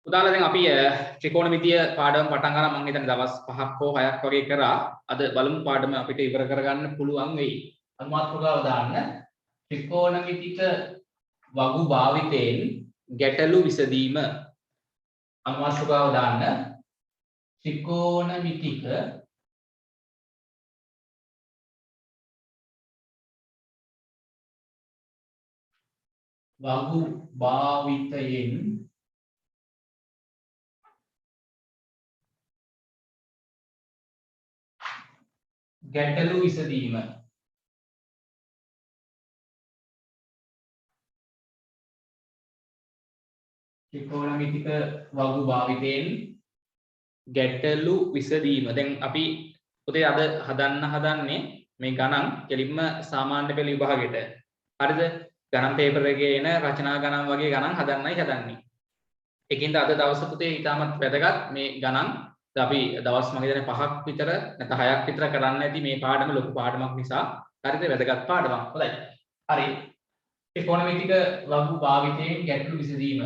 උදාලා දැන් අපි ත්‍රිකෝණමිතිය පාඩම පටන් ගන්න මම හිතන්නේ දවස් 5ක් හෝ 6ක් වගේ කරා. අද බලමු පාඩම අපිට ඉවර කරගන්න පුළුවන් වෙයි. අනුමාත්‍රකාව දාන්න ත්‍රිකෝණමිතික වගු භාවිතයෙන් ගැටලු විසඳීම. අනුමාත්‍රකාව දාන්න ත්‍රිකෝණමිතික වගු භාවිතයෙන් ගැටලු විසඳීම. ත්‍රිකෝණමිතික වගු භාවිතයෙන් ගැටලු විසඳීම. දැන් අපි පුතේ අද හදන්නේ මේ ගණන් කෙලින්ම සාමාන්‍ය පෙළ විභාගෙට. හරිද? ගණන් පේපර් එකේ එන රචනා ගණන් වගේ ගණන් හදන්නේ. ඒකින්ද අද දවස් පුතේ ඊටමත් වැදගත් මේ ගණන්. අපි දවස් මම හිතන්නේ 5ක් විතර නැත්නම් 6ක් විතර කරන්න ඇති මේ පාඩම ලොකු පාඩමක් නිසා. හරිද? වැදගත් පාඩමක්. හොඳයි. හරි. ත්‍රිකෝණමිතික වගු භාවිතයෙන් ගැටලු විසඳීම.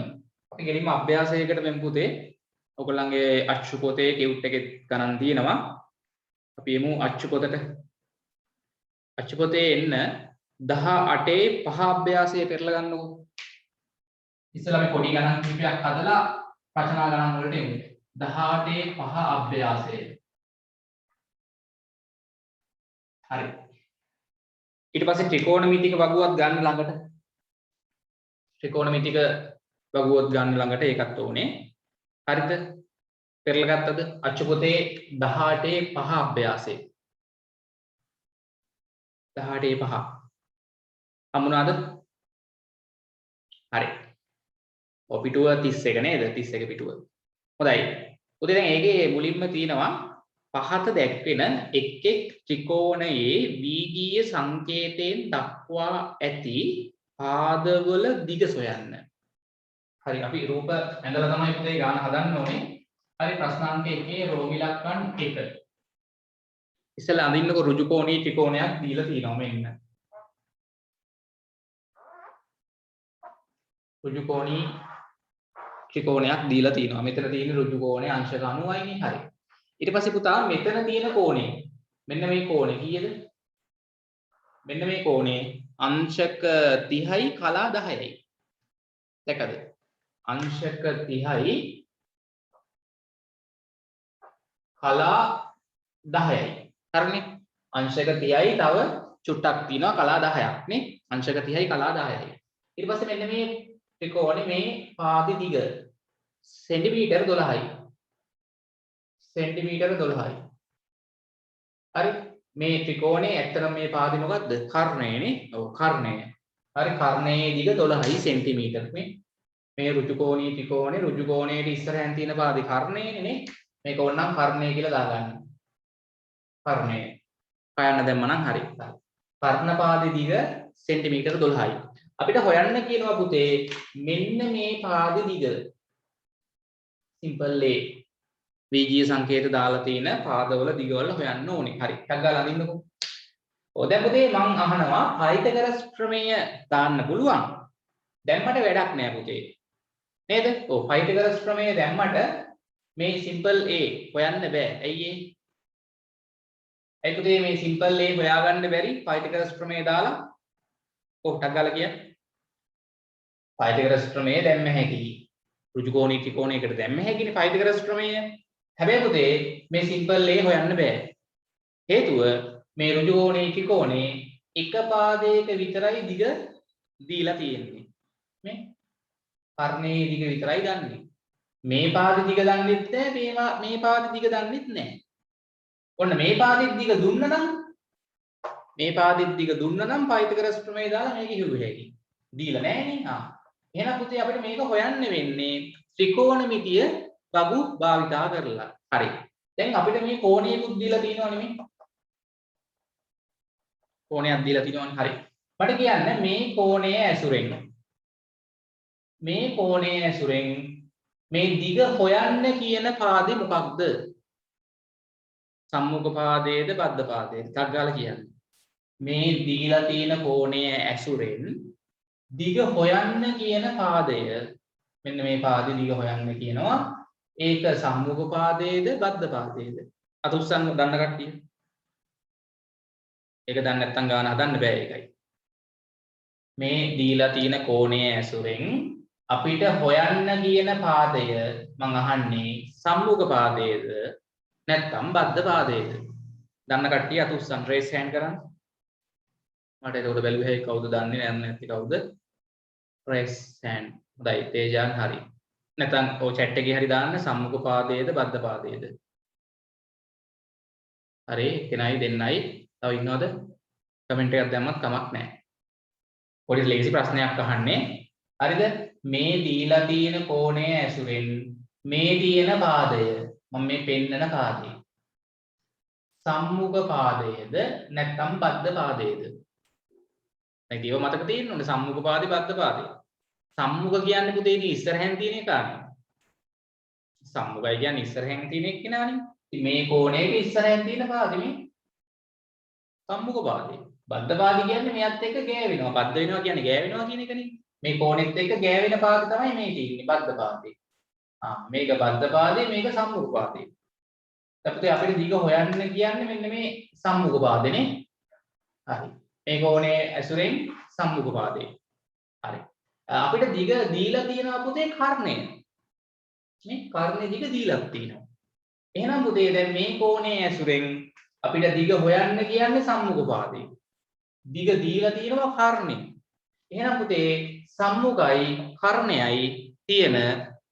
අපි ගෙලින්ම අභ්‍යාසයකට මෙම් පුතේ ඔයගොල්ලන්ගේ අච්චු පොතේ ටියුට් එකේ ගණන් තියෙනවා. අපි එමු අච්චු පොතට. අච්චු පොතේ එන්න 18 5 අභ්‍යාසය පෙරලා ගන්නකො. ඉස්සෙල්ලා අපි පොඩි ගණන් කිහිපයක් හදලා රචනා ගණන් වලට එමු. 18 5 අභ්‍යාසය. හරි. ඊට පස්සේ ත්‍රිකෝණමිතික වගුවක් ගන්න ළඟට. ත්‍රිකෝණමිතික වගුවක් ගන්න ළඟට ඒකත් ඕනේ. හරිද? පෙරලා ගත්තද? අච්චු පොතේ 18 5 අභ්‍යාසය. 18 5. හමුණාද? හරි. ඔය පිටුව 31 නේද? 31 පිටුව. හොඳයි. උදේ දැන් ඒකේ මුලින්ම තියෙනවා පහත දැක්වෙන එක් ත්‍රිකෝණයේ වීදීය සංකේතයෙන් දක්වා ඇති පාදවල දිග සොයන්න. හරි අපි රූප ඇඳලා තමයි පුතේ ගාන හදන්න ඕනේ. හරි ප්‍රශ්නාංක 1 රෝගී ලක්ෂණ 1. ඉස්සෙල්ලා අඳින්නකො ඍජු කෝණී ත්‍රිකෝණයක් දීලා තියෙනවා මෙන්න. ඍජු කෝණී ත්‍රිකෝණයක් දීලා තියෙනවා. මෙතන තියෙන ඍජු කෝණේ අංශක 90යිනේ. හරි. ඊට පස්සේ පුතා මෙතන තියෙන කෝණේ මෙන්න මේ කෝණේ කීයද? මෙන්න මේ කෝණේ අංශක 30යි කලා 10යි. දැකද? අංශක 30යි කලා 10යි. හරිනේ? අංශක 30යි තව චුට්ටක් තියෙනවා කලා 10ක් නේ. අංශක 30යි කලා 10යි. ඊට පස්සේ මෙන්න මේ ත්‍රිකෝණේ මේ පාදි දිග සෙන්ටිමීටර් 12යි. සෙන්ටිමීටර 12යි. හරි මේ ත්‍රිකෝණේ ඇත්තටම මේ පාදේ මොකද්ද? කර්ණයනේ. ඔව් කර්ණය. හරි කර්ණයේ දිග 12යි සෙන්ටිමීටර මේ ඍජු කෝණී ත්‍රිකෝණේ ඍජු කෝණයට ඉස්සරහින් තියෙන පාදේ කර්ණයනේ නේ. මේක ඕනනම් කර්ණය කියලා දාගන්න. කර්ණය. කයන්න දැම්ම නම් හරි. කර්ණ පාදේ දිග සෙන්ටිමීටර 12යි. අපිට හොයන්න කියනවා පුතේ මෙන්න මේ පාදේ දිග. සිම්පල් ඒ වීජීය සංකේත දාලා තියෙන පාදවල දිගවල හොයන්න ඕනේ. හරි. ටක් ගාලා අඳින්නකෝ. ඔය දැන් පුතේ මං අහනවා පයිතගරස් ප්‍රමේය දාන්න පුළුවන්. දැම්මට වැඩක් නෑ පුතේ. නේද? ඔව් පයිතගරස් ප්‍රමේය දැම්මට මේ සිම්පල් A හොයන්න බෑ. ඇයි ඒ? ඒ පුතේ මේ සිම්පල් A හොයාගන්න බැරි පයිතගරස් ප්‍රමේය දාලා ඔව් ටක් ගාලා කියන්න. පයිතගරස් ප්‍රමේය දැම්ම හැකි. ඍජු කෝණී ත්‍රිකෝණයකට දැම්ම හැකිනේ පයිතගරස් ප්‍රමේය. හැබැයි පුතේ මේ සිම්පල් A හොයන්න බෑ. හේතුව මේ ඍජු කෝණී ත්‍රිකෝණේ එක පාදයක විතරයි දිග දීලා තියෙන්නේ. මේ කර්ණයේ දිග විතරයි දන්නේ. මේ පාදේ දිග දන්නෙත් නෑ මේ පාදේ දිග දන්නෙත් නෑ. ඔන්න මේ පාදේ දිග දුන්න නම් පයිතගරස් ප්‍රමේය දාලා මේක හිව්ව හැකියි. දීලා නෑනේ. එහෙනම් පුතේ අපිට මේක හොයන්න වෙන්නේ ත්‍රිකෝණමිතිය වගු භාවිතා කරලා. හරි. දැන් අපිට මේ කෝණයකුත් දීලා තියෙනවා නෙමෙයි. කෝණයක් දීලා තියෙනවනේ. හරි. මට කියන්න මේ කෝණයේ ඇසුරෙන් මේ දිග හොයන්න කියන පාදේ මොකක්ද? සම්මුඛ පාදයේද බද්ධ පාදයේද? ටක් ගාලා කියන්න. මේ දීලා තියෙන කෝණයේ ඇසුරෙන් දිග හොයන්න කියන පාදය මෙන්න මේ පාදේ දිග හොයන්න කියනවා. ඒක සම්මුඛ පාදයේද බද්ධ පාදයේද? අත උස්සන්න දන්න කට්ටිය. ඒක දන්නේ නැත්නම් ගාන හදන්න බෑ ඒකයි. මේ දීලා තියෙන කෝණයේ ඇසුරෙන් අපිට හොයන්න කියන පාදය මම අහන්නේ සම්මුඛ පාදයේද නැත්නම් බද්ධ පාදයේද? දන්න කට්ටිය අත උස්සන්න රේස් හෑන්ඩ් කරන්න. මට ඒක උඩ බැලුවේ කවුද දන්නේ නැත්නම් කවුද? Raise hand. හොඳයි තේජාන් හරි. නැත්නම් ඔය chat එකේ හරි දාන්න සම්මුඛ පාදයේද බද්ධ පාදයේද? හරි කෙනයි දෙන්නයි තව ඉන්නවද? කමෙන්ට් එකක් දැම්මත් කමක් නැහැ. පොඩි ලේසි ප්‍රශ්නයක් අහන්නේ. හරිද? මේ දීලා තියෙන කෝණයේ ඇසුරෙන් මේ තියෙන පාදය මම මේ පෙන්නන පාදය සම්මුඛ පාදයේද නැත්නම් බද්ධ පාදයේද? දැන් ඒව මතක තියෙන්න ඕනේ සම්මුඛ පාදේ බද්ධ පාදේ. සම්මුඛ කියන්නේ පුතේ ඉතින් ඉස්සරහෙන් තියෙන එකානේ. සම්මුඛයි කියන්නේ ඉස්සරහෙන් තියෙන එක්කෙනානේ. ඉතින් මේ කෝණයක ඉස්සරහෙන් තියෙන පාදේ මේ සම්මුඛ පාදේ. බද්ධ පාදේ කියන්නේ මෙයත් එක්ක ගෑවෙනවා. බද්ධ වෙනවා කියන්නේ ගෑවෙනවා කියන එකනේ. මේ කෝණෙත් එක්ක ගෑවෙන පාද තමයි මේ තියෙන්නේ බද්ධ පාදේ. මේක බද්ධ පාදේ මේක සම්මුඛ පාදේ. අපිට අපිට දිග හොයන්න කියන්නේ මෙන්න මේ සම්මුඛ පාදේනේ. හරි. මේ කෝණයේ ඇසුරෙන් සම්මුඛ පාදේ. හරි. අපිට දිග දීලා තියෙනවා පුතේ කර්ණය. මේ කර්ණයේ දිග දීලා තියෙනවා. එහෙනම් පුතේ දැන් මේ කෝණයේ ඇසුරෙන් අපිට දිග හොයන්න කියන්නේ සම්මුඛ පාදේ. දිග දීලා තියෙනවා කර්ණය. එහෙනම් පුතේ සම්මුඛයි කර්ණයයි තියෙන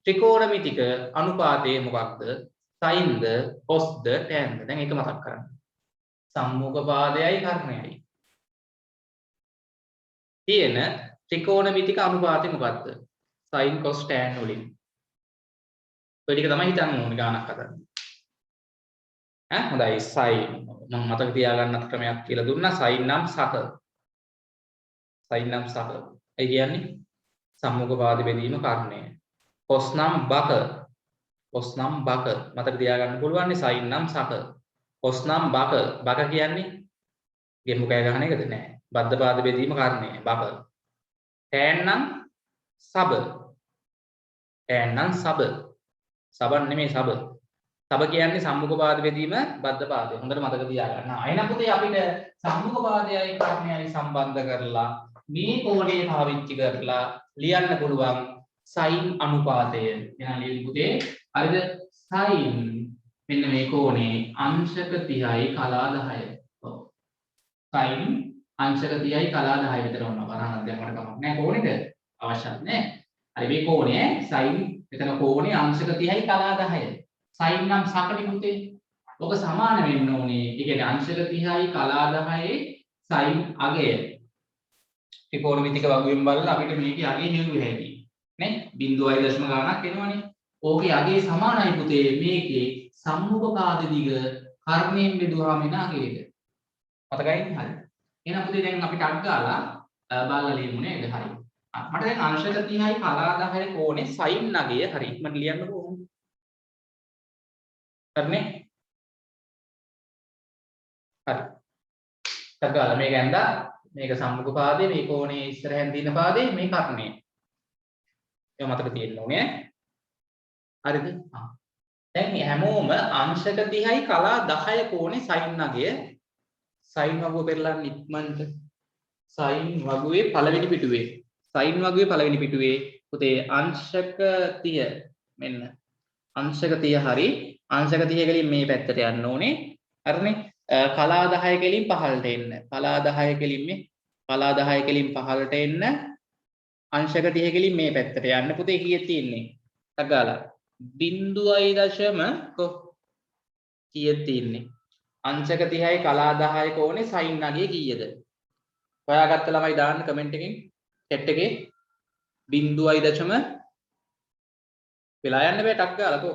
ත්‍රිකෝණමිතික අනුපාතය මොකක්ද? සයින්ද කොස්ද ටැන්ද? දැන් ඒක මතක් කරගන්න. සම්මුඛ පාදයයි කර්ණයයි තියෙන ත්‍රිකෝණමිතික අනුපාතය මොකක්ද? සයින් කොස් ටැන් වලින්. ඔය ටික තමයි හිතන්න ඕනේ ගානක් හදන්න. හොඳයි සයින් මම මතක තියාගන්නත් ක්‍රමයක් කියලා දුන්නා. සයින් නම් සක. සයින් නම් සක. ඒ කියන්නේ සම්මුඛ පාද බෙදීම කර්ණය. කොස් නම් බක. කොස් නම් බක. මතක තියාගන්න පුළුවන් නේ සයින් නම් සක. කොස් නම් බක. බක කියන්නේ ගෙම්මු කෑ ගහන එකද? නෑ. බද්ධ පාද බෙදීම කර්ණය. බක. ටෑන් නම් සබ. ටෑන් නම් සබ. සබන් නෙමෙයි සබ. සබ කියන්නේ සම්මුඛ පාද බෙදීම බද්ධ පාදය. හොඳට මතක තියාගන්න. එහෙනම් පුතේ අපිට සම්මුඛ පාදයයි කර්ණයයි සම්බන්ධ කරලා මේ කෝණය පාවිච්චි කරලා ලියන්න පුළුවන් සයින් අනුපාතය. එහෙනම් ලියමු පුතේ. හරිද? සයින් මෙන්න මේ කෝණේ අංශක 30යි කලා 10. ඔව්. සයින් අංශක 30යි කලා 10 විතර වුණා. බලන්න දැන් මට කමක් නැහැ කෝණෙද? අවශ්‍යත් නැහැ. හරි මේ කෝණය සයින් එතන කෝණේ අංශක 30යි කලා 10. සයින් නම් සකලි පුතේ. ඔක සමාන වෙන්න ඕනේ. ඒ කියන්නේ අංශක 30යි කලා 10යි සයින් අගය. ත්‍රිකෝණමිතික වගුවෙන් බලලා අපිට මේකේ අගය හෙළුවේ හැටි. නේ? 0.0 ගාණක් එනවනේ. ඕකේ අගය සමානයි පුතේ මේකේ සම්මුඛ පාද දිග කර්ණයෙන් බෙදුවාම එන අගයද. මතකයිනේ? හරි. එහෙනම් පුතේ දැන් අපි ටක් ගාලා බලලා ලියමු නේද? හරි. මට දැන් අංශක 30යි කලා 10 කෝණේ සයින් අගය හරි ඉක්මනට ලියන්න ඕනේ. හරිනේ? හරි. ටක් ගාලා මේක ඇඳා මේක සම්මුඛ පාදේ මේ කෝණේ ඉස්සරහින් තියෙන පාදේ මේ කර්ණය. ඒක මතක තියෙන්න ඕනේ. හරිද? දැන් හැමෝම අංශක 30යි කලා 10 කෝණේ සයින් අගය සයින් වගුව පෙරලන්න ඉක්මනට සයින් වගුවේ පළවෙනි පිටුවේ සයින් වගුවේ පළවෙනි පිටුවේ පුතේ අංශක 30 මෙන්න අංශක 30 හරි අංශක 30 කලින් මේ පැත්තට යන්න ඕනේ. හරිනේ? කලා 10 කලින් පහළට එන්න. කලා 10 කලින් මේ කලා 10 කලින් පහළට එන්න. අංශක 30 කලින් මේ පැත්තට යන්න. පුතේ කීයක් තියෙන්නේ? තගාලා 0.0 කීයක් තියෙන්නේ? අංශක 30යි කලා 10 කෝණේ සයින් අගය කීයද? හොයාගත්ත ළමයි දාන්න කමෙන්ට් එකෙන් chat එකේ 0.0 වෙලා යන්න බෑ ටක් ගාලා කො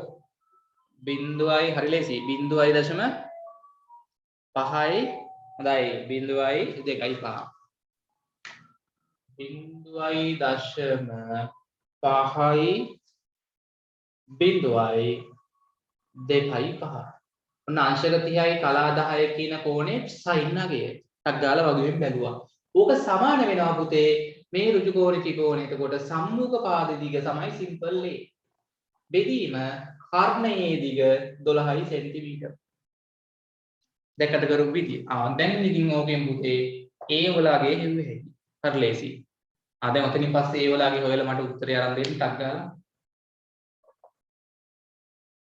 0.0 හරි ලේසි 0.5යි හොඳයි 0.2.5 0.5 ඔන්න අංශක 30යි කලා 10 කියන කෝණේ සයින් අගය ටක් ගාලා වගුවෙන් බැලුවා. ඕක සමාන වෙනවා පුතේ මේ ඍජු කෝණේ ත්‍රිකෝණේ එතකොට සම්මුඛ පාද දිග තමයි සිම්පල් A. බෙදීම කර්ණයේ දිග 12 සෙන්ටිමීටර. දැක්කද කරපු විදිය. දැන් ඉතින් ඕකෙන් පුතේ A වලගේ හෙව්වේ හැටි. හරි ලේසි. දැන් ඔතනින් පස්සේ A වලගේ හොයලා මට උත්තරය අරන් දෙන්න ටක් ගාලා.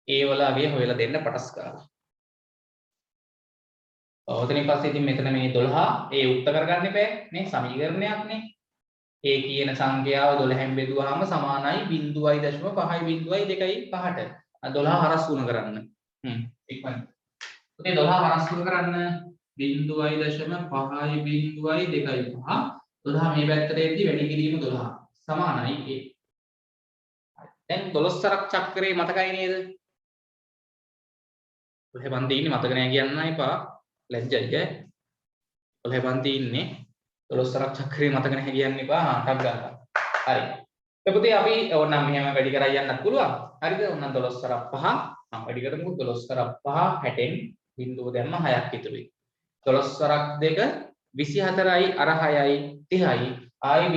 A වලගේ හොයලා දෙන්න පටස් ගාලා. ඔතනින් පස්සේ ඉතින් මෙතන මේ 12 A උත්තර කරගන්න එපා නේ සමීකරණයක් නේ. A කියන සංඛ්‍යාව 12න් බෙදුවාම සමානයි 0.5.2.5ට. 12 හරස් ගුණ කරන්න. ඉක්මනට. පුතේ 12 හරස් ගුණ කරන්න 0.5.2.5. 12 මේ පැත්තට එද්දි වැඩි කිරීම 12 සමානයි A. දැන් 12 සරක් චක්‍රේ මතකයි නේද? ඔලේ බන්දේ ඉන්නේ මතක නෑ කියන්න එපා. ලැජ්ජයි. ඔලේ බන්දේ ඉන්නේ 12 සරක් චක්‍රේ මතක නැහැ කියන්න එපා. ටක් ගන්න. හරි. පුතේ අපි ඕනනම් මෙහෙම වැඩි කරලා යන්නත් පුළුවන්. හරිද? ඕනනම් 12 සරක් 5. වැඩි කරමුකෝ 12 සරක් 5 60න් බිඳුව දැම්ම 6ක් ඉතුරුයි. 12 සරක් 2 24යි අර 6යි 30යි ආයි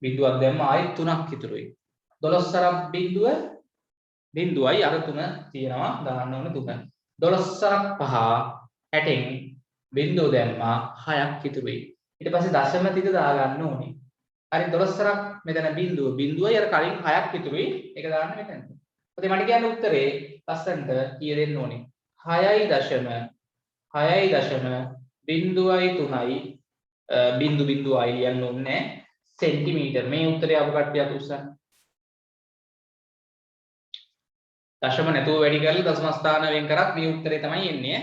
බිඳුවක් දැම්ම ආයි 3ක් ඉතුරුයි. 12 සරක් බිඳුවයි අර 3 තියෙනවා දාන්න ඕන 3. 12 සරක් 5 60න් බිඳුව දැම්මා 6ක් ඉතුරුයි. ඊට පස්සේ දශම ටික දාගන්න ඕනේ. හරි 12 සරක් මෙතන බිඳුවයි අර කලින් 6ක් ඉතුරුයි. ඒක දාන්න මෙතන. ඔතේ මට කියන්න උත්තරේ ලස්සන්ට කීය දෙන්න ඕනේ. 6.0.03යි බිඳුවයි ලියන්න ඕනේ සෙන්ටිමීටර්. මේ උත්තරේ අපු කට්ටියට උස්සන්න. දශම නැතුව වැඩි කරලා දශම ස්ථාන වෙන් කරත් මේ උත්තරේ තමයි එන්නේ.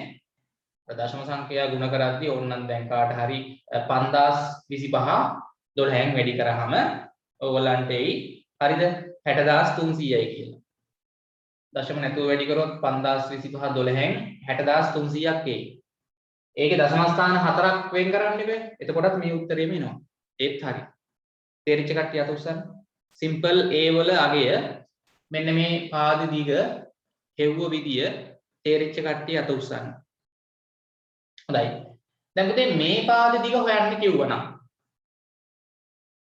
දශම සංඛ්‍යා ගුණ කරද්දී ඕනනම් දැන් කාට හරි 5025 12න් වැඩි කරාම ඕගලන්ට එයි හරිද 60300යි කියලා. දශම නැතුව වැඩි කරොත් 5025 12න් 60300ක් එයි. ඒකේ දශම ස්ථාන 4ක් වෙන් කරන්න බෑ. එතකොටත් මේ උත්තරේම එනවා. ඒත් හරි. තේරිච්ච කට්ටිය අත උස්සන්න. සිම්පල් A වල අගය මෙන්න මේ පාද දිග හෙව්ව විදිය තේරිච්ච කට්ටිය අත උස්සන්න. හොඳයි. දැන් පුතේ මේ පාද දිග හොයන්න කිව්වනම්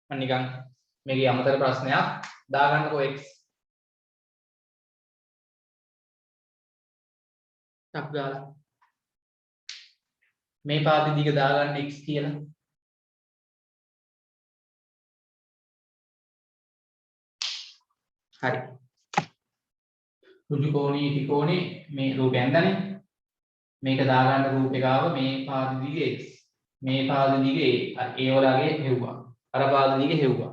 මම නිකන් මේකේ අමතර ප්‍රශ්නයක් දාගන්නකෝ x. ටක් ගාලා මේ පාද දිග දාගන්න x කියලා. හරි. ඍජු කෝණී ත්‍රිකෝණේ මේ රූපය ඇඳනේ. මේක දාගන්න රූපේ ගාව මේ පාද දිග x. මේ පාද දිග a වලගේ හෙව්වා. අර පාද දිග හෙව්වා.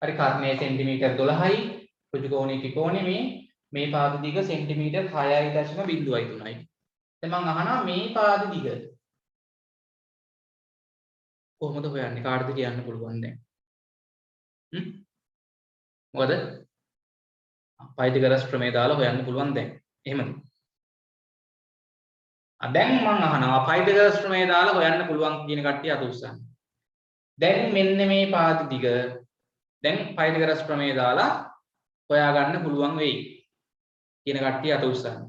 හරි කර්ණයේ සෙන්ටිමීටර් 12යි. ඍජු කෝණී ත්‍රිකෝණේ මේ පාද දිග සෙන්ටිමීටර් 6.03යි. දැන් මම අහනවා මේ පාද දිග කොහොමද හොයන්නේ? කාටද කියන්න පුළුවන් දැන්? මොකද? පයිතගොරස් ප්‍රමේය දාලා හොයන්න පුළුවන් දැන්. එහෙමද? දැන් මම අහනවා පයිතගොරස් ප්‍රමේය දාලා හොයන්න පුළුවන් කියන කට්ටිය අත උස්සන්න. දැන් මෙන්න මේ පාද දිග දැන් පයිතගොරස් ප්‍රමේය දාලා හොයාගන්න පුළුවන් වෙයි කියන කට්ටිය අත උස්සන්න.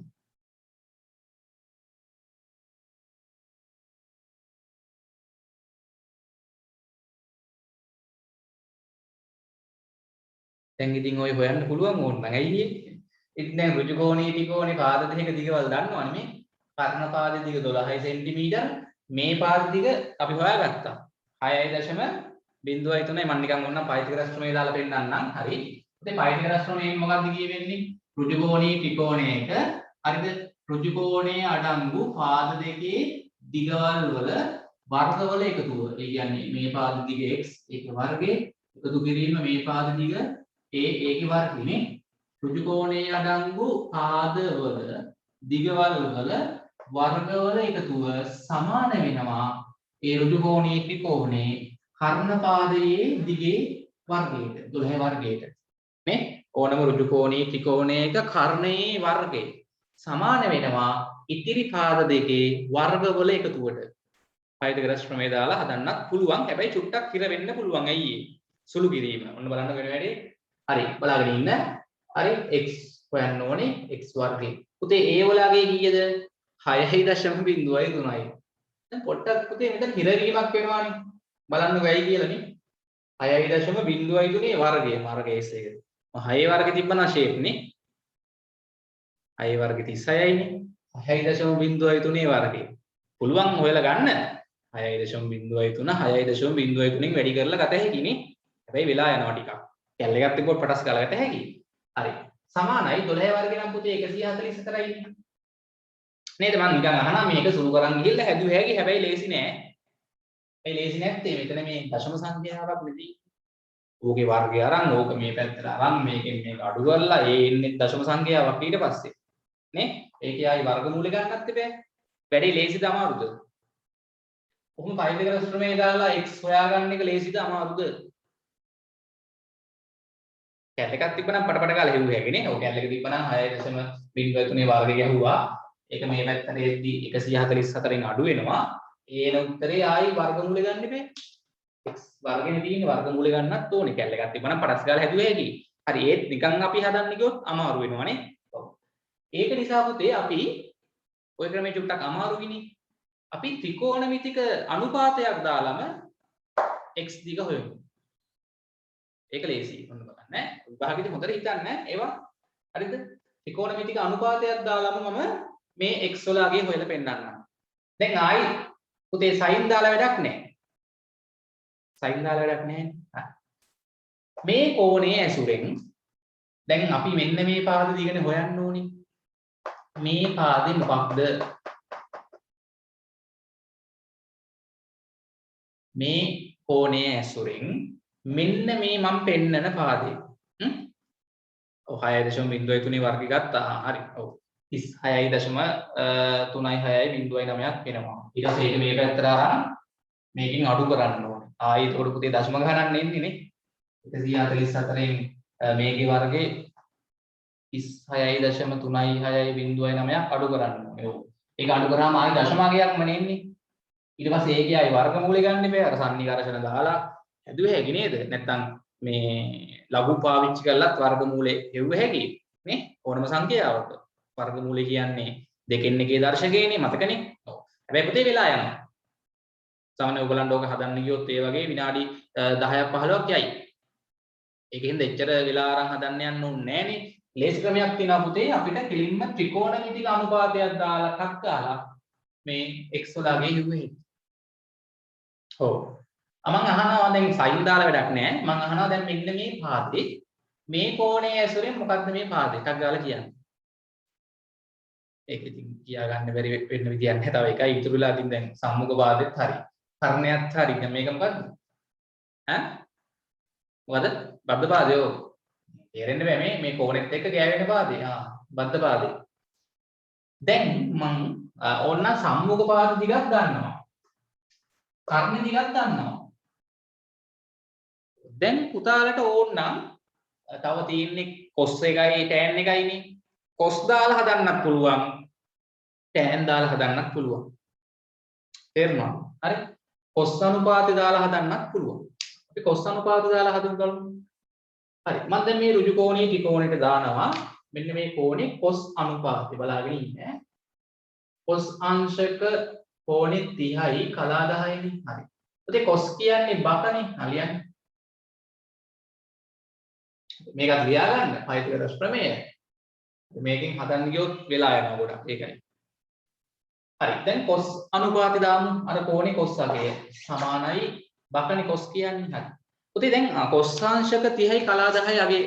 දැන් ඉතින් ඔය හොයන්න පුළුවන් ඕන නම් ඇයි ඉතින් දැන් ඍජු කෝණී ත්‍රිකෝණේ පාද දෙක දිගවල දන්නවනේ මේ කර්ණ පාද දිග 12 සෙන්ටිමීටර් මේ පාද දිග අපි හොයාගත්තා 6.03යි මම නිකන් ඕනනම් පයිතගොරස් ප්‍රමේය දාලා පෙන්නන්නම් හරි ඉතින් පයිතගොරස් ප්‍රමේයෙන් මොකක්ද කියවෙන්නේ ඍජු කෝණී ත්‍රිකෝණයක හරිද ඍජු කෝණයේ අඩංගු පාද දෙකේ දිගවල් වල වර්ගවල එකතුව ඒ කියන්නේ මේ පාද දිග x ඒකේ වර්ගය එකතු කිරීම මේ පාද දිග ඒකේ වර්ගනේ ඍජු කෝණයේ අඩංගු පාදවල දිගවල් වල වර්ගවල එකතුව සමාන වෙනවා ඒ ඍජු කෝණී ත්‍රිකෝණේ කර්ණ පාදයේ දිගේ වර්ගයට 12 වර්ගයට මේ ඕනම ඍජු කෝණී ත්‍රිකෝණයක කර්ණයේ වර්ගය සමාන වෙනවා ඉතිරි පාද දෙකේ වර්ගවල එකතුවට පයිතගොරස් ප්‍රමේය දාලා හදන්නත් පුළුවන් හැබැයි චුට්ටක් හිර වෙන්න පුළුවන් ඇයි සුළු කිරීම ඔන්න බලන්න වෙන වැඩේ හරි බලාගෙන ඉන්න හරි x හොයන්න ඕනේ x වර්ගය පුතේ a වලගේ කීයද 6.03යි දැන් පොට්ටක් පුතේ මෙතන හිරවීමක් වෙනවානේ බලන්නකෝ ඇයි කියලා නේ 6.03 වර්ගය මාර්ග S එක. 6 වර්ගය තිබ්බනම් ෂේප් නේ. 6 වර්ගය 36යිනේ. 6.03 වර්ගය. පුළුවන් හොයලා ගන්න. 6.03 6.03න් වැඩි කරලා ගත හැකිනේ. හැබැයි වෙලා යනවා ටිකක්. කැල් එකක් තිබ්බොත් පටස් ගාලා ගත හැකියි. හරි. සමානයි 12 වර්ගය නම් පුතේ 144යිනේ. නේද මම නිකන් අහනවා මේක සුළු කරන් ගිහිල්ලා හැදුව හැකි හැබැයි ලේසි නෑ. ඒ ලේසි නැත්තේ මෙතන මේ දශම සංඛ්‍යාවක් නෙදී. ඕකේ වර්ගය අරන් ඕක මේ පැත්තට අරන් මේකෙන් මේක අඩු කරලා ඒ එන්නේ දශම සංඛ්‍යාවක් ඊට පස්සේ. නේ? ඒකේ ආයි වර්ගමූල ගන්නත් එපා. වැඩි ලේසිද අමාරුද? කොහොම පයිතගොරස් ප්‍රමේය දාලා x හොයාගන්න එක ලේසිද අමාරුද? කැල් එකක් තිබ්බනම් පටපට ගාලා හෙව්ව හැකිනේ. ඔය කැල් එක තිබ්බනම් 6.03 වර්ගය ගැහුවා. ඒක මේ පැත්තට එද්දි 144න් අඩු වෙනවා. ඒන උත්තරේ ආයි වර්ගමූල ගන්න එපා. x වර්ගෙනේ තියෙන වර්ගමූල ගන්නත් ඕනේ. කැල් එකක් තිබ්බනම් පටස් ගාලා හැදුව හැකි. හරි ඒත් නිකන් අපි හදන්න ගියොත් අමාරු වෙනවනේ. ඔව්. ඒක නිසා පුතේ අපි ඔය ක්‍රමයේ චුට්ටක් අමාරුයිනේ. අපි ත්‍රිකෝණමිතික අනුපාතයක් දාලම x දිග හොයමු. ඒක ලේසියි. ඔන්න බලන්න ඈ. විභාගෙදි හොඳට හිතන්න ඒවා. හරිද? ත්‍රිකෝණමිතික අනුපාතයක් දාලම මම මේ x වල අගේ හොයලා පෙන්නන්නම්. දැන් ආයි පුතේ sin දාලා වැඩක් නැහැ. sin දාලා වැඩක් නැහැ. මේ කෝණයේ ඇසුරෙන් දැන් අපි මෙන්න මේ පාද දිගනේ හොයන්න ඕනේ. මේ පාදේ මොකක්ද? මේ කෝණයේ ඇසුරෙන් මෙන්න මේ මම පෙන්නන පාදේ. ඔව් 6.03 වර්ගය ගත්තා. හරි. ඔව්. 36.369ක් වෙනවා. ඊට පස්සේ ඒක මේ පැත්තට අරන් මේකෙන් අඩු කරන්න ඕනේ. ආයෙ ඒකට පුතේ දශම ගණන් එන්නේ නේ. 144න් මේකේ වර්ගේ 36.369ක් අඩු කරන්න ඕනේ. ඔව්. ඒක අඩු කරාම ආයෙ දශමගයක්ම නෙන්නේ. ඊට පස්සේ ඒකේ ආයෙ වර්ගමූලෙ ගන්න බෑ. අර සන්නිකර්ෂණ දාලා හැදුවේ හැකි නේද? නැත්තම් මේ ලඝු පාවිච්චි කරලත් වර්ගමූලෙ හෙව්ව හැකි නේ? ඕනම සංඛ්‍යාවක. වර්ගමූලය කියන්නේ දෙකෙන් එකේ දර්ශකයනේ මතකනේ. ඔව්. හැබැයි පුතේ වෙලා යනවා. සාමාන්‍ය ඔයගලන්ට ඕක හදන්න ගියොත් ඒ වගේ විනාඩි 10ක් 15ක් යයි. ඒකෙන්ද එච්චර වෙලා අරන් හදන්න යන්න ඕනේ නෑනේ. ලේසි ක්‍රමයක් තියෙනවා පුතේ අපිට කෙලින්ම ත්‍රිකෝණමිතික අනුපාතයක් දාලා ටක් ගාලා මේ x වලගේ හෙව්වේ. ඔව්. මම අහනවා දැන් sin දාලා වැඩක් නෑ. මම අහනවා දැන් මෙන්න මේ පාදේ මේ කෝණයේ ඇසුරෙන් මොකක්ද මේ පාදේ? ටක් ගාලා කියන්න. ඒක ඉතින් කියා ගන්න බැරි වෙන්න විදියක් නැහැ. තව එකයි ඉතුරුලා ඉතින් දැන් සම්මුඛ පාදෙත් හරි. කර්ණයත් හරි. දැන් මේක මොකද්ද? ඈ? මොකද? බද්ධ පාදය. ඔව්. තේරෙන්න බෑ මේ කෝණෙත් එක්ක ගෑවෙන පාදේ. බද්ධ පාදේ. දැන් මම ඕන්න සම්මුඛ පාද දිගක් ගන්නවා. කර්ණ දිගක් ගන්නවා. දැන් පුතාලට ඕන්නම් තව තියෙන්නේ cos එකයි tan එකයිනේ. cos දාලා හදන්නත් පුළුවන්. tan දාලා හදන්නත් පුළුවන්. තේරුණා? හරි. cos අනුපාතය දාලා හදන්නත් පුළුවන්. අපි cos අනුපාතය දාලා හදමු බලමු. හරි. මම දැන් මේ ඍජු කෝණීය ත්‍රිකෝණයට දානවා. මෙන්න මේ කෝණේ cos අනුපාතය බලාගෙන ඉන්න. cos අංශක කෝණේ 30යි කලා 10යිනේ. හරි. ඒකේ cos කියන්නේ බකනේ. හරියන්නේ. මේකත් ලියා ගන්න. පයිතගොරස් ප්‍රමේය. මේකෙන් හදන්න ගියොත් වෙලා යනවා ගොඩක්. ඒකයි. හරි. දැන් cos අනුපාතය දාමු. අර කෝණේ cos අගය සමානයි බකනේ cos කියන්නේ. හරි. පුතේ දැන් cos අංශක 30යි කලා 10යි අගේ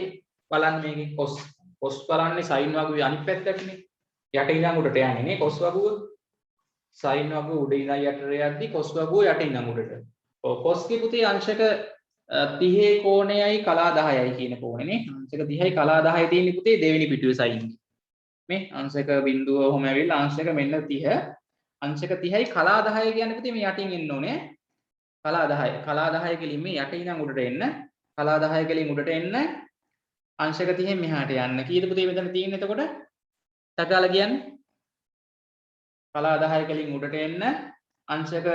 බලන්න මේකේ cos බලන්නේ sin වගුවේ අනිත් පැත්තටනේ. යට ඉඳන් උඩට යන්නේ නේ cos වගුව. sin වගුව උඩ ඉඳන් යටට යද්දි cos වගුව යට ඉඳන් උඩට. ඔව් cos කී පුතේ අංශක 30 කෝණයයි කලා 10යි කියන කෝණේනේ. අංශක 30යි කලා 10යි තියෙන්නේ පුතේ දෙවෙනි පිටුවේ sin. මේ අංශක බිඳුව ඔහොම ඇවිල්ලා අංශක මෙන්න 30. අංශක 30යි කලා 10 කියන්නේ පුතේ මේ යටින් එන්න ඕනේ. කලා 10. කලා 10 කෙලින් මේ යට ඉඳන් උඩට එන්න. කලා 10 කෙලින් උඩට එන්න. අංශක 30න් මෙහාට යන්න. කීයද පුතේ මෙතන තියෙන්නේ එතකොට? තකාලා කියන්නේ. කලා 10 කෙලින් උඩට එන්න. අංශක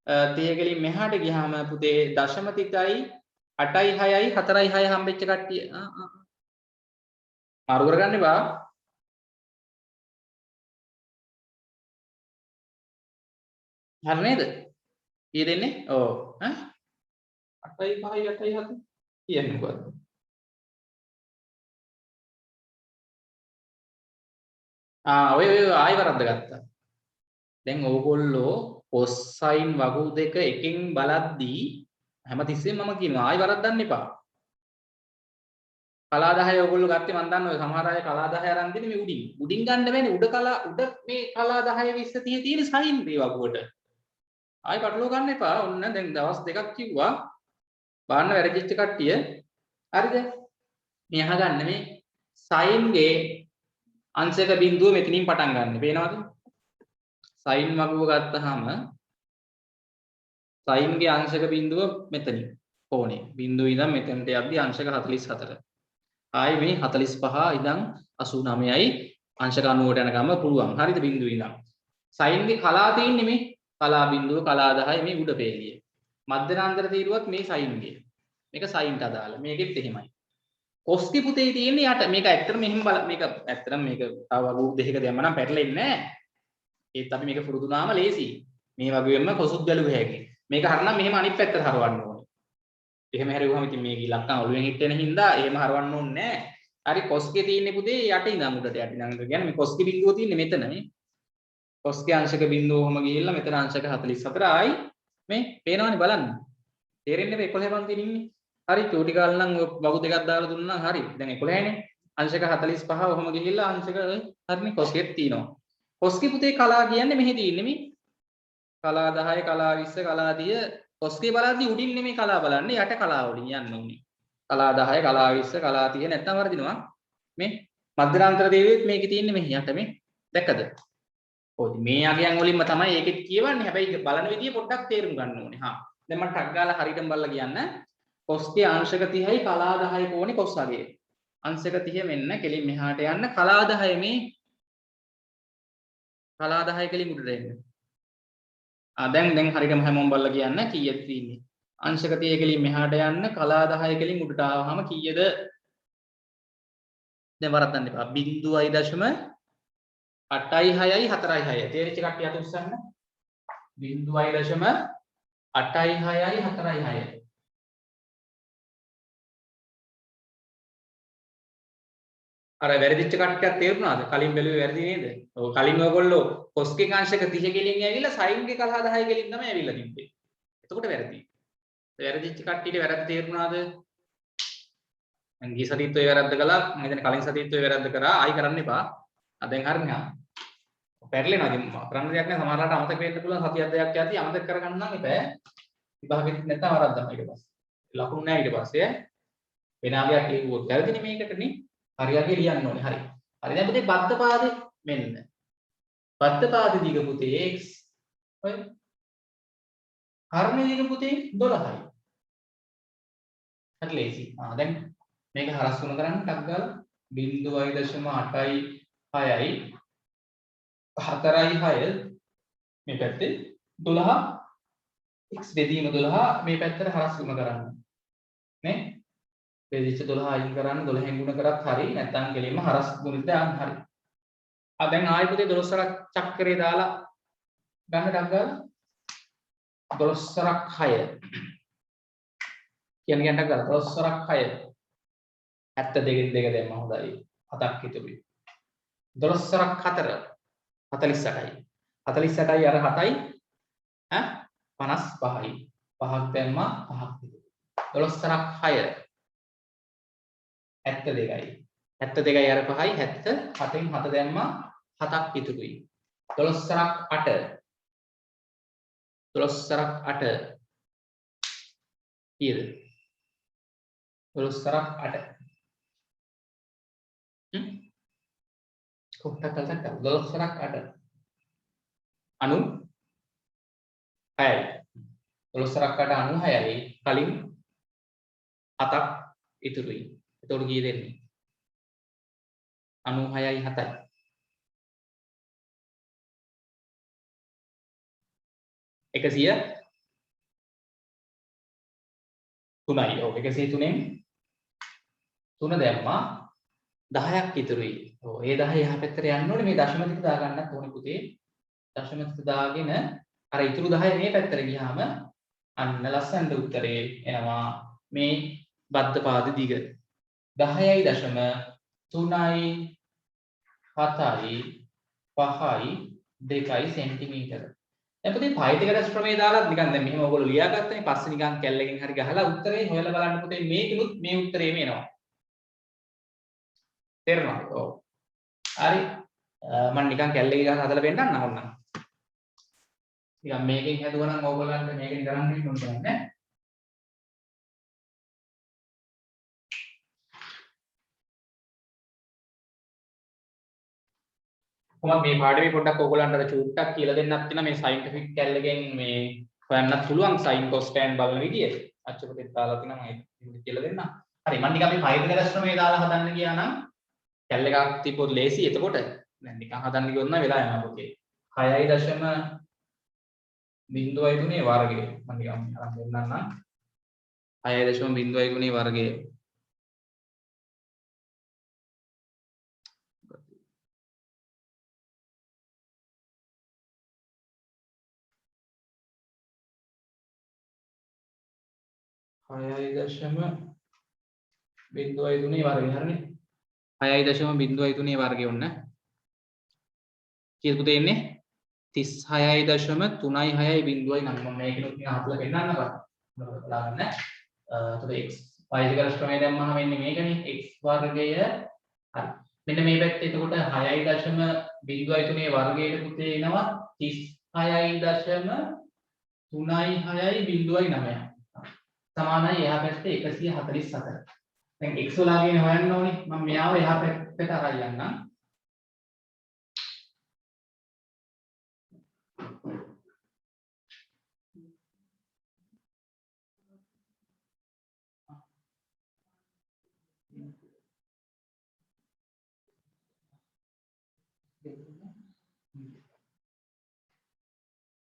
30 කෙලින් මෙහාට ගියාම පුතේ දශම තිතයි 8යි 6යි 4යි 6 හම්බෙච්ච කට්ටිය මාරු කරගන්න එපා. හරි නේද? කී දෙන්නේ? ඔව්. 8යි 5යි 8යි 7 කියන්නේ මොකද්ද? ඔය ආයෙ වරද්ද ගත්තා. දැන් ඕගොල්ලෝ කොසයින් වගු දෙක එකෙන් බලද්දී හැමතිස්සෙම මම කියනවා ආයෙ වරද්දන්න එපා. කලා 10 ඔයගොල්ලෝ ගත්තේ මම දන්නවා සමහර අය කලා 10 අරන් දෙන්නේ මේ උඩින්. උඩින් ගන්න බෑනේ උඩ මේ කලා 10 20 30 තියෙන සයින් මේ වගුවට. ආයෙ පටලව ගන්න එපා. ඔන්න දැන් දවස් දෙකක් කිව්වා. බාන්න වැරදිච්ච කට්ටිය. හරිද? මේ අහගන්න මේ සයින්ගේ අංශක බිඳුව මෙතනින් පටන් ගන්න. පේනවද? සයින් වගුව ගත්තාම සයින්ගේ අංශක බිඳුව මෙතනින් කොනේ. බිඳුව ඉඳන් මෙතනට යද්දි අංශක 44. ආයි මේ 45 ඉඳන් 89යි අංශක 90ට යනකම් පුළුවන්. හරිද? බිඳුව ඉඳන්. සයින්ගේ කලා තියෙන්නේ මේ කලා බිඳුව කලා 10 මේ උඩ පේලිය. මධ්‍යනාන්තර තීරුවත් මේ සයින්ගේ. මේක සයින්ට අදාළ. මේකෙත් එහෙමයි. කොස්කි පුතේ තියෙන්නේ යට. මේක ඇත්තටම මෙහෙම මේක ඇත්තටම මේක තව වගු දෙකක දැම්ම නම් පැටලෙන්නේ නැහැ. ඒත් අපි මේක පුරුදු වුණාම ලේසි. මේ වගේම කොසුත් බැලුව හැකි. මේක හරනම් මෙහෙම අනිත් පැත්තට හරවන්න ඕනේ. එහෙම හැරුවාම ඉතින් මේක ඉලක්කම් ඔළුවෙන් හිට වෙන හින්දා එහෙම හරවන්න ඕනේ නැහැ. හරි කොස්කේ තියෙන්නේ පුතේ යට ඉඳන් උඩට යට ඉඳන් කියන්නේ මේ කොස්කි බිඳුව තියෙන්නේ මෙතන නේ. කොස්කේ අංශක බිඳුව ඔහම ගිහිල්ලා මෙතන අංශක 44 ආයි මේ පේනවනේ බලන්න. තේරෙන්නේ මේ 11 පන්තියේ ඉන්නේ. හරි චූටි කාලේ නම් වගු දෙකක් දාලා දුන්නා හරි. දැන් 11නේ. අංශක 45 ඔහම ගිහිල්ලා අංශක හරිනේ කොස්කෙත් තියෙනවා. කොස්කි පුතේ කලා කියන්නේ මෙහි තියෙන්නේ මේ කලා 10 කලා 20 කලා 30 කොස්කේ බලද්දි උඩින් නෙමෙයි කලා බලන්නේ යට කලා වලින් යන්න ඕනේ. කලා 10 කලා 20 කලා 30 නැත්තම් වර්ධිනවා. මේ මධ්‍යනාන්තර දේවියත් මේකේ තියෙන්නේ මෙහි යට මේ දැක්කද? ඔය මේ අගයන් වලින්ම තමයි ඒකෙත් කියවන්නේ. හැබැයි බලන විදිය පොඩ්ඩක් තේරුම් ගන්න ඕනේ. දැන් මම ටක් ගාලා හරියටම බලලා කියන්න. කොස්කේ අංශක 30යි කලා 10 කෝණේ කොස් අගයේ. අංශක 30 මෙන්න කෙලින් මෙහාට යන්න කලා 10 මේ කලා 10 කෙලින් උඩට එන්න. දැන් හරියටම හැමෝම බලලා කියන්න කීයද තියෙන්නේ. අංශක 30 කෙලින් මෙහාට යන්න කලා 10 කෙලින් උඩට ආවහම කීයද? දැන් වරද්දන්න එපා. 0.8යි 6යි 4යි 6යි. තේරිච්ච කට්ටිය අත උස්සන්න. 0.8යි 6යි 4යි 6යි. අර වැරදිච්ච කට්ටියක් තේරුණාද? කලින් බැලුවේ වැරදි නේද? ඔව් කලින් ඔයගොල්ලෝ කොස්කේ අංශක 30 කෙලින් ඇවිල්ලා සයින්ගේ කලා 10 කෙලින් තමයි ඇවිල්ලා තිබ්බේ. එතකොට වැරදි. වැරදිච්ච කට්ටියට වැරද්ද තේරුණාද? මං ගිය සතියේත් ඔය වැරද්ද කළා. මම හිතන්නේ කලින් සතියේත් ඔය වැරද්ද කරා. ආයි කරන්න එපා. දැන් හරිනේ. පැටලෙනවා. ඉතින් කරන්න දෙයක් නැහැ. සමහරවිට අමතක වෙන්න පුළුවන්. සතියක් දෙකක් යද්දී අමතක කරගන්න නම් එපා. විභාගෙත් නැත්නම් වරද්දන්න ඊට පස්සේ. ලකුණු නැහැ ඊට පස්සේ. වෙන ආගයක් ලියුවොත් වැරදිනේ මේකටනේ. හරියට ලියන්න ඕනේ. හරි. හරි දැන් පුතේ බද්ධ පාදේ මෙන්න. බද්ධ පාදේ දිග පුතේ x ඔය. කර්ණයේ දිග පුතේ 12යි. හරි ලේසි. දැන් මේක හරස් වුණ කරන්න ටක් ගාලා 0.8යි 6යි 4යි 6 මේ පැත්තේ 12 x බෙදීම 12 මේ පැත්තට හරස් වුණ කරන්න. නේ? බෙදිච්ච 12 අයින් කරන්න 12න් ගුණ කරත් හරි නැත්නම් කෙලින්ම හරස් ගුණිත දාන්න හරි. දැන් ආයෙ පුතේ 12 සරක් චක්‍රේ දාලා ගන්න ටක් ගාලා 12 සරක් 6 කියන්නේ ටක් ගාලා 12 සරක් 6 72 දෙක දැම්ම හොඳයි 7ක් හිතුවේ 12 සරක් 4 48යි 48යි අර 7යි 55යි 5ක් දැම්මා 5ක් හිතුවේ 12 සරක් 6 72යි 72යි අර 5යි 78න් 7 දැම්මා 7ක් ඉතුරුයි 12 සරක් 8 12 සරක් 8 කීයද 12 සරක් 8 කොටක් කල්සක් 12 සරක් 8 96යි 12 සරක් 8 96යි කලින් 7ක් ඉතුරුයි එතකොට කී දෙන්නේ 96යි 7යි 103යි ඔව් 103න් 3 දැම්මා 10ක් ඉතුරුයි ඔව් ඒ 10 එහා පැත්තට යන්න ඕනේ මේ දශම ටික දා ගන්නත් ඕනේ පුතේ දශම ටික දාගෙන අර ඉතුරු 10 මේ පැත්තට ගියාම අන්න ලස්සනට උත්තරේ එනවා මේ බද්ධ පාද දිග 10.3යි 7යි 5යි 2යි සෙන්ටිමීටර. දැන් පුතේ පයිතගරස් ප්‍රමේය දාලා නිකන් දැන් මෙහෙම ඔයගොල්ලෝ ලියාගත්තනේ පස්සේ නිකන් කැල්ලකින් හරි ගහලා උත්තරේ හොයලා බලන්න පුතේ මේකිනුත් මේ උත්තරේම එනවා. තේරෙනවද? ඔව්. හරි. මම නිකන් කැල්ලකින් ගහලා හදලා පෙන්නන්න ඕන නම්. නිකන් මේකෙන් හැදුවා නම් ඕගොල්ලන්ට මේකෙන් කරන්න වෙන්න ඕනේ නැහැ. කොහොමද මේ පාඩමේ පොඩ්ඩක් ඕගොල්ලන්ට අර චූට්ටක් කියලා දෙන්නත් තියෙනවා මේ සයන්ටිෆික් කැල්ලකින් මේ හොයන්නත් පුළුවන් සයින් කොස් ටෑන් බලන විදිය. අච්චපතේ දාලා තියෙනවා මම ඒක කියලා දෙන්නම්. හරි මම නිකන් මේ පයිතගරස් ප්‍රමේය දාලා හදන්න ගියා නම් කැල්ල එකක් තිබ්බොත් ලේසි. එතකොට දැන් නිකන් හදන්න ගියොත් නම් වෙලා යනවා පුතේ. 6.03 වර්ගය. මම නිකන් අරන් දෙන්නම්. 6.03 වර්ගය. හයයි දශම 0.3 වර්ගය හරිනේ 6.03 වර්ගය ඔන්න කීයද පුතේ එන්නේ 36.36.09 මම මේකෙනුත් නිකන් හදලා පෙන්නන්න බලන්න එතකොට x පයිතගරස් ප්‍රමේය දැම්මම වෙන්නේ මේකනේ x වර්ගය හරි මෙන්න මේ පැත්තේ එතකොට 6.03 වර්ගයට පුතේ එනවා 36.36.09 සමානයි එහා පැත්තේ 144. දැන් x වලාගෙන හොයන්න ඕනේ. මම මෙයාව එහා පැත්තට අරන් යන්නම්.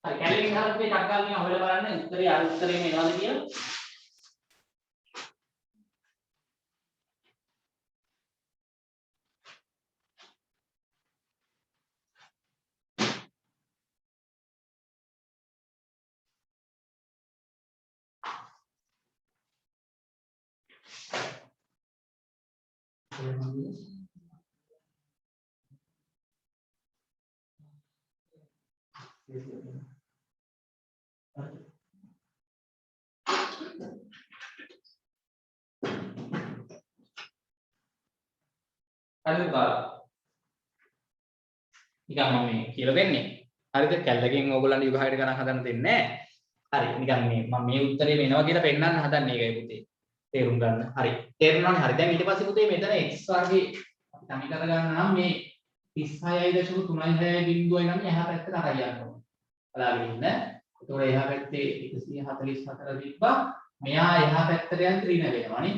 හරි කැලේකින් හරත් මේ ටක් ගාලා නිකන් හොයලා බලන්න උත්තරේ අර උත්තරේම එනවද කියලා. හරිද බලන්න. නිකන් මම මේ කියලා දෙන්නේ. හරිද? කැල්ලකින් ඕගොල්ලන්ට විභාගයට ගණන් හදන්න දෙන්නේ නැහැ. හරි. නිකන් මේ මම මේ උත්තරේ එනවා කියලා පෙන්නන්න හදන්නේ ඒකයි පුතේ. තේරුම් ගන්න. හරි. තේරුණානේ. හරි. දැන් ඊට පස්සේ පුතේ මෙතන x වර්ගේ අපි සමී කර ගන්න නම් මේ 36.36.09 එහා පැත්තට අරන් යන්න ඕනේ. බලාගෙන ඉන්න. ඒතකොට එහා පැත්තේ 144 තිබ්බා. මෙයා එහා පැත්තට යන ඍණ වෙනවානේ.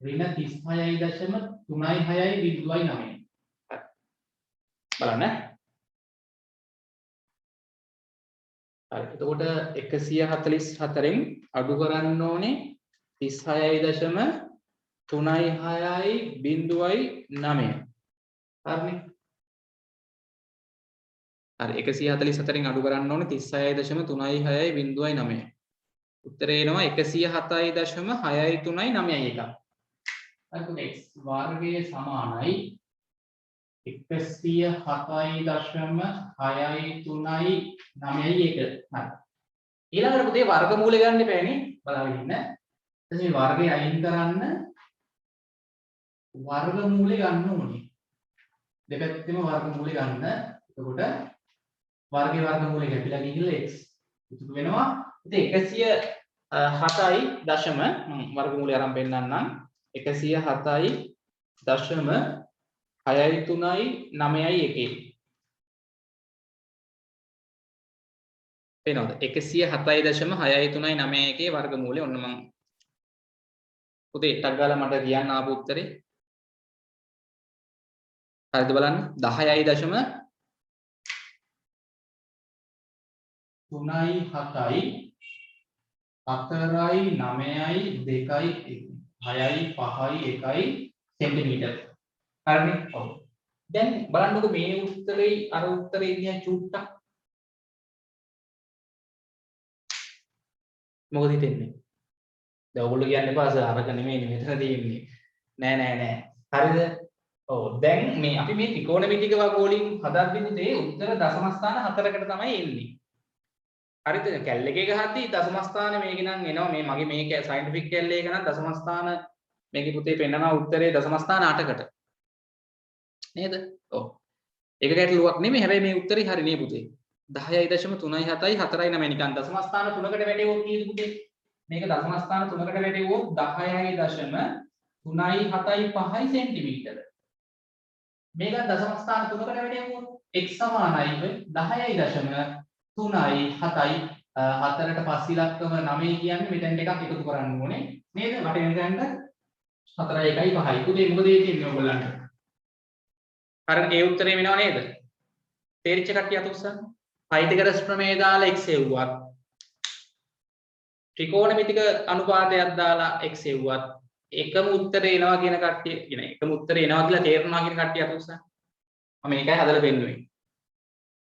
ඍණ 36.36.09. බලන්න. හරි. එතකොට 144න් අඩු කරන්න ඕනේ 36.36.09. හරිනේ. හරි 144න් අඩු කරන්න ඕනේ 36.36.09. උත්තරේ එනවා 107.639 එක. හරි x වර්ගයේ සමානයි 107.639 හරි. ඊළඟට පුතේ වර්ගමූලය ගන්න එපානේ බලාගෙන ඉන්න. ඊට මේ වර්ගය අයින් කරන්න වර්ගමූලය ගන්න ඕනේ. දෙපැත්තෙම වර්ගමූලය ගන්න. එතකොට වර්ගයේ වර්ගමූලය ගැටිලා ගිහිල්ලා x ඉතුරු වෙනවා. ඉතින් 107යි දශම මම වර්ගමූලය අරන් පෙන්නන්නම්. 107.639.1 වෙනවද 107.639.1 වර්ගමූලය ඔන්න මම පුතේ ටක් ගාලා මට කියන්න ආපු උත්තරේ හරිද බලන්න 10.37 3යි 7යි 4යි 9යි 2යි 6යි 5යි 1යි සෙන්ටිමීටර් හරිනේ ඔව් දැන් බලන්නකො මේ උත්තරේ අර උත්තරේ දිහා චුට්ටක් මොකද හිතෙන්නේ? දැන් ඔයගොල්ලෝ කියන්න එපා සර් අරක නෙමෙයි මෙතන තියෙන්නේ. නෑ. හරිද? ඔව් දැන් මේ අපි මේ ත්‍රිකෝණමිතික වගෝලින් හදද්දී පුතේ උත්තර දශම ස්ථාන 4කට තමයි එන්නේ. හරිද? කැල් එකේ ගහද්දී දශම ස්ථාන මේක නම් එනවා මේ මගේ මේක සයන්ටිෆික් කැල් එක නම් දශම ස්ථාන මේකේ පුතේ පෙන්නනවා උත්තරේ දශම ස්ථාන 8කට. නේද? ඔව්. ඒක ගැටලුවක් නෙමෙයි. හැබැයි මේ උත්තරේ හරි නේ පුතේ. 10.37යි 4.9 නිකන් දශම ස්ථාන 3කට වැටෙවොත් කීයද පුතේ? මේක දශම ස්ථාන 3කට වැටෙවොත් 10.37.5 සෙන්ටිමීටර. මේක දශම ස්ථාන 3කට වැටෙවොත් x සමානයි 10.3යි 7යි 4ට පස් ඉලක්කම 9 කියන්නේ මෙතෙන් එකක් එකතු කරන්න ඕනේ නේද? වටේන තැනට 4යි 1යි 5යි. පුතේ මොකද ඒ තියෙන්නේ ඔයගොල්ලන්ට? හරියට ඒ උත්තරේ වෙනව නේද? තේරිච්ච කට්ටිය අත උස්සන්න. පයිතගරස් ප්‍රමේය දාලා x එව්වත් ත්‍රිකෝණමිතික අනුපාතයක් දාලා x එව්වත් එකම උත්තරේ එනවා කියන කට්ටිය කියන එකම උත්තරේ එනවා කියලා තේරෙනවා කියන කට්ටිය අත උස්සන්න. මම මේකයි හදලා පෙන්නුවේ.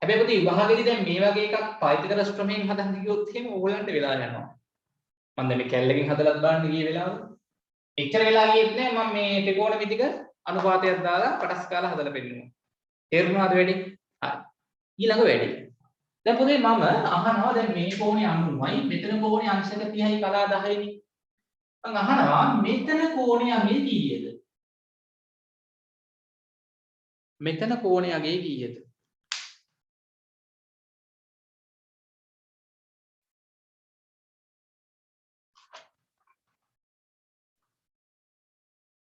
හැබැයි පුතේ විභාගෙදි දැන් මේ වගේ එකක් පයිතගරස් ප්‍රමේයෙන් හදන්න ගියොත් එහෙම ඕගොල්ලන්ට වෙලා යනවා. මම දැන් මේ කැල්ලකින් හදලා බලන්න ගිය වෙලාව එච්චර වෙලා ගියෙත් නෑ මම මේ ත්‍රිකෝණමිතික අනුපාතයක් දාලා කොටස් කාලා හදලා පෙන්නුවා. තේරුණාද වැඩි? හරි. ඊළඟ වැඩි. දැන් පුතේ මම අහනවා දැන් මේ කෝණේ 90යි මෙතන කෝණේ අංශක 30යි කලා 10යි. මම අහනවා මෙතන කෝණේ අගේ කීයද? මෙතන කෝණේ අගේ කීයද?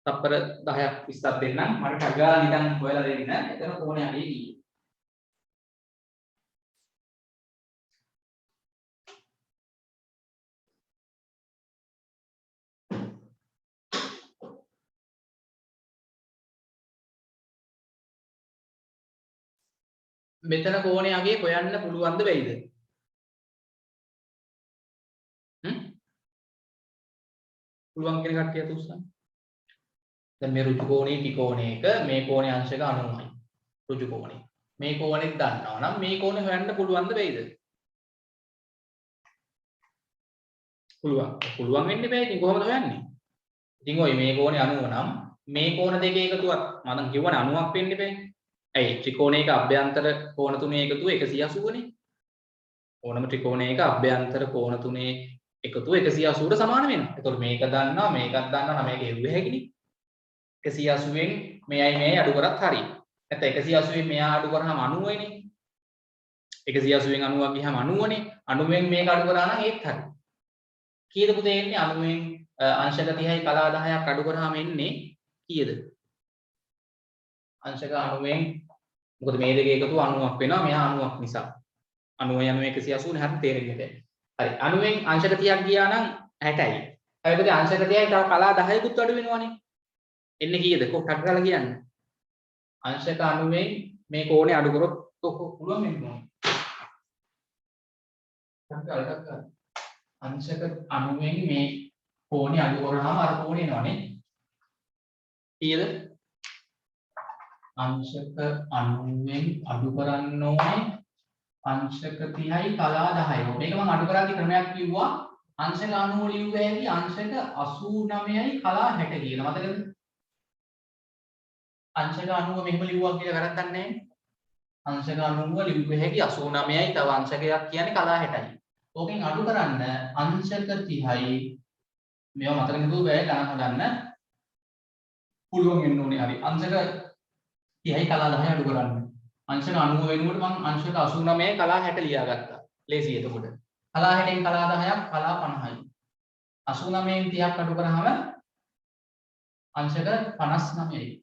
තප්පර 10ක් 20ක් දෙන්නම් මට ටග්ගාලා නිකන් හොයලා දෙන්න. එතන කෝණේ අගේ කීයද? මෙතන කෝණේ අගේ හොයන්න පුළුවන්ද වෙයිද? පුළුවන් කියන කට්ටිය අත උස්සන්න. දැන් මේ ඍජු කෝණේ ත්‍රිකෝණයක මේ කෝණේ අංශක 90යි. ඍජු කෝණේ. මේ කෝණෙත් දන්නවා නම් මේ කෝණේ හොයන්න පුළුවන්ද වෙයිද? පුළුවන්. පුළුවන් වෙන්න බෑ ඉතින් කොහොමද හොයන්නේ? ඉතින් ඔය මේ කෝණේ 90 නම් මේ කෝණ දෙකේ එකතුවක් මම කියවනේ 90ක් වෙන්න බෑ. ඇයි ත්‍රිකෝණයක අභ්‍යන්තර කෝණ තුනේ එකතුව 180 නේ. ඕනම ත්‍රිකෝණයක අභ්‍යන්තර කෝණ තුනේ එකතුව 180ට සමාන වෙනවා. ඒතකොට මේක දන්නවා මේකත් දන්නවා නම් මේක හෙව්වේ හැකිනේ. 180න් මෙයයි මෙයයි අඩු කරත් හරියි. නැත්නම් 180න් මෙයා අඩු කරාම 90යිනේ. 180න් 90ක් ගියාම 90නේ. 90න් මේක අඩු කරා නම් ඒත් හරි. කීයද පුතේ එන්නේ 90න් අංශක 30යි කලා 10ක් අඩු කරාම එන්නේ කීයද? අංශක 90න් මොකද මේ දෙක එකතු 90ක් වෙනවා මෙහා 90ක් නිසා 90 යන 180 නේ හරියට තේරෙන්නේ නැහැ. හරි 90න් අංශක 30ක් ගියා නම් 60යි. හැබැයි පුතේ අංශක 30යි තව කලා 10කුත් අඩු වෙනවනේ. එන්නේ කීයද? කොහොමද කරලා කියන්නේ? අංශක 90න් මේ කෝණය අඩු කරොත් පුළුවන් වෙන්න ඕනේ. අංශක 90න් මේ කෝණය අඩු කරාම අර කෝණය එනවනේ. කීයද? අංශක 90න් අඩු කරන්න ඕනේ අංශක 30යි කලා 10යි. මේක මම අඩු කරද්දි ක්‍රමයක් කිව්වා අංශක 90 ලියුව හැකි අංශක 89යි කලා 60 කියලා. මතකද? අංශක 90 මෙහෙම ලිව්වා කියලා වැරද්දක් නැහැ. අංශක 90 ලිව්ව හැකි 89යි තව අංශකයක් කියන්නේ කලා 60යි. ඕකෙන් අඩු කරන්න අංශක 30යි මේවා මතක හිතුව බෑ ගණන් හදන්න පුළුවන් වෙන්න ඕනේ. හරි අංශක 30යි කලා 10යි අඩු කරන්න. අංශක 90 වෙනුවට මම අංශක 89යි කලා 60 ලියාගත්තා. ලේසි එතකොට. කලා 60න් කලා 10ක් කලා 50යි. 89න් 30ක් අඩු කරාම අංශක 59යි.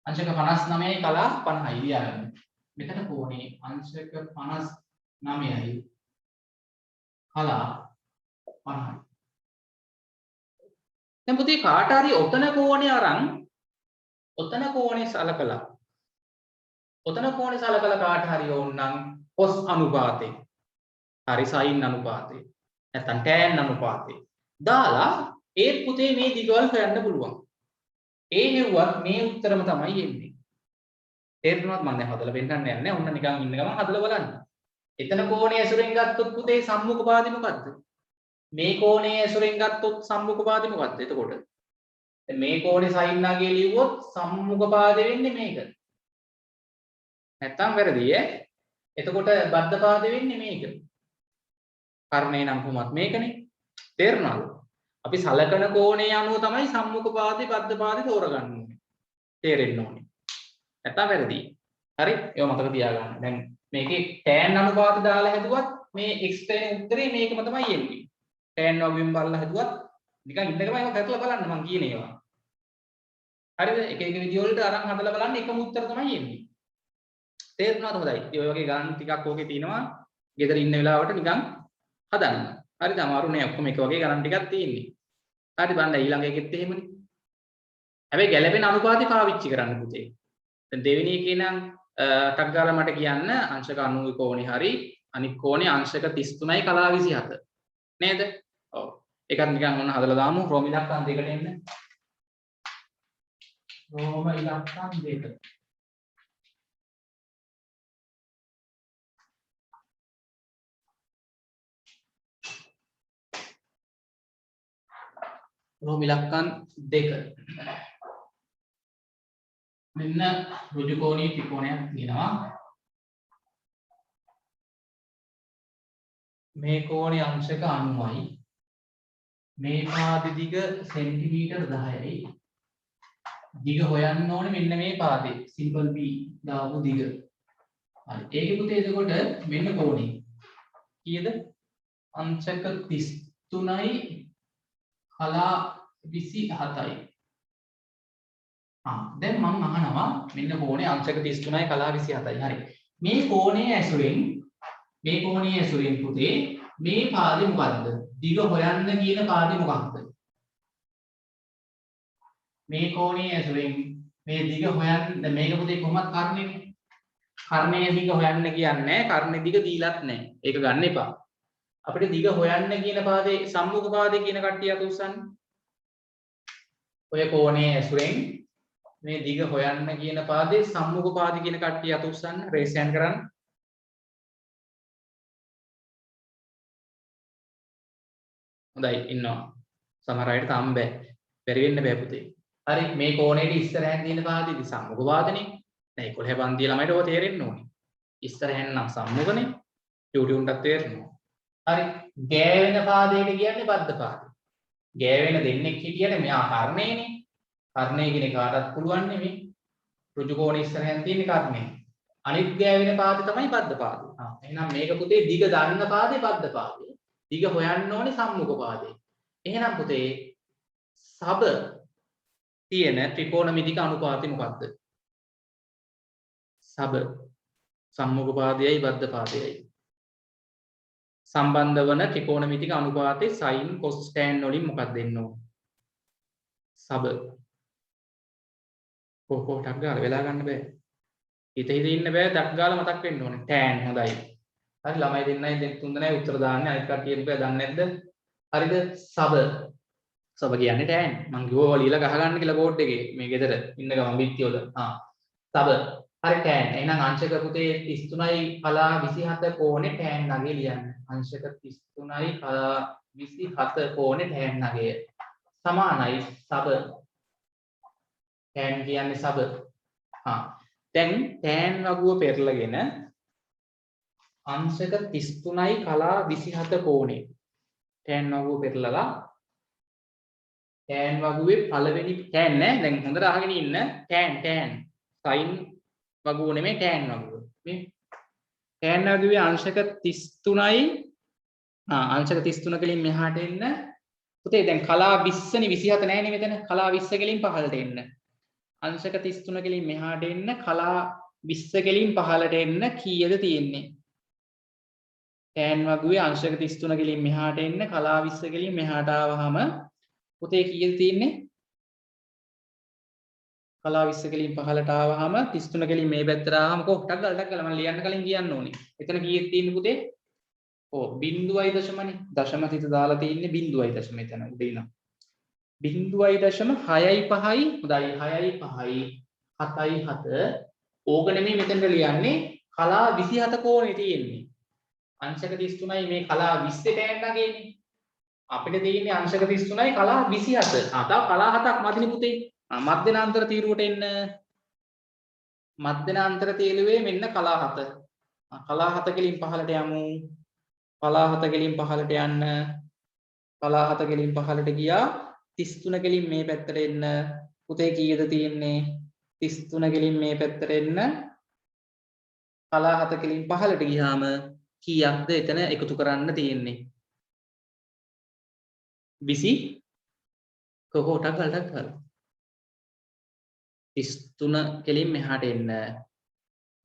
අංශක 59යි කලා 50යි ලියාගන්න. මෙතන කෝණේ අංශක 59යි කලා 50යි. දැන් පුතේ කාට හරි ඔතන කෝණේ අරන් ඔතන කෝණේ සලකලා කාට හරි ඕනනම් cos අනුපාතේ හරි sin අනුපාතේ නැත්නම් tan අනුපාතේ දාලා ඒ පුතේ මේ දිගවල් හොයන්න පුළුවන්. ඒ හෙව්වත් මේ උත්තරම තමයි එන්නේ. තේරුණාද? මම දැන් හදලා පෙන්නන්න යන්නේ. ඔන්න නිකන් ඉන්න ගමන් හදලා බලන්න. එතන කෝණයේ ඇසුරෙන් ගත්තොත් පුතේ සම්මුඛ පාදේ මොකද්ද? මේ කෝණයේ ඇසුරෙන් ගත්තොත් සම්මුඛ පාදේ මොකක්ද එතකොට? දැන් මේ කෝණේ sin නගේ ලියුවොත් සම්මුඛ පාදේ වෙන්නේ මේක. නැත්තම් වැරදි ඈ. එතකොට බද්ධ පාදේ වෙන්නේ මේක. කර්ණේ නම් කොහොමත් මේකනේ. තේරුණාද? අපි සලකන කෝණයේ අනුව තමයි සම්මුඛ පාදේ බද්ධ පාදේ තෝරගන්න ඕනේ. තේරෙන්න ඕනේ. නැත්තම් වැරදි. හරි? ඒව මතක තියාගන්න. දැන් මේකේ tan අනුපාත දාලා හැදුවත් මේ x දෙන උත්තරේ මේකම තමයි එන්නේ. tan වගේම බලලා හැදුවත් නිකන් ඉන්න ගමන් ඒක කරලා බලන්න මං කියන ඒවා. හරිද? එක එක විදිය වලට අරන් හදලා බලන්න එකම උත්තර තමයි එන්නේ. තේරුණාද හොඳයි. ඉතින් ඔය වගේ ගණන් ටිකක් ඕකේ තියෙනවා. ගෙදර ඉන්න වෙලාවට නිකන් හදන්න. හරිද? අමාරු නෑ ඔක්කොම එක වගේ ගණන් ටිකක් තියෙන්නේ. හරි බලන්න ඊළඟ එකෙත් එහෙමනේ. හැබැයි ගැළපෙන අනුපාතය පාවිච්චි කරන්න පුතේ. දැන් දෙවෙනි එකේ නම් ටක් ගාලා මට කියන්න අංශක 90 කෝණේ හරි අනිත් කෝණේ අංශක 33යි කලා 27. නේද? ඔව්. ඒකත් නිකන් ඔන්න හදලා දාමු රෝම ඉලක්කම් දෙකට එන්න. රෝම ඉලක්කම් දෙක. රෝම ඉලක්කම් දෙක. මෙන්න ඍජු කෝණී ත්‍රිකෝණයක් තියෙනවා. මේ කෝණේ අංශක 90යි. මේ පාදේ දිග සෙන්ටිමීටර් 10යි. දිග හොයන්න ඕනේ මෙන්න මේ පාදේ. සිම්පල් B දාපු දිග. හරි. ඒකේ පුතේ එතකොට මෙන්න කෝණේ. කීයද? අංශක 33යි කලා 27යි. දැන් මම අහනවා මෙන්න කෝණේ අංශක 33යි කලා 27යි. හරි. මේ කෝණයේ ඇසුරෙන් පුතේ මේ පාදේ මොකද්ද? දිග හොයන්න කියන පාදේ මොකක්ද? මේ කෝණයේ ඇසුරෙන් මේ දිග හොයන්න මේක පුතේ කොහොමද කර්ණයනේ? කර්ණයේ දිග හොයන්න කියන්නේ කර්ණයේ දිග දීලත් නැහැ. ඒක ගන්න එපා. අපිට දිග හොයන්න කියන පාදේ සම්මුඛ පාදේ කියන කට්ටිය අත උස්සන්න. ඔය කෝණයේ ඇසුරෙන් මේ දිග හොයන්න කියන පාදේ සම්මුඛ පාදේ කියන කට්ටිය අත උස්සන්න. රේස් හෑන්ඩ් කරන්න. හොඳයි ඉන්නවා. සමහර අයට තාම බෑ. බැරි වෙන්න බෑ පුතේ. හරි මේ කෝණයට ඉස්සරහින් තියෙන පාදෙදි සම්මුඛ පාදනේ. දැන් 11 පන්තිය ළමයිට ඔය තේරෙන්න ඕනේ. ඉස්සරහින් නම් සම්මුඛනේ. ටියුටුන්ටත් තේරෙනවා. හරි ගෑවෙන පාදයට කියන්නේ බද්ධ පාදේ. ගෑවෙන දෙන්නෙක් හිටියට මෙයා කර්ණයනේ. කර්ණය කියන කාටත් පුළුවන් නෙමෙයි. ඍජු කෝණ ඉස්සරහින් තියෙන කර්ණය. අනිත් ගෑවෙන පාදේ තමයි බද්ධ පාදේ. එහෙනම් මේක පුතේ දිග දන්න පාදේ බද්ධ පාදේ. දිග හොයන්න ඕනේ සම්මුඛ පාදේ. එහෙනම් පුතේ සබ තියෙන ත්‍රිකෝණමිතික අනුපාතය මොකක්ද? සබ සම්මුඛ පාදයයි බද්ධ පාදයයි සම්බන්ධ වන ත්‍රිකෝණමිතික අනුපාතේ sin cos tan වලින් මොකක්ද දෙන්න ඕනේ? සබ කොහොමද ටක් ගාලා වෙලා ගන්න බෑ. හිත ඉන්න බෑ ටක් ගාලා මතක් වෙන්න ඕනේ. tan හොඳයි. හරි ළමයි දෙන්නයි තුන් දෙනයි උත්තර දාන්නේ අනිත් කට්ටිය බෑ දන්නේ නැද්ද? හරිද? සබ කියන්නේ tan. මං කිව්වා ලියලා ගහගන්න කියලා බෝඩ් එකේ මේ ගෙදර ඉන්න ගමන් බිත්ති වල. සබ. හරි tan. එහෙනම් අංශක පුතේ 33යි කලා 27 කෝණේ tan නගේ ලියන්න. අංශක 33යි කලා 27 කෝණේ tan නගය සමානයි සබ. tan කියන්නේ සබ. දැන් tan වගුව පෙරලගෙන අංශක 33යි කලා 27 කෝණේ tan වගුව පෙරලලා tan වගුවේ පළවෙනි tan නෑ දැන් හොඳට අහගෙන ඉන්න tan sin වගුව නෙමෙයි tan වගුව මේ tan වගුවේ අංශක 33යි අංශක 33 කලින් මෙහාට එන්න පුතේ දැන් කලා 20 නේ 27 නෑනේ මෙතන කලා 20 කලින් පහළට එන්න අංශක 33 කලින් මෙහාට එන්න කලා 20 කලින් පහළට එන්න කීයද තියෙන්නේ tan වගුවේ අංශක 33 කලින් මෙහාට එන්න කලා 20 කලින් මෙහාට ආවහම පුතේ කීයද තියෙන්නේ කලා 20 කලින් පහළට ආවහම 33 කලින් මේ පැත්තට ආවහම කොහොටක් ගාලා මම ලියන්න කලින් කියන්න ඕනේ. එතන කීයද තියෙන්නේ පුතේ? ඔව් 0.නේ. දශම තිත දාලා තියෙන්නේ 0.0 එතන උඩ ඉන්න. 0.65යි හොඳයි 6යි 5යි 7යි 7 ඕක නෙමෙයි මෙතනට ලියන්නේ කලා 27 කෝණේ තියෙන්නේ. අංශක 33යි මේ කලා 20 tan නගේනේ. අපිට තියෙන්නේ අංශක 33යි කලා 27. තව කලා 7ක් මදිනි පුතේ. මධ්‍යනාන්තර තීරුවට එන්න. මධ්‍යනාන්තර තීරුවේ මෙන්න කලා 7. කලා 7 කෙලින් පහළට යමු. කලා 7 කෙලින් පහළට යන්න. කලා 7 කෙලින් පහළට ගියා. 33 කෙලින් මේ පැත්තට එන්න. පුතේ කීයද තියෙන්නේ? 33 කෙලින් මේ පැත්තට එන්න. කලා 7 කෙලින් පහළට ගියාම කීයක්ද එතන එකතු කරන්න තියෙන්නේ? 20 කොහොටක් ගලටක් ගන්න. 33 කෙලින් මෙහාට එන්න.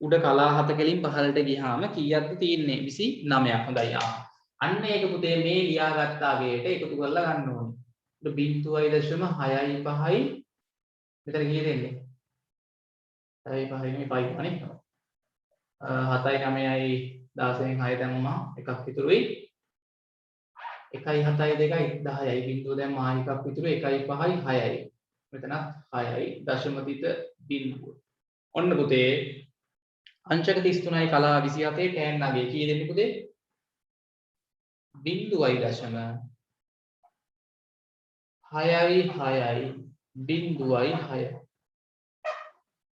උඩ කලා 7 කෙලින් පහළට ගියාම කීයක්ද තියෙන්නේ? 29ක්. හොඳයි. අන්න ඒක පුතේ මේ ලියාගත්ත අගයට එකතු කරලා ගන්න ඕනේ. උඩ 0.65යි මෙතන කීයද එන්නේ? 6.5 නේ 5 නේ. 7යි 9යි 16න් 6 දැම්මා එකක් ඉතුරුයි. 1යි 7යි 2යි 10යි බිඳුව දැම්මා එකක් ඉතුරු 1යි 5යි 6යි. මෙතනත් 6යි දශමතිත බිඳුව. ඔන්න පුතේ අංශක 33යි කලා 27ේ tan අගය කී දෙන්නේ පුතේ? 0.6යි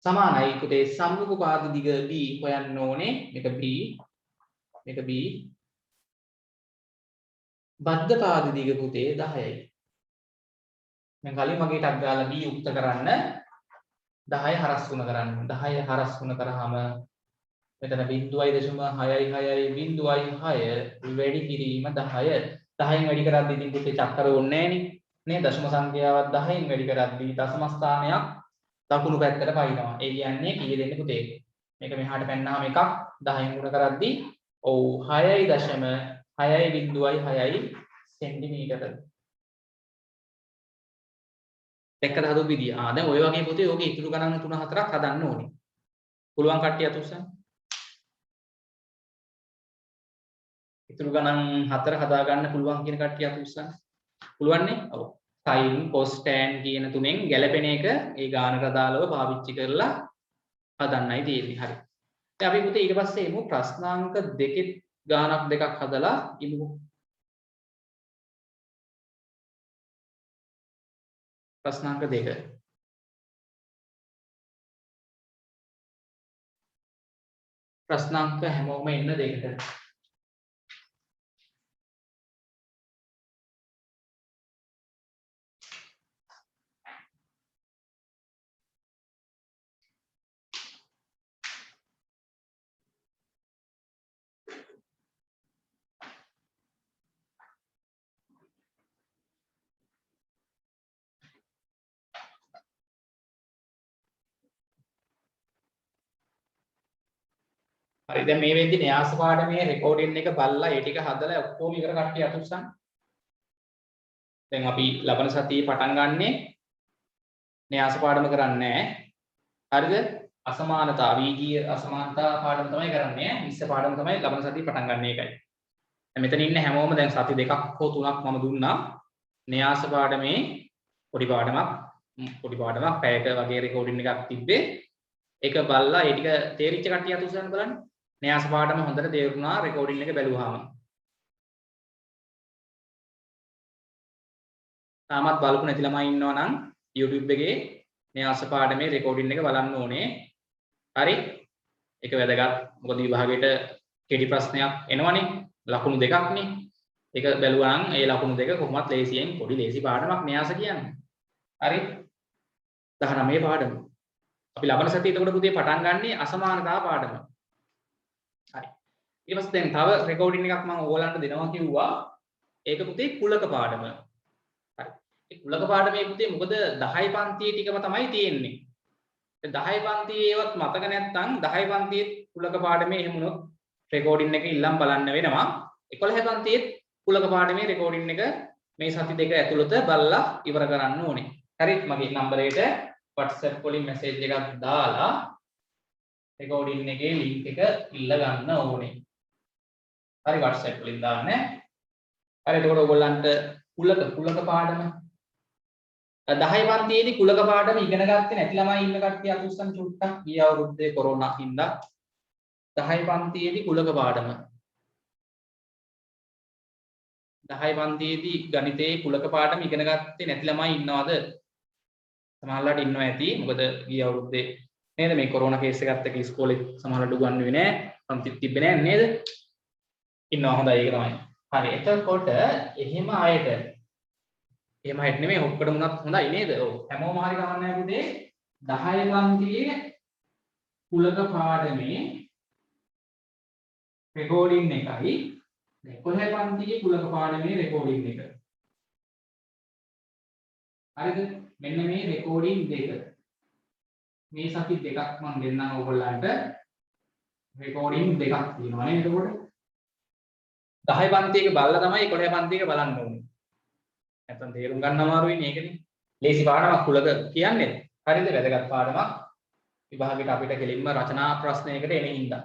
සමානයි පුතේ සම්මුඛ පාද දිග b හොයන්න ඕනේ. මේක b මේක b බද්ධ පාද දිග පුතේ 10යි. මම කලින් වගේ ටක් ගාලා b යුක්ත කරන්න 10 හරස් ගුණ කරන්න. 10 හරස් ගුණ කරාම මෙතන 0.666 වැඩි කිරීම 10. 10න් වැඩි කරද්දී ඉතින් පුතේ චක්‍ර ඕනේ නෑනේ. නේ දශම සංඛ්‍යාවක් 10න් වැඩි කරද්දී දශම ස්ථානයක් දකුණු පැත්තට පයින්නවා. ඒ කියන්නේ කීය දෙන්නේ පුතේ? මේක මෙහාට පැන්නාම එකක් 10න් ගුණ කරද්දී ඔව් 6.6 සෙන්ටිමීටර. දෙකකට හදපු විදිය. දැන් ඔය වගේ පුතේ ඕකේ ඉතුරු ගණන් 3-4ක් හදන්න ඕනේ. පුළුවන් කට්ටිය අතුස්සන්. ඉතුරු ගණන් 4 හදා ගන්න පුළුවන් කියන කට්ටිය අතුස්සන්. පුළුවන් නේ? ඔව්. sin cos tan කියන තුනෙන් ගැලපෙන එක ඒ ගානට අදාළව පාවිච්චි කරලා හදන්නයි තියෙන්නේ. හරි. දැන් අපි පුතේ ඊට පස්සේ එමු ප්‍රශ්නාංක දෙකේ ගානක් දෙකක් හදලා ඉමු. ප්‍රශ්නාංක 2. ප්‍රශ්නාංක හැමෝම එන්න දෙකට. හරි දැන් මේ වෙද්දි න්‍යාස පාඩමේ රෙකෝඩින් එක බලලා ඒ ටික හදලා ඔක්කොම ඉවර කට්ටිය අතුස්සන්. දැන් අපි ලබන සතියේ පටන් ගන්නෙ න්‍යාස පාඩම කරන්නේ නැහැ. හරිද? අසමානතා වීගීය අසමානතා පාඩම තමයි කරන්නේ. මිශ්‍ර පාඩම තමයි ලබන සතියේ පටන් ගන්න එකයි. දැන් මෙතන ඉන්න හැමෝම දැන් සති දෙකක් හෝ තුනක් මම දුන්නා. න්‍යාස පාඩමේ පොඩි පාඩමක් පැයක වගේ රෙකෝඩින් එකක් තිබ්බේ. ඒක බලලා ඒ ටික තේරිච්ච කට්ටිය අතුස්සන් බලන්න. න්‍යාස පාඩම හොඳට තේරුණා රෙකෝඩින් එක බැලුවාම. තාමත් බලපු නැති ළමයි ඉන්නවා නම් YouTube එකේ න්‍යාස පාඩමේ රෙකෝඩින් එක බලන්න ඕනේ. හරි? ඒක වැදගත්. මොකද විභාගයට කෙටි ප්‍රශ්නයක් එනවනේ. ලකුණු දෙකක් නේ. ඒක බැලුවා නම් ඒ ලකුණු දෙක කොහොමත් ලේසියෙන් පොඩි ලේසි පාඩමක් න්‍යාස කියන්නේ. හරි? 19 පාඩම. අපි ලබන සතියේ එතකොට පුතේ පටන් ගන්නේ අසමානතා පාඩම. හරි. ඊට පස්සේ දැන් තව රෙකෝඩින් එකක් මම ඕගොල්ලන්ට දෙනවා කිව්වා. ඒක පුතේ කුලක පාඩම. හරි. ඒ කුලක පාඩමේ පුතේ මොකද 10 පන්තියේ ටිකම තමයි තියෙන්නේ. දැන් 10 පන්තියේ ඒවත් මතක නැත්නම් 10 පන්තියේ කුලක පාඩමේ එහෙම වුණොත් රෙකෝඩින් එක ඉල්ලම් බලන්න වෙනවා. 11 පන්තියේ කුලක පාඩමේ රෙකෝඩින් එක මේ සති දෙක ඇතුළත බලලා ඉවර කරන්න ඕනේ. හරි මගේ නම්බරයට WhatsApp වලින් මැසේජ් එකක් දාලා රෙකෝඩින් එකේ link එක ඉල්ල ගන්න ඕනේ. හරි WhatsApp වලින් දාන්න. හරි එතකොට ඔයගොල්ලන්ට කුලක පාඩම 10 පන්තියේදී කුලක පාඩම ඉගෙන ගත්තේ නැති ළමයි ඉන්න කට්ටිය අතුස්සන් චුට්ටක් ගිය අවුරුද්දේ කොරෝනා හින්දා 10 පන්තියේදී කුලක පාඩම 10 පන්තියේදී ගණිතයේ කුලක පාඩම ඉගෙන ගත්තේ නැති ළමයි ඉන්නවද? සමහරවිට ඉන්නව ඇති. මොකද ගිය අවුරුද්දේ නේද මේ කොරෝනා කේස් එකත් එක්ක ඉස්කෝලේ සමහරවිට උගන්වුවේ නැහැ. පන්ති තිබ්බේ නැහැ නේද? ඉන්නවා හොඳයි ඒක තමයි. හරි. එතකොට එහෙම අයට නෙමෙයි ඔක්කොටම උනත් හොඳයි නේද? ඔව්. හැමෝම හරි ගමන්නේ පුතේ 10 පන්තියේ කුලක පාඩමේ රෙකෝඩින් එකයි 11 පන්තියේ කුලක පාඩමේ රෙකෝඩින් එක. හරිද? මෙන්න මේ රෙකෝඩින් දෙක. මේ සති දෙකක් මම දෙන්නම් ඕගොල්ලන්ට. රෙකෝඩින් දෙකක් තියෙනවා නේද එතකොට? 10 පන්තියක බලලා තමයි 11 පන්තියක බලන්න ඕනේ. නැත්නම් තේරුම් ගන්න අමාරුයි නේ ඒකනේ. ලේසි පාඩමක් කුලක කියන්නේ. හරිද? වැදගත් පාඩමක්. විභාගයට අපිට කෙලින්ම රචනා ප්‍රශ්නයකට එන හින්දා.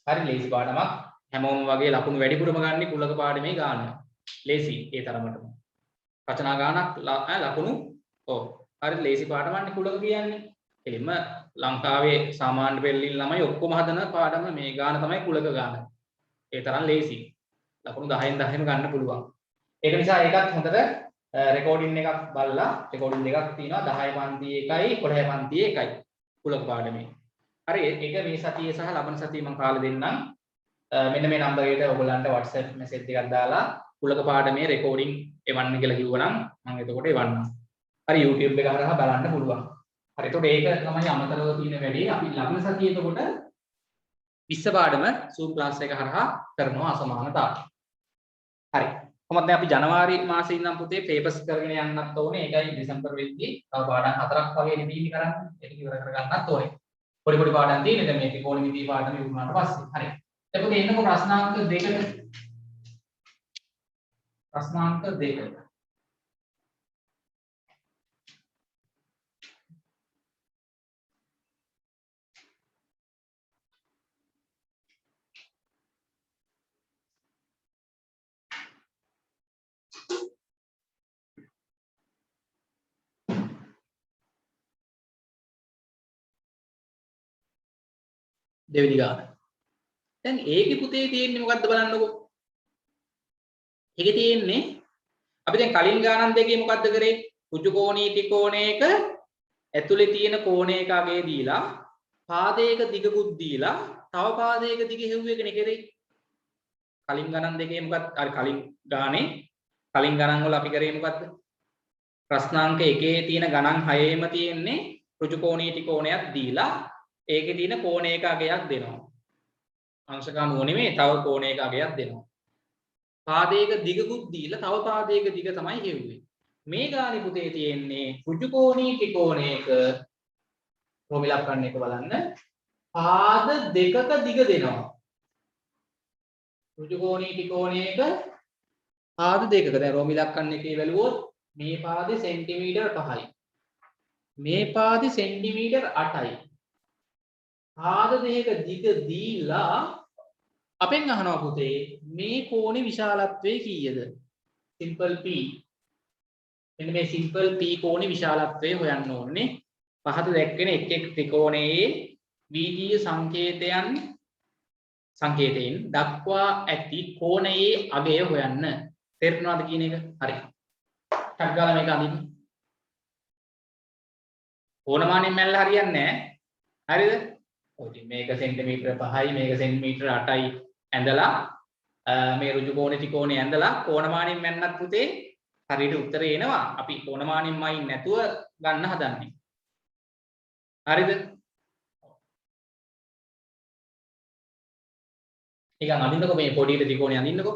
හරි ලේසි පාඩමක්. හැමෝම වගේ ලකුණු වැඩිපුරම ගන්න කුලක පාඩමේ ගාන. ලේසි ඒ තරමටම. රචනා ගානක් ලකුණු ඔව්. හරි ලේසි පාඩමන්නේ කුලක කියන්නේ. එලින්ම ලංකාවේ සාමාන්‍ය පෙළලින් ළමයි ඔක්කොම හදන පාඩම මේ ගාන තමයි කුලක ගාන. ඒ තරම් ලේසි. ලකුණු 10න් 10ම ගන්න පුළුවන්. ඒක නිසා ඒකත් හොඳට රෙකෝඩින් එකක් බලලා රෙකෝඩින් දෙකක් තියෙනවා 10 පන්තියේ එකයි 11 පන්තියේ එකයි කුලක පාඩමේ. හරි ඒක මේ සතියේ සහ ලබන සතියේ මම කාලේ දෙන්නම්. මෙන්න මේ නම්බර් එකට ඔයගොල්ලන්ට WhatsApp message එකක් දාලා කුලක පාඩමේ රෙකෝඩින් එවන්න කියලා කිව්වනම් මම එතකොට එවන්නම්. හරි YouTube එක හරහා බලන්න පුළුවන්. හරි එතකොට ඒක තමයි අමතරව තියෙන වැඩේ. අපි ලබන සතියේ එතකොට 20 පාඩම Zoom class එක හරහා කරනවා අසමානතාව. හරි. කොහොමද දැන් අපි ජනවාරි මාසේ ඉඳන් පුතේ පේපර්ස් කරගෙන යන්නත් ඕනේ. ඒකයි දෙසැම්බර් වෙද්දී තව පාඩම් 4ක් වගේ නෙමෙයි කරන්නේ. ඒක ඉවර කරගන්නත් ඕනේ. පොඩි පොඩි පාඩම් තියෙන. දැන් මේ ත්‍රිකෝණමිතිය පාඩම ඉවරුනාට පස්සේ. හරි. එතකොට එන්නකො ප්‍රශ්නාංක 2කට. ප්‍රශ්නාංක 2කට. දෙවෙනි ගාන. දැන් ඒකේ පුතේ තියෙන්නේ මොකද්ද බලන්නකෝ. ඒකේ තියෙන්නේ අපි දැන් කලින් ගානන් දෙකේ මොකද්ද කරේ? ඍජු කෝණී ත්‍රිකෝණයක ඇතුලේ තියෙන කෝණයක අගේ දීලා පාදයක දිගකුත් දීලා තව පාදයක දිග හෙව්වෙකනේ කරේ. කලින් ගණන් දෙකේ මොකක්ද? අර කලින් ගණන් වල අපි කරේ මොකද්ද? ප්‍රශ්නාංක 1 තියෙන ගණන් 6ෙම තියෙන්නේ ඍජු කෝණී ත්‍රිකෝණයක් දීලා ඒකේ තියෙන කෝණයක අගයක් දෙනවා. අංශක අනුව නෙමෙයි තව කෝණයක අගයක් දෙනවා. පාදයක දිගකුත් දීලා තව පාදයක දිග තමයි හෙව්වේ. මේ ගානේ පුතේ තියෙන්නේ ඍජු කෝණී ත්‍රිකෝණයක රෝමිලක්කන්න එක බලන්න. පාද දෙකක දිග දෙනවා. ඍජු කෝණී ත්‍රිකෝණයක පාද දෙකක. දැන් රෝමිලක්කන්න එකේ බැලුවොත් මේ පාදේ සෙන්ටිමීටර් 5යි. මේ පාදේ සෙන්ටිමීටර් 8යි. පාද දෙක දිග දීලා අපෙන් අහනවා පුතේ මේ කෝණේ විශාලත්වය කීයද? Simple p. මෙන්න මේ සිම්පල් p කෝණේ විශාලත්වය හොයන්න ඕනේ. පහත දැක්වෙන එක් එක් ත්‍රිකෝණයේ වීදීය සංකේතයෙන් දක්වා ඇති කෝණයේ අගය හොයන්න. තේරුණාද කියන එක? හරි. ටක් ගාලා මේක අඳින්න. කෝණමානෙන් මැල්ල හරියන්නේ නැහැ. හරිද? ඔය මේක සෙන්ටිමීටර 5යි මේක සෙන්ටිමීටර 8යි ඇඳලා මේ ඍජු කෝණ ත්‍රිකෝණය ඇඳලා කෝණමානෙන් මැන්නත් පුතේ හරියට උත්තරේ එනවා. අපි කෝණමානෙන්මයි නැතුව ගන්න හදන්නේ. හරිද? ඒක අඳින්නකො මේ පොඩි ත්‍රිකෝණය අඳින්නකො.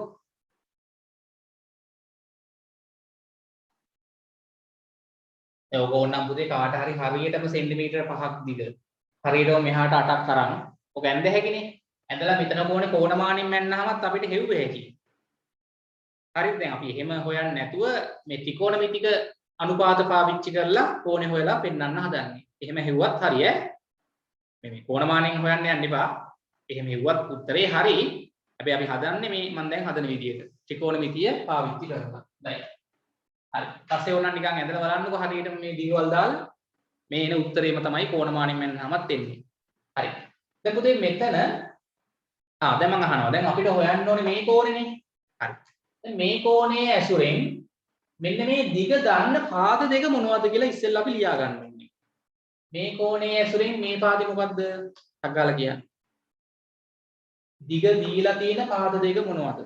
ඒක ඕනනම් පුතේ කාට හරි හරියටම සෙන්ටිමීටර 5ක් දිග. හරියටම මෙහාට 8ක් තරම්. ඔක ඇඳ හැකිනේ. ඇඳලා මෙතන කෝණේ කෝණමානින් මැන්නහමත් අපිට හෙව්වේ හැකි. හරිද? දැන් අපි එහෙම හොයන්නේ නැතුව මේ ත්‍රිකෝණමිතික අනුපාත පාවිච්චි කරලා කෝණේ හොයලා පෙන්වන්න හදන්නේ. එහෙම හෙව්වත් හරි ඈ. මේ කෝණමානින් හොයන්න යන්න එපා. එහෙම හෙව්වත් උත්තරේ හරි. හැබැයි අපි හදන්නේ මේ මම දැන් හදන විදිහට. ත්‍රිකෝණමිතිය පාවිච්චි කරලා. හරි. හරි. පස්සේ ඕනනම් නිකන් ඇඳලා බලන්නකො හරියට මේ දිගවල් දාලා මේ එන උත්තරේම තමයි කෝණමානින් මැන්නහමත් එන්නේ. හරි. දැන් පුතේ මෙතන දැන් මම අහනවා. දැන් අපිට හොයන්න ඕනේ මේ කෝණේනේ. හරි. දැන් මේ කෝණයේ ඇසුරෙන් මෙන්න මේ දිග දන්න පාද දෙක මොනවද කියලා ඉස්සෙල්ලා අපි ලියා ගන්න ඕනේ. මේ කෝණයේ ඇසුරෙන් මේ පාදේ මොකද්ද? අග්ගාලා කියන්නේ. දිග දීලා තියෙන පාද දෙක මොනවද?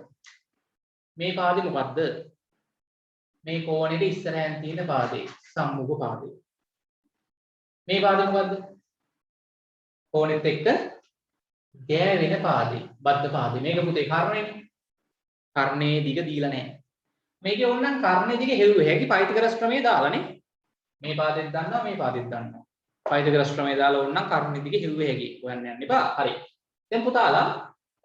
මේ පාදේ මොකද්ද? මේ කෝණෙට ඉස්සරහින් තියෙන පාදේ සම්මුඛ පාදේ. මේ පාදේ මොකද්ද? කෝණෙත් එක්ක ගෑවෙන පාදේ, බද්ධ පාදේ. මේක පුතේ කර්ණයනේ. කර්ණයේ දිග දීලා නැහැ. මේකේ ඕනනම් කර්ණයේ දිග හෙව්වේ හැකි පයිතගරස් ක්‍රමයේ දාලානේ. මේ පාදෙත් දන්නවා මේ පාදෙත් දන්නවා. පයිතගරස් ක්‍රමයේ දාලා ඕනනම් කර්ණයේ දිග හෙව්වේ හැකි. හොයන්න යන්න එපා. හරි. දැන් පුතාලා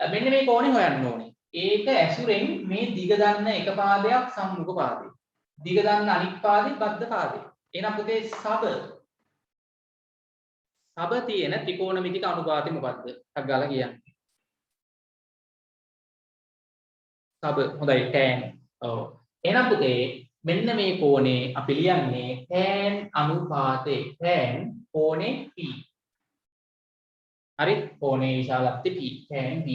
මෙන්න මේ කෝණේ හොයන්න ඕනේ. ඒක ඇසුරෙන් මේ දිග දන්න එක පාදයක් සම්මුඛ පාදේ. දිග දන්න අනිත් පාදේ බද්ධ පාදේ. එහෙනම් පුතේ සබ තියෙන ත්‍රිකෝණමිතික අනුපාතය මොකද්ද? ටක් ගාලා කියන්න. සබ හොඳයි tan. ඔව්. එහෙනම් පුතේ මෙන්න මේ කෝණේ අපි ලියන්නේ tan අනුපාතේ. tan කෝණේ p. හරි? කෝණේ විශාලත්වය p. tan p.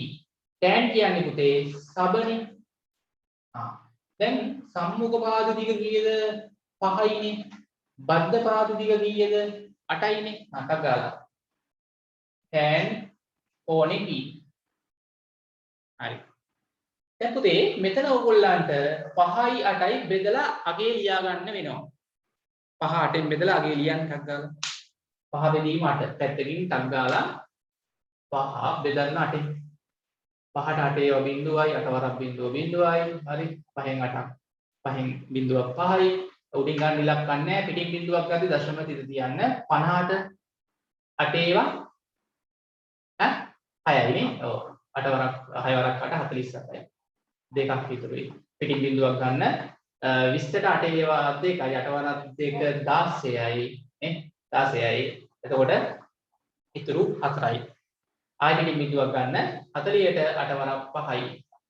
tan කියන්නේ පුතේ සබනේ. දැන් සම්මුඛ පාද දිග කීයද? 5යිනේ. බද්ධ පාද දිග කීයද? 8යිනේ. ටක් ගාලා. tan කෝණේ p. හරි. දැන් පුතේ මෙතන ඕගොල්ලන්ට 5යි 8යි බෙදලා අගේ ලියා ගන්න වෙනවා. 5 8ෙන් බෙදලා අගේ ලියන්න ටක් ගාලා. 5 බෙදීම 8 පැත්තකින් ටක් ගාලා 5 බෙදන්න 8ෙන්. 5ට 8 ඒවා බිඳුවයි 8 වරක් බිඳුව බිඳුවයි. හරි. 5න් 8ක් 5න් බිඳුවක් 5යි. උඩින් ගන්න ඉලක්ක නැහැ. පිටින් බිඳුවක් ගත්තී දශම තිත තියන්න 50ට 8 ඒවා 6යිනේ. ඔව්. 8 වරක් 6 වරක් 8 47යි. දෙකක් විතරයි. පිටින් බිඳුවක් ගන්න 20ට 8 ඒවා 2යි 8 වරක් 2 16යි නේ 16යි. එතකොට ඉතුරු 4යි. ආයෙ පිටින් බිඳුවක් ගන්න 40ට 8 වරක් 5යි.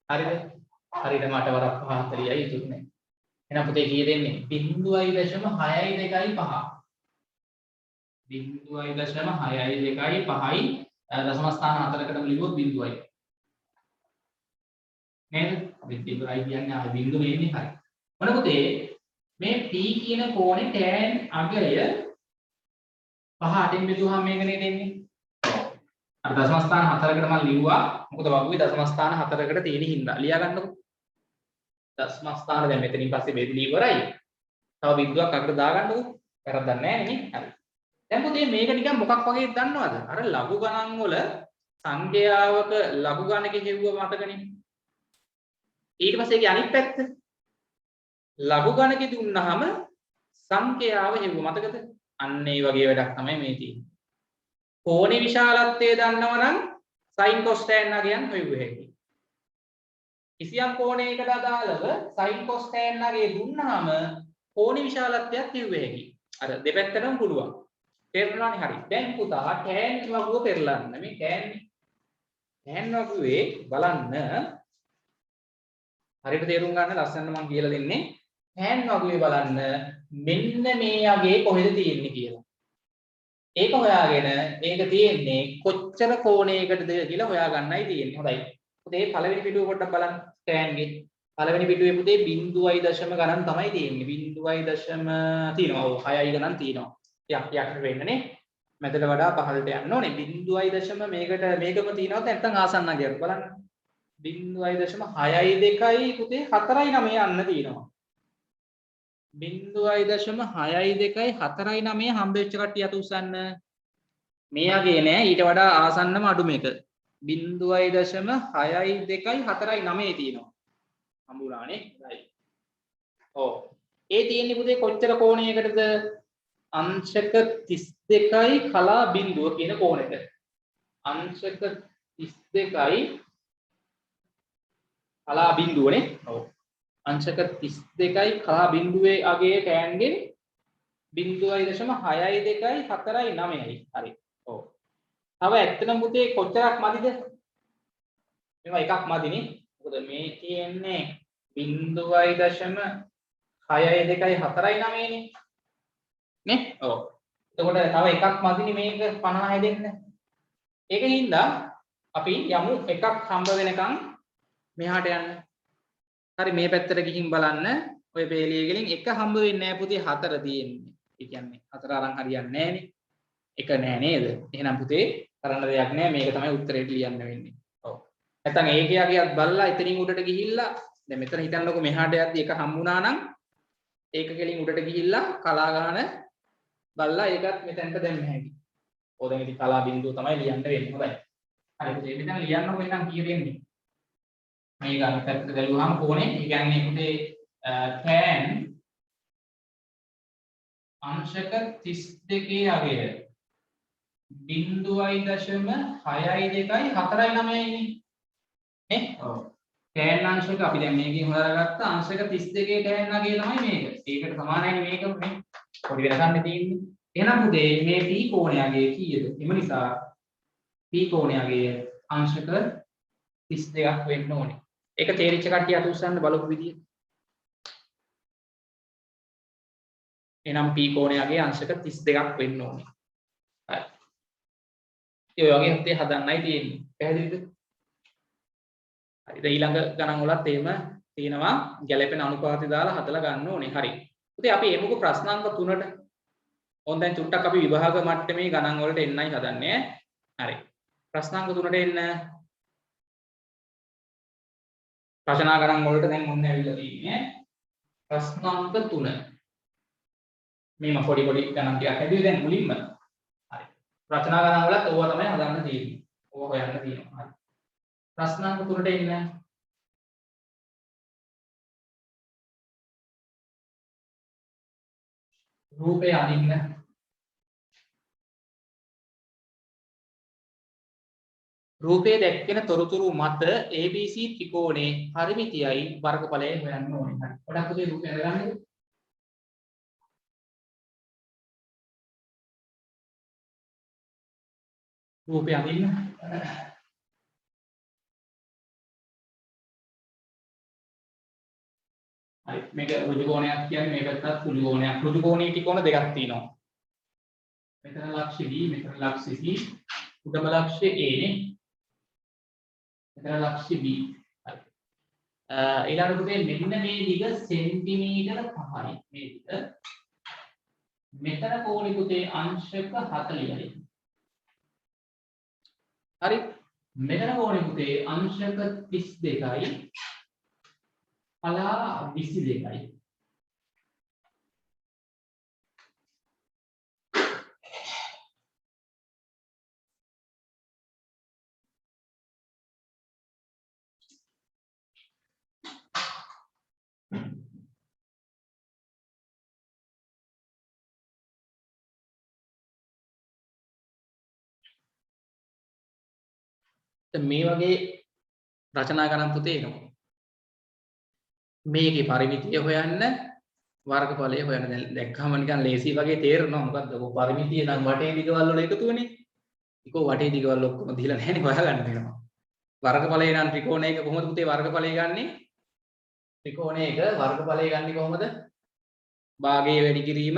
හරිද? හරියටම 8 වරක් 5 40යි ඉතුරු නේ. එහෙනම් පුතේ කීය දෙන්නේ? 0.62 0.62 5යි දශම ස්ථාන 4කටම ලියුවොත් 0යි. නේද? අපි ඉතින් කියන්නේ ආ බිංදු මේන්නේ හරි. මොන පුතේ මේ p කියන කෝණේ tan අගය 5 8න් බෙදුවාම මේකනේ දෙන්නේ. අර දශම ස්ථාන 4කට මම ලිව්වා. මොකද වගුවේ දශම ස්ථාන 4කට තියෙන හින්දා. ලියා ගන්නකො. දශම ස්ථාන දැන් මෙතනින් පස්සේ බෙදලි ඉවරයි. තව බිංදුවක් අකට දාගන්නකො. වැරද්දක් නැහැ නේ. හරි. දැන් පුතේ මේක නිකන් මොකක් වගේද දන්නවද? අර ලඝු ගණන් වල සංඛ්‍යාවක ලඝු ගණකේ හෙව්ව මතකනේ. ඊට පස්සේ ඒකේ අනිත් පැත්ත ලඝු ගණකේ දුන්නාම සංඛ්‍යාව හෙව්ව මතකද? අන්න ඒ වගේ වැඩක් තමයි මේ තියෙන්නේ. කෝණේ විශාලත්වය දන්නවනම් sin cos tan නගයන් හොයුව හැකියි. කිසියම් කෝණයකට අදාළව sin cos tan නගය දුන්නාම කෝණේ විශාලත්වයක් හෙව්ව හැකියි. අර දෙපැත්තටම පුළුවන්. තේරුණානේ හරි. දැන් පුතා tan වගුව පෙරලන්න. මේ tan වගුවේ බලන්න හරියට තේරුම් ගන්න ලස්සනට මම කියලා දෙන්නේ. tan වගුවේ බලන්න මෙන්න මේ යගේ කොහෙද තියෙන්නේ කියලා. ඒක හොයාගෙන ඒක තියෙන්නේ කොච්චර කෝණයකටද කියලා හොයාගන්නයි තියෙන්නේ. හොඳයි. පුතේ පළවෙනි පිටුව පොඩ්ඩක් බලන්න tan ගේ. පළවෙනි පිටුවේ පුතේ 0.0 ගණන් තමයි තියෙන්නේ. 0.0 තියෙනවා. ඔව් 6යි ගණන් තියෙනවා. යක් වෙන්නනේ. මෙතන වඩා පහළට යන්න ඕනේ. 0.0 මේකම තියෙනවද නැත්නම් ආසන්න ගියද බලන්න. 0.62යි පුතේ 4යි 9 යන්න තියෙනවා. 0.62යි 4යි 9 හම්බෙච්ච කට්ටිය අත උස්සන්න. මෙයාගේ නෑ ඊට වඩා ආසන්නම අඩු මේක. 0.62යි 4යි 9 තියෙනවා. හම්බුණානේ. right. ඔව්. ඒ තියෙන්නේ පුතේ කොච්චර කෝණයකටද? අංශක 32යි කලා බිඳුව කියන කෝණෙට. අංශක 32යි කලා බිඳුවනේ. ඔව්. අංශක 32යි කලා බිඳුවේ අගයේ tan ගෙන් 0.62යි 4යි 9යි. හරි. ඔව්. තව ඇත්තටම පුතේ කොච්චරක් මදිද? මේවා එකක් මදිනේ. මොකද මේ තියෙන්නේ 0.62යි 4යි 9නේ. නේ? ඔව්. එතකොට තව එකක් මදිනේ මේක 50 හැදෙන්න. ඒකින්ද අපි යමු එකක් හම්බ වෙනකන් මෙහාට යන්න. හරි මේ පැත්තට ගිහින් බලන්න ඔය පේලිය ගලින් එක හම්බ වෙන්නේ නැහැ පුතේ 4 තියෙන්නේ. ඒ කියන්නේ 4 අරන් හරියන්නේ නැහනේ. එක නෑ නේද? එහෙනම් පුතේ කරන්න දෙයක් නෑ මේක තමයි උත්තරේට ලියන්න වෙන්නේ. ඔව්. නැත්නම් ඒකයාගේත් බලලා එතනින් උඩට ගිහිල්ලා දැන් මෙතන හිතන්නකො මෙහාට යද්දි එක හම්බුණා නම් ඒක කෙලින් උඩට ගිහිල්ලා කලා ගන්න බලලා ඒකත් මෙතනට දැම්ම හැකි. ඕක දැන් ඉතින් කලා බිඳුව තමයි ලියන්න වෙන්නේ. හොඳයි. හරි පුතේ මෙතන ලියන්නකො එහෙනම් කීය වෙන්නේ? මේ ගන්න පැත්තට දැලුවාම කොහොනේ? ඒ කියන්නේ පුතේ tan අංශක 32 අගය 0.624.9යි නේ? ඔව්. tan අංශක අපි දැන් මේකෙන් හොයාගත්ත අංශක 32 tan අගය තමයි මේක. ඒකට සමානයිනේ මේක නේ. පොඩි වෙනසක් තියෙන්නේ. එහෙනම් පුතේ මේ p කෝණයගේ කීයද? එම නිසා p කෝණයගේ අංශක 32ක් වෙන්න ඕනේ. ඒක තේරිච්ච කට්ටිය අත උස්සන්න බලපු විදිය. එහෙනම් p කෝණයගේ අංශක 32ක් වෙන්න ඕනේ. හරි. ඒ වගේ හිතේ හදන්නයි තියෙන්නේ. පැහැදිලිද? හරි. ඊළඟ ගණන් වලත් එහෙම තියෙනවා ගැළපෙන අනුපාතය දාලා හදලා ගන්න ඕනේ. හරි. ඉතින් අපි එමුකෝ ප්‍රශ්නාංක 3ට. ඕන් දැන් චුට්ටක් අපි විභාග මට්ටමේ ගණන් වලට එන්නයි හදන්නේ. හරි. ප්‍රශ්නාංක 3ට එන්න. රචනා ගණන් වලට දැන් මොන්න ඇවිල්ලා තියෙන්නේ. ප්‍රශ්නාංක 3. මේ පොඩි ගණන් ටිකක් හැදුවේ දැන් මුලින්ම. හරි. රචනා ගණන් වලත් ඕවා තමයි හදන්න තියෙන්නේ. ඕවා හොයන්න තියෙනවා. හරි. ප්‍රශ්නාංක 3ට එන්න. රූපේ අඳින්න. රූපයේ දැක්වෙන තොරතුරු මත ABC ත්‍රිකෝණේ පරිමිතියයි වර්ගඵලය හොයන්න ඕනේ. හරි. පොඩක් පුතේ රූපය අරගන්නකෝ. රූපය අඳින්න. හරි මේක ඍජු කෝණයක් කියන්නේ මේ පැත්තත් ඍජු කෝණයක්. ඍජු කෝණයේ ත්‍රිකෝණ දෙකක් තියෙනවා. මෙතන ලක්ෂ්‍ය B මෙතන ලක්ෂ්‍ය C උඩම ලක්ෂ්‍ය A නේ. මෙතන ලක්ෂ්‍ය B. හරි. ඊළඟ පුතේ මෙන්න මේ දිග සෙන්ටිමීටර 5යි මේ දිග. මෙතන කෝණේ පුතේ අංශක 40යි. හරි. මෙතන කෝණේ පුතේ අංශක 32යි. අලා 22යි. මේ වගේ රචනා ගණන් පුතේ එනවා. මේකේ පරිමිතිය හොයන්න වර්ගඵලය හොයන්න දැක්කම නිකන් ලේසි වගේ තේරෙනවා. මොකද්ද ඔය පරිමිතිය නම් වටේ දිගවල් වල එකතුවනේ. ඒකෝ වටේ දිගවල් ඔක්කොම දීලා නැහැනේ හොයාගන්න වෙනවා. වර්ගඵලය නම් ත්‍රිකෝණයක කොහොමද පුතේ වර්ගඵලය ගන්නෙ? ත්‍රිකෝණයක වර්ගඵලය ගන්නෙ කොහොමද? භාගයේ වැඩි කිරීම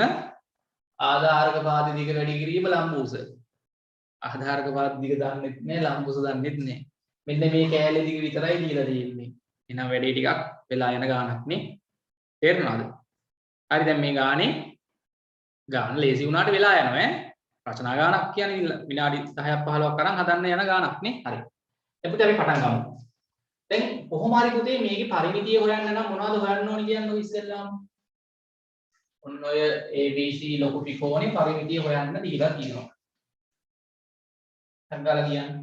ආධාරක පාද දිග වැඩි කිරීම ලම්බූස. ආධාරක පාද දිග දන්නෙත් නෑ ලම්බූස දන්නෙත් නෑ. මෙන්න මේ කෑල්ලේ දිග විතරයි දීලා තියෙන්නේ. එහෙනම් වැඩි ටිකක් වෙලා යන ගානක් නේ. තේරුණාද? හරි දැන් මේ ගාන ලේසි වුණාට වෙලා යනවා ඈ. රචනා ගානක් කියන්නේ විනාඩි 10ක් 15ක් අරන් හදන්න යන ගානක් නේ. හරි. එතකොට අපි පටන් ගමු. දැන් කොහොම හරි පුතේ මේකේ පරිමිතිය හොයන්න නම් මොනවද හොයන්න ඕනේ කියන්නේ ඔය ඉස්සෙල්ලාම. ඔන්න ඔය ABC ලොකු ත්‍රිකෝණේ පරිමිතිය හොයන්න දීලා තියෙනවා. සංගාලා කියන්නේ.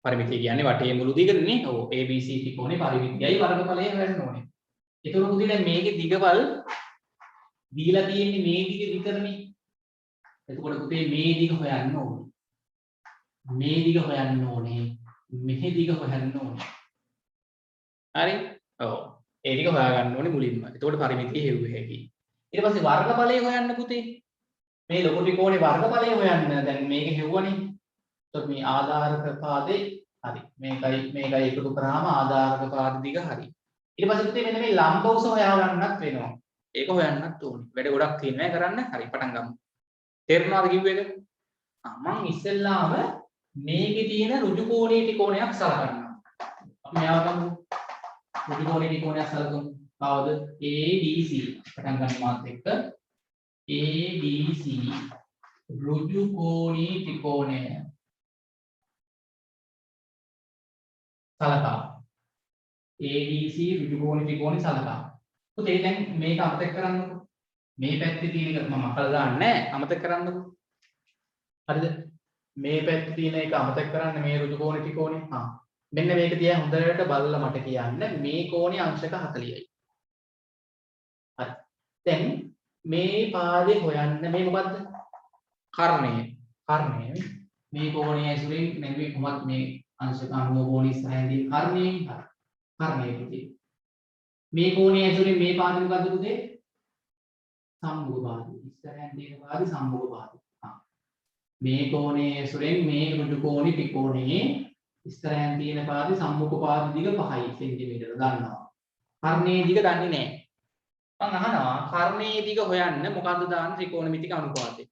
පරිමිතිය කියන්නේ වටේ මුළු දිගනේ. ඔව් ABC ත්‍රිකෝණේ පරිමිතියයි වර්ගඵලය හොයන්න ඕනේ. ඒතකොට පුතේ දැන් මේකේ දිගවල් දීලා තියෙන්නේ මේ දිග විතරනේ. එතකොට පුතේ මේ දිග හොයන්න ඕනේ. මේ දිග හොයන්න ඕනේ. මෙහි දිග හොයන්න ඕනේ. හරි? ඔව්. ඒ ටික හොයාගන්න ඕනේ මුලින්ම. එතකොට පරිමිතිය හෙව්වේ හැකියි. ඊට පස්සේ වර්ගඵලය හොයන්න පුතේ. මේ ලොකු ත්‍රිකෝණේ වර්ගඵලය හොයන්න දැන් මේක හෙව්වනේ. එතකොට මේ ආධාරක පාදේ හරි. මේකයි එකතු කරාම ආධාරක පාද දිග හරි. ඊට පස්සේ පුතේ මෙන්න මේ ලම්බ උස හොයාගන්නත් වෙනවා. ඒක හොයන්නත් ඕනේ. වැඩ ගොඩක් තියෙනවා කරන්න. හරි පටන් ගමු. තේරුණාද කිව්ව එක? මම ඉස්සෙල්ලාම මේකේ තියෙන ඍජු කෝණී ත්‍රිකෝණයක් සලකන්න. අපි මෙයාව ගමු. ඍජු කෝණී ත්‍රිකෝණයක් සලකමු. කවුද? ABC. පටන් ගන්න මාත් එක්ක. ABC ඍජු කෝණී ත්‍රිකෝණය සලකා. ABC ඍජු කෝණී ත්‍රිකෝණය සලකා. පුතේ දැන් මේක අමතක කරන්නකෝ. මේ පැත්තේ තියෙන එක මම අකල දාන්නේ නැහැ. අමතක කරන්නකෝ. හරිද? මේ පැත්තේ තියෙන එක අමතක කරන්න මේ ඍජු කෝණී ත්‍රිකෝණය. මෙන්න මේක තියා හොඳට බලලා මට කියන්න මේ කෝණය අංශක 40යි. හරි. දැන් මේ පාදේ හොයන්න මේ මොකද්ද? කර්ණය. කර්ණය. මේ කෝණය ඇසුරින් නෙවෙයි කොහොමද මේ අංශක 90 කෝණය ඉස්සරහින්දී කර්ණයෙන් කර්ණය පුතේ. මේ කෝණය ඇසුරින් මේ පාදේ මොකද්ද පුතේ? සම්මුඛ පාදේ. ඉස්සරහින් තියෙන පාදේ සම්මුඛ පාදේ. මේ කෝණයේ ඇසුරෙන් මේ ඍජු කෝණී ත්‍රිකෝණයේ ඉස්සරහින් තියෙන පාදේ සම්මුඛ පාද දිග 5 සෙන්ටිමීටර දන්නවා. කර්ණයේ දිග දන්නේ නැහැ. මම අහනවා කර්ණයේ දිග හොයන්න මොකද්ද දාන්න ත්‍රිකෝණමිතික අනුපාතය.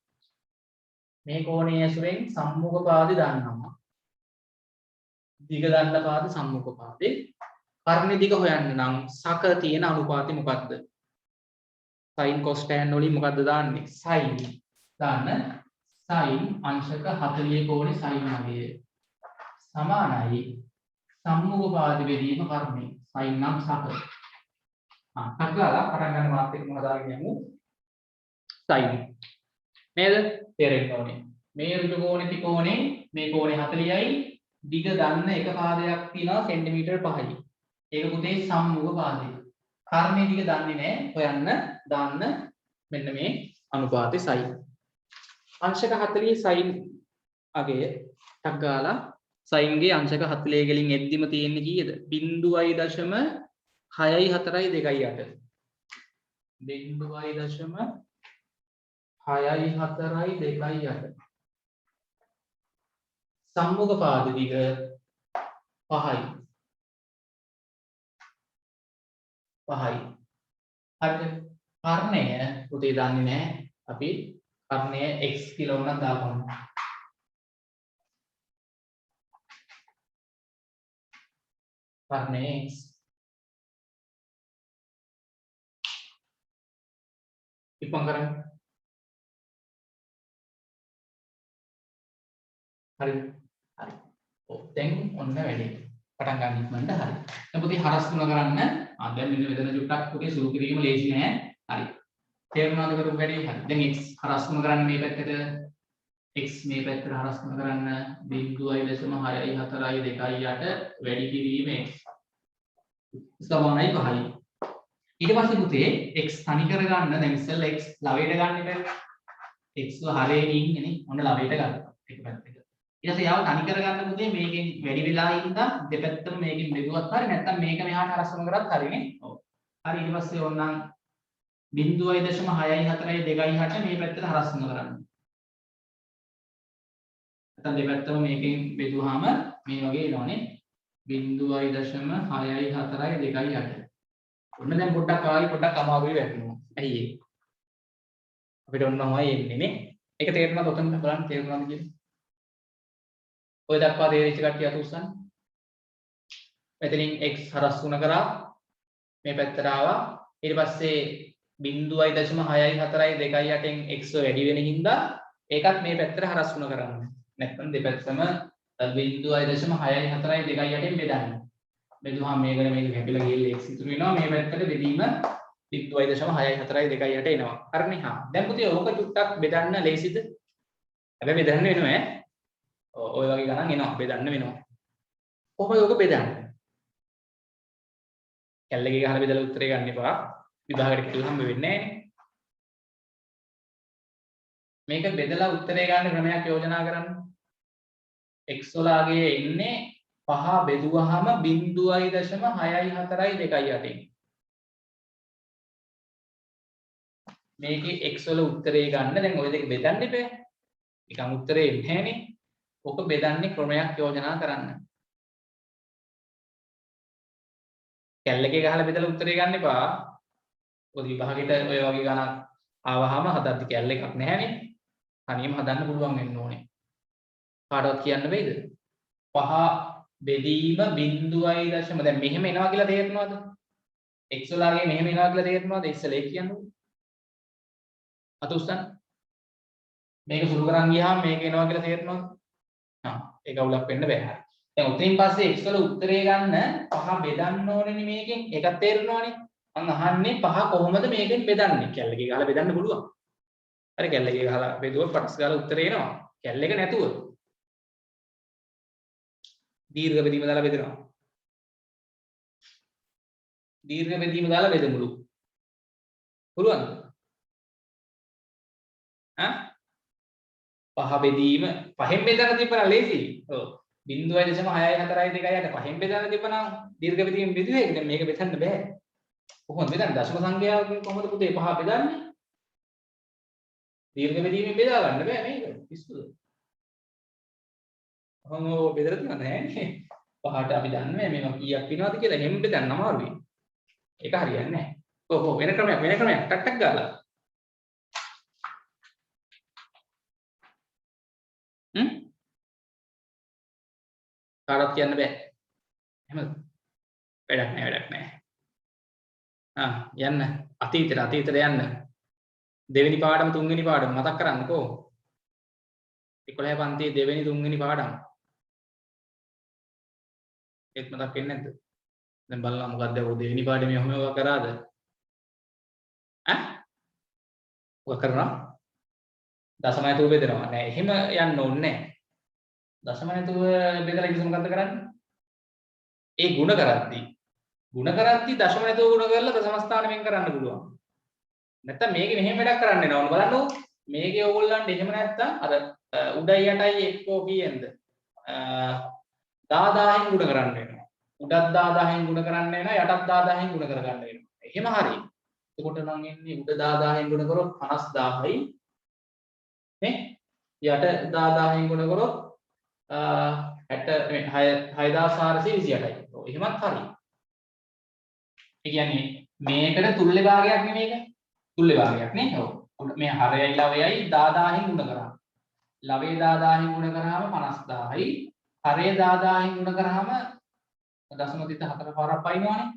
මේ කෝණයේ ඇසුරෙන් සම්මුඛ පාදේ දන්නවා. දිග දන්න පාද සම්මුඛ පාදේ. කර්ණයේ දිග හොයන්න නම් සක තියෙන අනුපාතය මොකද්ද? sin cos tan වලින් මොකද්ද දාන්නේ? sin දාන්න. sin අංශක 40 කෝණේ sin 9 සමානයි සම්මුඛ පාද බෙදීම කර්ණය. sin නම් සක. හක්ලාලා පටන් ගන්න මාත් එක්ක මොනවද දාගෙන යමු. sin නේද? තේරෙන්න ඕනේ. මේ ඍජු කෝණේ ත්‍රිකෝණේ මේ කෝණේ 40යි දිග දන්න එක පාදයක් තියෙනවා සෙන්ටිමීටර් 5යි. ඒක පුතේ සම්මුඛ පාදය. කර්ණයේ දිග දන්නේ නැහැ. හොයන්න දාන්න මෙන්න මේ අනුපාතේ sin. අංශක 40 sin අගය ටක් ගාලා sin ගේ අංශක 40 ගලින් එද්දිම තියෙන්නේ කීයද? 0.6428. 0.6428. සම්මුඛ පාද දිග 5යි. 5යි. හරිද? කර්ණය පුතේ දන්නේ නැහැ. අපි කර්ණය x කියලා උනත් දාපමු. කර්ණය x. ඉක්මන් කරන්න. හරිද? හරි. ඔව් දැන් ඔන්න වැඩි. පටන් ගන්න ඉක්මනට හරි. දැන් පුතේ හරස් තුන කරන්න. දැන් මෙන්න මෙතන චුට්ටක් පුතේ සුළු කිරීම ලේසි නෑ. හරි. තේරුණාද කරපු වැඩේ? හරි. දැන් x හරස් තුන කරන්න මේ පැත්තට x මේ පැත්තට හරස් තුන කරන්න 0.64228 වැඩි කිරීම x සමානයි 5යි. ඊට පස්සේ පුතේ x තනි කර ගන්න දැන් ඉස්සෙල්ලා x ලවයට ගන්න ඉතින් x හරේ ඉන්නේ නේ. ඔන්න ලවයට ගන්න. එක පැත්තකට. ඊට පස්සේ යාව තනි කර ගන්න පුතේ මේකෙන් වැඩි වෙලා ඉඳලා දෙපැත්තම මේකෙන් බෙදුවත් හරි නැත්නම් මේක මෙහාට හරස් තුන කරත් හරිනේ. ඔව්. හරි ඊට පස්සේ ඕනනම් 0.64228 මේ පැත්තට හරස් තුන කරන්න. නැත්නම් දෙපැත්තම මේකෙන් බෙදුවාම මේ වගේ එනවනේ 0.64228. ඔන්න දැන් පොඩ්ඩක් ආයි පොඩ්ඩක් අමාරුයි වැටෙනවා. ඇයි ඒ? අපිට ඔන්නමයි එන්නේ නේ. ඒක තේරුණාද? ඔතන බලන්න තේරුණාද කියලා. ඔය දක්වා තේරිච්ච කට්ටිය අත උස්සන්න. මෙතනින් x හරස් තුන කරා මේ පැත්තට ආවා. ඊට පස්සේ 0.64228න් x වැඩි වෙන හින්දා ඒකත් මේ පැත්තට හරස් තුන කරන්න. නැත්නම් දෙපැත්තම 0.64228න් බෙදන්න. බෙදුවාම මේකට මේක කැපිලා ගිහලා x ඉතුරු වෙනවා. මේ පැත්තට බෙදීම 0.64228 එනවා. හරිනේ? හා. දැන් පුතේ ඕක චුට්ටක් බෙදන්න ලේසිද? හැබැයි බෙදන්න වෙනවා ඈ. ඔය වගේ ගණන් එනවා. බෙදන්න වෙනවා. කොහොමද ඕක බෙදන්නේ? කැල්ලකේ ගහලා බෙදලා උත්තරේ ගන්න එපා. විභාගයට කියලා හම්බ වෙන්නේ නැහැ නේ. මේක බෙදලා උත්තරේ ගන්න ක්‍රමයක් යෝජනා කරන්න. x වලගේ ඉන්නේ 5 බෙදුවාම 0.64228. මේකේ x වල උත්තරේ ගන්න දැන් ඔය දෙක බෙදන්න ඉපේ. නිකන් උත්තරේ එන්නේ නැහනේ. ඔක බෙදන්නේ ක්‍රමයක් යෝජනා කරන්න. කැල්ලකේ ගහලා බෙදලා උත්තරේ ගන්න එපා. ඔය විභාගෙට ඔය වගේ ගණන් ආවහම හදද්දි කැල්ල එකක් නැහැනේ. තනියම හදන්න පුළුවන් වෙන්න ඕනේ. කාටවත් කියන්න බැයිද? 5 බෙදීම 0.0 දැන් මෙහෙම එනවා කියලා තේරෙනවද? x වලගේ මෙහෙම එනවා කියලා තේරෙනවද? ඉස්සෙල්ලා ඒක කියන්නකො. අත උස්සන්න. මේක සුළු කරන් ගියාම මේක එනවා කියලා තේරෙනවද? ඒක අවුලක් වෙන්න බෑ. හරි. දැන් උතරින් පස්සේ x වල උත්තරේ ගන්න 5 බෙදන්න ඕනේ මේකෙන්. ඒකත් තේරෙනවනේ. මං අහන්නේ 5 කොහොමද මේකෙන් බෙදන්නේ? කැල්ලකේ ගහලා බෙදන්න පුළුවන්. හරි කැල්ලකේ ගහලා බෙදුවොත් පටස් ගාලා උත්තරේ එනවා. කැල්ලක නැතුව. දීර්ඝ බෙදීම දාලා බෙදනවා. දීර්ඝ බෙදීම දාලා බෙදමුලු. පුළුවන්ද? ඈ? 5 බෙදීම 5න් බෙදන්න තිබ්බනම් ලේසි. ඔව්. 0.642 5න් බෙදන්න තිබ්බනම් දීර්ඝ බෙදීම බෙදුවේ. දැන් මේක බෙදන්න බෑ. කොහොමද බෙදන්නේ? දශම සංඛ්‍යාවකින් කොහොමද පුතේ 5 බෙදන්නේ? දීර්ඝ බෙදීමෙන් බෙදා ගන්න බෑ මේක. පිස්සුද? කොහොම බෙදලා තියන්නේ නෑනේ. 5ට අපි දන්නේ මේවා කීයක් වෙනවද කියලා. එහෙම බෙදන්න අමාරුයි. ඒක හරියන්නේ නැහැ. ඔව් වෙන ක්‍රමයක් ටක් ටක් ගාලා. කාටවත් කියන්න බෑ. එහෙමද? වැඩක් නැහැ. යන්න. අතීතයට යන්න. දෙවෙනි පාඩම තුන්වෙනි පාඩම මතක් කරන්නකෝ. 11 පන්තියේ දෙවෙනි තුන්වෙනි පාඩම. ඒත් මතක් වෙන්නේ නැද්ද? දැන් බලන්න මොකක්ද ඔය දෙවෙනි පාඩමේ ඔහොම ඔය කරාද? ඔය කරනවා? දශම නැතුව බෙදනවා. නෑ එහෙම යන්න ඕනේ නෑ. දශම නැතුව බෙදලා ඉතින් මොකද්ද කරන්නේ? ඒ ಗುಣ කරද්දී දශම නැතුව ಗುಣ කරලා දශම ස්ථාන වෙන් කරන්න පුළුවන්. නැත්තම් මේකේ මෙහෙම වැඩක් කරන්න වෙනවා. බලන්නකො. මේකේ ඕගොල්ලන්ට එහෙම නැත්තම් අර උඩයි යටයි එක්කෝ කීයෙන්ද? 10000න් ගුණ කරන්න වෙනවා. උඩත් 10000න් ගුණ කරන්න වෙනවා යටත් 10000න් ගුණ කරගන්න වෙනවා. එහෙම හරි. එතකොට නම් එන්නේ උඩ 10000න් ගුණ කරොත් 50000යි නේ? යට 10000න් ගුණ කරොත් 6428යි. ඔව් එහෙමත් හරි. ඒ කියන්නේ මේකට තුල්ලේ භාගයක් නෙමේක. තුල්ලේ භාගයක් නේ. ඔව්. මේ හරයයි ලවයයි 10000න් ගුණ කරා. ලවයේ 10000න් ගුණ කරාම 50000යි. හරය 10000න් ගුණ කරාම 0.4 පාරක් පයින්නවනේ.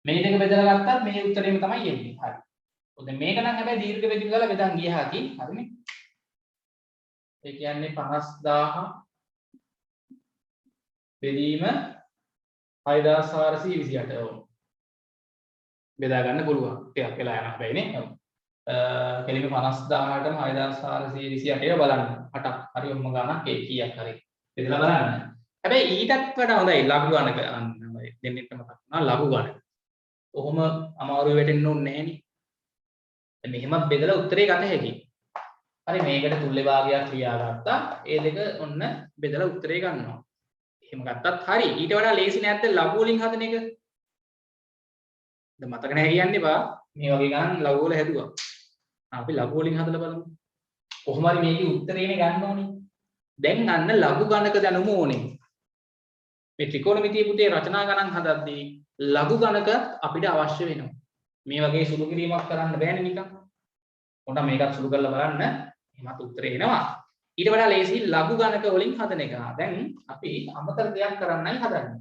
මේ දෙක බෙදලා ගත්තත් මේ උත්තරේම තමයි එන්නේ. හරි. දැන් මේක නම් හැබැයි දීර්ඝ බෙදීම දාලා බෙදන් ගියා කි. හරිනේ. ඒ කියන්නේ 50000 බෙදීම 6428. ඔව්. බෙදා ගන්න පුළුවන්. ටිකක් වෙලා යනවා හැබැයි නේ. ඔව්. කෙලිම 50000ටම 6428 බලන්න. 8ක් හරි ඔම්ම ගානක් ඒ කීයක් හරි. බෙදලා බලන්න. හැබැයි ඊටත් වඩා හොඳයි ලඝු ගණක දෙන්නෙක්ට මතක් වුණා ලඝු ගණක. කොහොම අමාරු වෙටෙන්න ඕනේ නැහෙනි. මෙහෙමත් බෙදලා උත්තරේ ගත හැකියි. හරි මේකට තුල්ලේ භාගයක් ලියාගත්තා. ඒ දෙක ඔන්න බෙදලා උත්තරේ ගන්නවා. එහෙම ගත්තත් හරි. ඊට වඩා ලේසි නැද්ද ලඝු වලින් හදන එක? දැන් මතක නැහැ කියන්න එපා. මේ වගේ ගණන් ලඝු වල හැදුවා. අපි ලඝු වලින් හදලා බලමු. කොහොම හරි මේකේ උත්තරේනේ ගන්න ඕනේ. දැන් අන්න ලඝු ගණක දැනුම ඕනේ. මේ ත්‍රිකෝණමිතිය පුතේ රචනා ගණන් හදද්දී ලඝු ගණක අපිට අවශ්‍ය වෙනවා. මේ වගේ සුළු කිරීමක් කරන්න බෑනේ නිකන්. පොඩ්ඩක් මේකත් සුළු කරලා බලන්න. එහෙමත් උත්තරේ එනවා. ඊට වඩා ලේසි ලඝු ගණක වලින් හදන එක. දැන් අපි අමතර දෙයක් කරන්නයි හදන්නේ.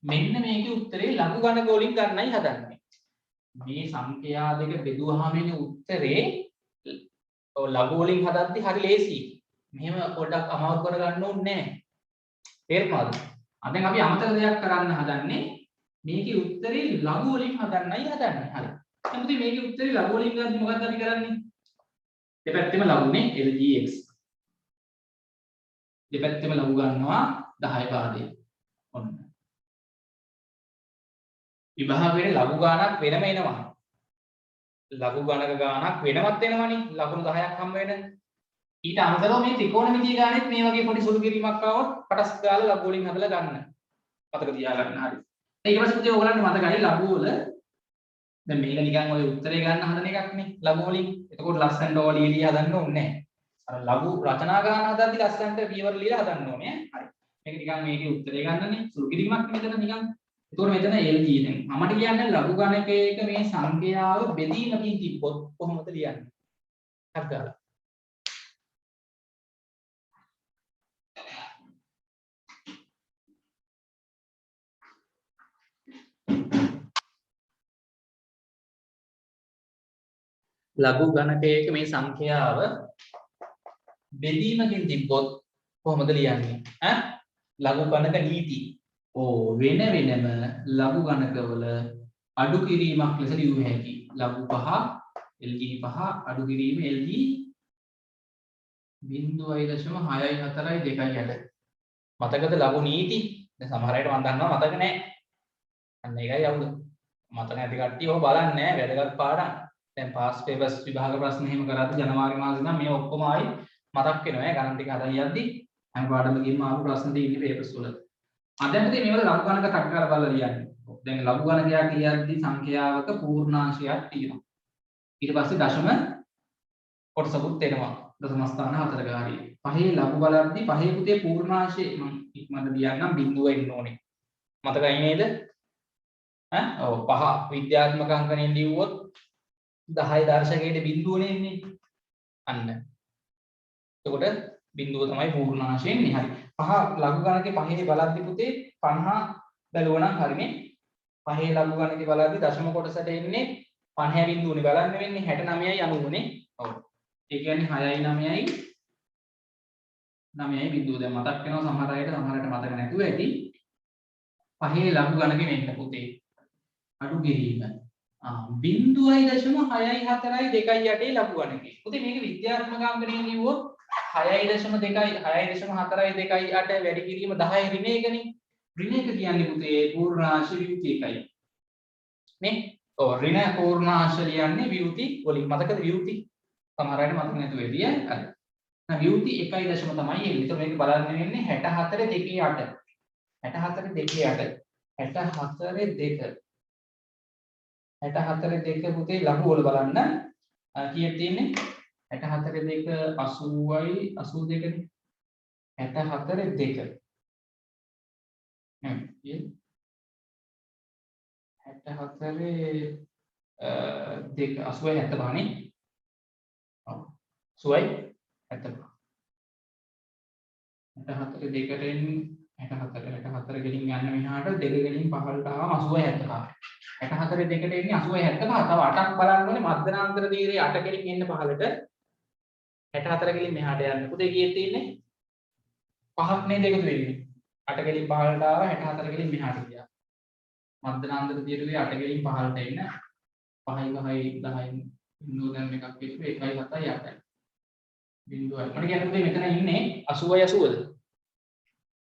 මෙන්න මේකේ උත්තරේ ලඝු ගණක වලින් ගන්නයි හදන්නේ. මේ සංඛ්‍යා දෙක බෙදුවාම එන උත්තරේ ලඝු වලින් හදද්දී හරි ලේසි. මෙහෙම පොඩ්ඩක් අමාරු කරගන්න ඕනේ නැහැ. තේරුණාද? දැන් අපි අමතර දෙයක් කරන්න හදන්නේ මේකේ උත්තරේ ලඝු වලින් හදන්නයි හදන්නේ. හරි. දැන් පුතේ මේකේ උත්තරේ ලඝු වලින් ගත්තොත් මොකක්ද අපි කරන්නේ? දෙපැත්තෙම ලඝුනේ LGX. දෙපැත්තෙම ලඝු ගන්නවා 10 පාදේ. ඔන්න. විභාගයේ ලඝු ගාණක් වෙනම එනවා. ලඝු ගණක ගාණක් වෙනමත් එනවනේ. ලකුණු 10ක් හම්බ වෙන. ඊට අමතරව මේ ත්‍රිකෝණමිතිය ගානෙත් මේ වගේ පොඩි සුළු කිරීමක් ආවොත් පටස් ගාලා ලඝු වලින් හදලා ගන්න. මතක තියාගන්න හරි. ඊට පස්සේ පුතේ ඔයගලන්ට මතකයි ලඝු වල දැන් මේක නිකන් ඔය උත්තරේ ගන්න හදන එකක් නේ ලඝු වලින්. එතකොට ලස්සනට ඕවා ලියලා හදන්න ඕනේ නැහැ. අර ලඝු රචනා ගන්න හදද්දි ලස්සනට පියවර ලියලා හදන්න ඕනේ. හරි. මේක නිකන් මේකේ උත්තරේ ගන්නනේ සුළු කිරීමක් මෙතන නිකන්. එතකොට මෙතන LG දැන් මමට කියන්නේ ලඝු ගණකයක මේ සංඛ්‍යාව බෙදීමකින් තිබ්බොත් කොහොමද ලියන්නේ? හරි ගාලා ලඝු ගණකයක මේ සංඛ්‍යාව බෙදීමකින් තිබ්බොත් කොහොමද ලියන්නේ? ලඝු ගණක නීති. වෙන වෙනම ලඝු ගණකවල අඩු කිරීමක් ලෙස ලියුව හැකි. ලඝු 5 LG 5 අඩු කිරීම LG 0.642.8. මතකද ලඝු නීති? දැන් සමහර අයට මම දන්නවා මතක නැහැ. අන්න ඒකයි අවුල. මතක නැති කට්ටිය ඔය බලන්නේ නැහැ වැදගත් පාඩම්. දැන් පාස් පේපර්ස් විභාග ප්‍රශ්න එහෙම කරද්දී ජනවාරි මාසේ ඉඳන් මේ ඔක්කොම ආයි මතක් වෙනවා ගණන් ටික හදා යද්දී හැම පාඩමකින්ම ආපු ප්‍රශ්න ටික ඉන්නේ පේපර්ස් වල. දැන් පුතේ මේවල ලඝු ගණක කට් කරලා බලලා ලියන්නේ. දැන් ලඝු ගණකයක් කියද්දී සංඛ්‍යාවක පූර්ණාංශයක් තියෙනවා. ඊට පස්සේ දශම කොටසකුත් එනවා. දශම ස්ථාන 4ක හරිය. පහේ ලඝු බලද්දී පහේ පුතේ පූර්ණාංශය මම ඉක්මනට ලියන්නම් බිඳුව එන්න ඕනේ. මතකයි නේද? ඔව් 5 විද්‍යාත්මක අංකණයෙන් ලියුවොත් 10 දර්ශකයේ බිඳුවනේ එන්නේ. අන්න. එතකොට බිඳුව තමයි පූර්ණාංශය එන්නේ. හරි. 5 ලඝු ගණකේ පහේ බලද්දී පුතේ 50 බැලුවා නම් හරිනේ. පහේ ලඝු ගණකේ බලද්දී දශම කොටසට එන්නේ 50 බිඳුවනේ බලන්න වෙන්නේ 69යි 90නේ. ඔව්. ඒ කියන්නේ 6යි 9යි 9යි බිඳුව. දැන් මතක් වෙනවා සමහර අයට මතක නැතුව ඇති. පහේ ලඝු ගණකේ මෙන්න පුතේ. අඩු කිරීම. 0.642.8 ලඝු ගණකේ. පුතේ මේක විද්‍යාත්මක අංකණයෙන් ලියුවොත් 6.442.8 වැඩි කිරීම 10 ඍණ එකනේ. ඍණ එක කියන්නේ පුතේ පූර්ණාංශ වියුති එකයි. නේ? ඔව් ඍණ පූර්ණාංශ ලියන්නේ වියුති වලින්. මතකද වියුති? සමහර අයට මතක නැතුව ඇති හරි. නැහ වියුති 1 දශම තමයි එන්නේ. ඒතකොට මේක බලන්න වෙන්නේ 64.2.8. 64.2.8. 64.2 64.2 පුතේ ලඝු වල බලන්න කීයක් තියෙන්නේ 64.2 80යි 82නේ 64.2 64 2 80යි 75 නේ ඔව් 80යි 75 64 2ට එන්නේ 64 ගෙලින් යන්න මෙහාට 2 ගෙලින් පහළට ආවම 80යි 75 64 දෙකට එන්නේ 80යි 75 තව 8ක් බලන්න ඕනේ මධ්‍යනාන්තර තීරයේ 8 ගෙලින් එන්න පහළට 64 ගෙලින් මෙහාට යන්න පුතේ කීයක් තියෙන්නේ 5ක් නේද එකතු වෙන්නේ 8 ගෙලින් පහළට ආව 64 ගෙලින් මෙහාට ගියා මධ්‍යනාන්තර තීරයේ 8 ගෙලින් පහළට එන්න 5යි 10යි බිඳුව දැන් එකක් පිටු 1යි 7යි 8යි බිඳුවයි මට කියන්නේ පුතේ මෙතන ඉන්නේ 80යි 80ද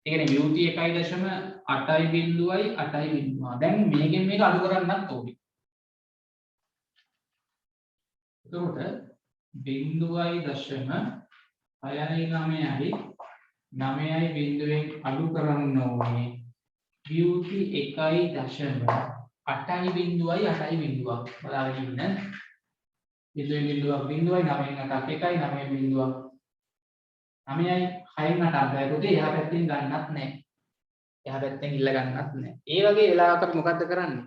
ඒ කියන්නේ වියුති 1.8යි බිඳුවයි 8යි බිඳුව. දැන් මේකෙන් මේක අඩු කරන්නත් ඕනේ. එතකොට බිඳුවයි දශම 6යි 9යි 9යි බිඳුවෙන් අඩු කරන්න ඕනේ. වියුති 1.8යි බිඳුවයි 8යි බිඳුවක්. බලාගෙන ඉන්න. බිඳුවෙන් බිඳුවක් බිඳුවයි 9න් 8ක් 1යි 9න් බිඳුවක් 9යි 6න් 8ක් ගත්තොත් එහා පැත්තෙන් ගන්නත් නැහැ. එහා පැත්තෙන් ඉල්ල ගන්නත් නැහැ. ඒ වගේ වෙලාවක අපි මොකද්ද කරන්නේ?